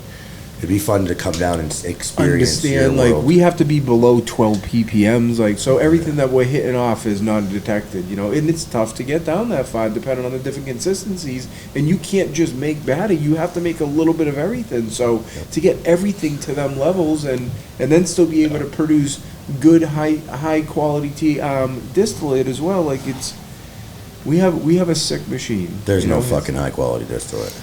it'd be fun to come down and experience your Understand, like world. we have to be below 12 ppms, like so everything that we're hitting off is non-detected, you know, and it's tough to get down that far depending on the different consistencies, and you can't just make batter, you have to make a little bit of everything. So to get everything to them levels and then still be able to produce good high quality distillate as well, like it's we have a sick machine. There's you no know? fucking high quality distillate.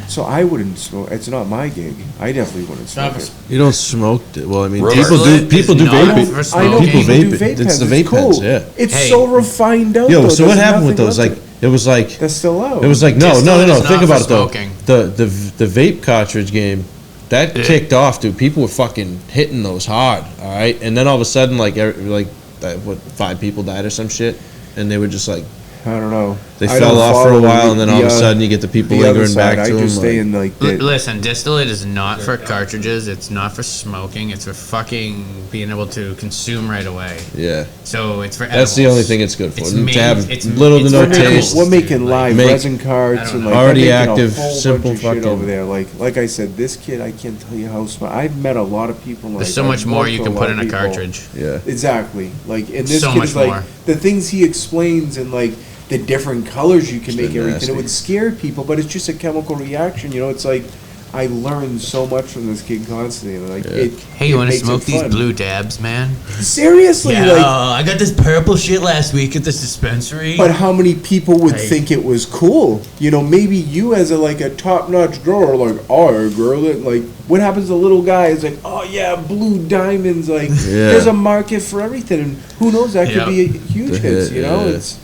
So I wouldn't smoke. It's not my gig. I definitely wouldn't smoke it. You don't smoke it. Well, I mean, Rubber. people do. People do Distillate vape is it. not for I know smoking. People people do vape it. vape It's pens. the vape cool. pens, yeah. It's Hey. so refined out. Yo, though. so what There's happened with nothing those? left Like, of it was like, They're still out. it was like, no. Distillate is Think not about for it though. smoking. The vape cartridge game, that Yeah. kicked off, dude. People were fucking hitting those hard, all right. And then all of a sudden, like 5 people died or some shit, and they were just like, I don't know. they I fell don't off for follow a while, and then all of a the, sudden you get the people the other lingering side. back to I them. just stay in like the, Listen, distillate is not for cartridges. It's not for smoking. It's for fucking being able to consume right away. yeah, So it's for that's the edibles. only thing it's good for. It's To made- have it's- little to it's no for making, taste. we're making live Make- resin cards I don't and know. like Already they're making active, a whole simple bunch of shit fucking- over there. Like I said, this kid, I can't tell you how smart. I've met a lot of people. There's like, so much I've more worked you with can lot put of in a people. cartridge. Yeah, Exactly. Like, and this So kid much is like more. the things he explains and like the different colors you can Shit make everything. nasty. It would scare people, but it's just a chemical reaction. You know, it's like I learned so much from this kid constantly. And like, Yeah. Hey, you it want to makes it smoke these fun. blue dabs, man? Seriously, Yeah, like. I got this purple shit last week at this dispensary. But how many people would Hey. think it was cool? You know, maybe you as a top-notch grower, like, oh, girl, like, what happens to little guys? Like, oh yeah, blue diamonds. Like, there's a market for everything, and who knows? That could Yep. be a huge The hit. hit, You know, yeah. it's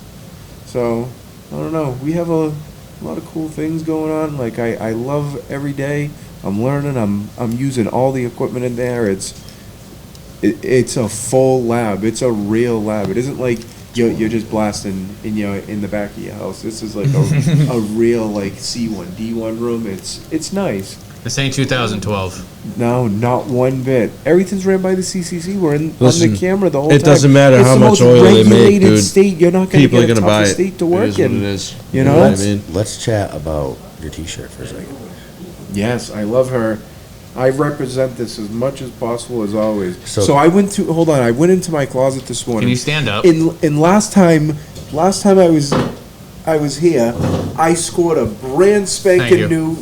So I don't know. We have a lot of cool things going on. Like I love every day. I'm learning. I'm using all the equipment in there. It's a full lab. It's a real lab. It isn't like you're just blasting in the back of your house. This is like a real like C1 D1 room. It's nice. This ain't 2012. No, not one bit. Everything's ran by the CCC. We're on Listen, the camera the whole time. it doesn't matter It's how the much most oil they make, regulated dude. State. You're not going to People are get a gonna buy tougher it. state to It work is what in. it is. You know? what I mean? Let's chat about your T-shirt for a second. Yes, I love her. I represent this as much as possible as always. So- So I went to hold on. I went into my closet this morning. Can you stand up? In last time I was here, I scored a brand Thank spanking you. new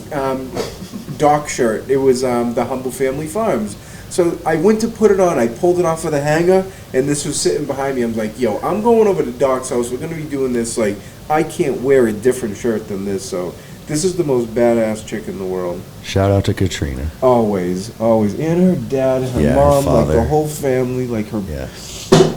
dock shirt. It was the Humble Family Farms. So I went to put it on. I pulled it off of the hanger, and this was sitting behind me. I'm like, yo, I'm going over to Doc's house. We're gonna be doing this. Like, I can't wear a different shirt than this. So this is the most badass chick in the world. Shout out to Katrina. Always, always. And her dad, her Yeah, her mom, like father. the whole family, like her Yeah.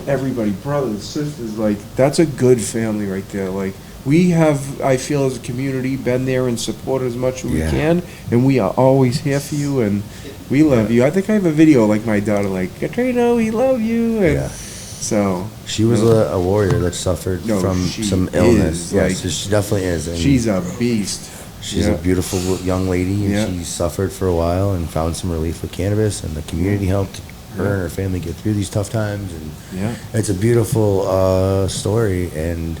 everybody, brothers, sisters, like that's a good family right there. Like we have, I feel as a community, been there and supported as much as we Yeah. can, and we are always here for you, and we love you. I think I have a video like my daughter, like Katrina, we love you, and Yeah. so She was a warrior that suffered No, from she some illness. is, Yes, like- she definitely is. And she's a beast. she's Yeah. a beautiful young lady, and Yeah. she suffered for a while and found some relief with cannabis, and the community helped her and her family get through these tough times. And Yeah. it's a beautiful story, and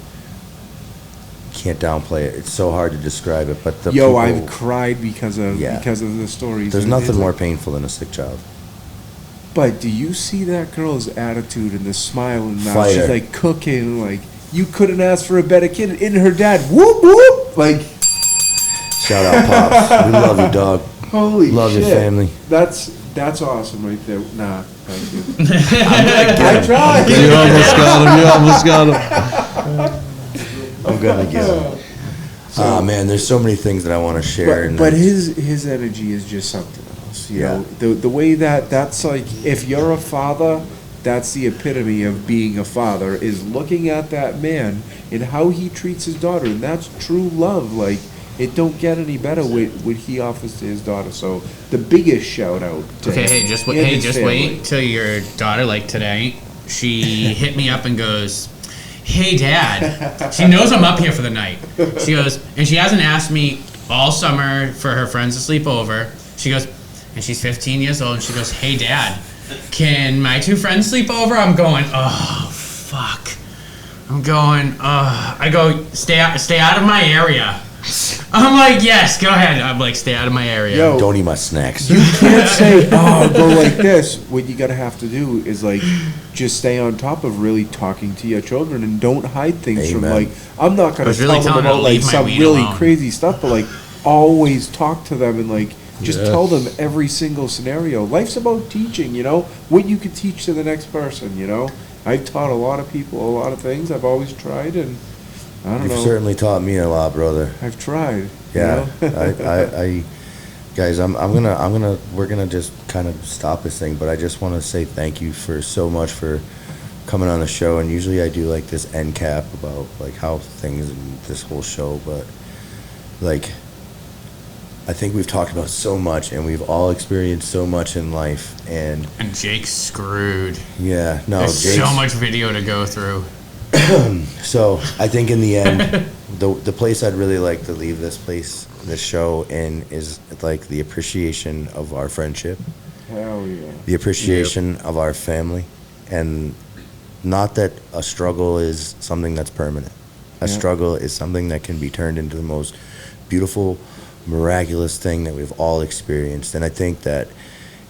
can't downplay it. It's so hard to describe it, but the Yo, people, I've cried because of Yeah. the stories. there's And nothing it's more like- painful than a sick child. But do you see that girl's attitude and the smile and mouth? Fighter. She's like cooking, like you couldn't ask for a better kid. And her dad, whoop whoop, like Shout out, Pops. We love you, dog. holy Love shit. your family. That's awesome right there. Nah, thank you. I tried. You almost got him. You almost got him. I'm gonna get him. Ah, man, there's so many things that I want to share. and But I- his energy is just something else. You Yeah. know, the way that's like, if you're a father, that's the epitome of being a father, is looking at that man and how he treats his daughter, and that's true love. Like, it don't get any better what he offers to his daughter. So the biggest shout out to Okay, him hey, just wait. and Hey, his just family. wait till your daughter, like today, she hit me up and goes, "Hey, Dad." She knows I'm up here for the night. She goes, and she hasn't asked me all summer for her friends to sleep over. She goes, and she's 15 years old, and she goes, "Hey, Dad, can my two friends sleep over?" I'm going, oh, fuck. I'm going, I go, stay out of my area. I'm like, yes, go ahead. I'm like, stay out of my area. Yo, Don't eat my snacks. you can't say, oh, go like this. What you gotta have to do is like just stay on top of really talking to your children and don't hide things from Amen. like, I'm not I gonna was really tell them telling her to about like leave my some weed really alone. crazy stuff, but like always talk to them and like just Yeah. tell them every single scenario. Life's about teaching, you know, what you could teach to the next person, you know. I've taught a lot of people a lot of things. I've always tried, and I don't You've know. certainly taught me a lot, brother. I've tried. Yeah, You know? I guys, we're gonna just kind of stop this thing, but I just want to say thank you for so much for coming on the show. And usually I do like this end cap about like how things and this whole show, but like I think we've talked about so much, and we've all experienced so much in life, and And Jake's screwed. yeah, no, There's Jake's, so much video to go through. So I think in the end, the place I'd really like to leave this show in is like the appreciation of our friendship, Hell yeah. the appreciation of our family, and not that a struggle is something that's permanent. A Yeah. struggle is something that can be turned into the most beautiful, miraculous thing that we've all experienced. And I think that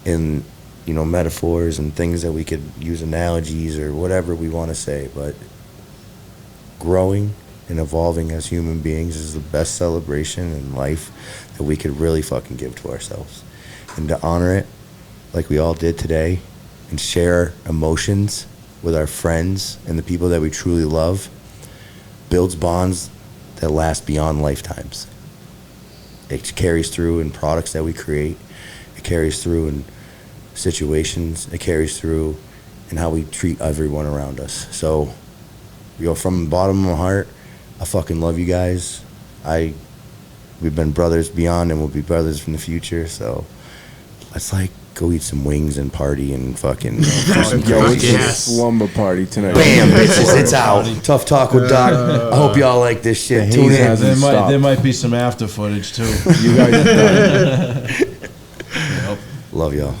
in metaphors and things that we could use, analogies or whatever we want to say, but growing and evolving as human beings is the best celebration in life that we could really fucking give to ourselves. And to honor it like we all did today and share emotions with our friends and the people that we truly love builds bonds that last beyond lifetimes. It carries through in products that we create. It carries through in situations. It carries through in how we treat everyone around us. So, from the bottom of my heart, I fucking love you guys. We've been brothers beyond, and we'll be brothers from the future. So let's like go eat some wings and party and fucking do some Yo, crazy it's shit. a Yes. slumber party tonight. Bam, bitches, it's out. Tough talk with Doc. I hope y'all like this shit. The Tune haze in. hasn't stopped. There might be some after footage too. You guys are done. Love y'all.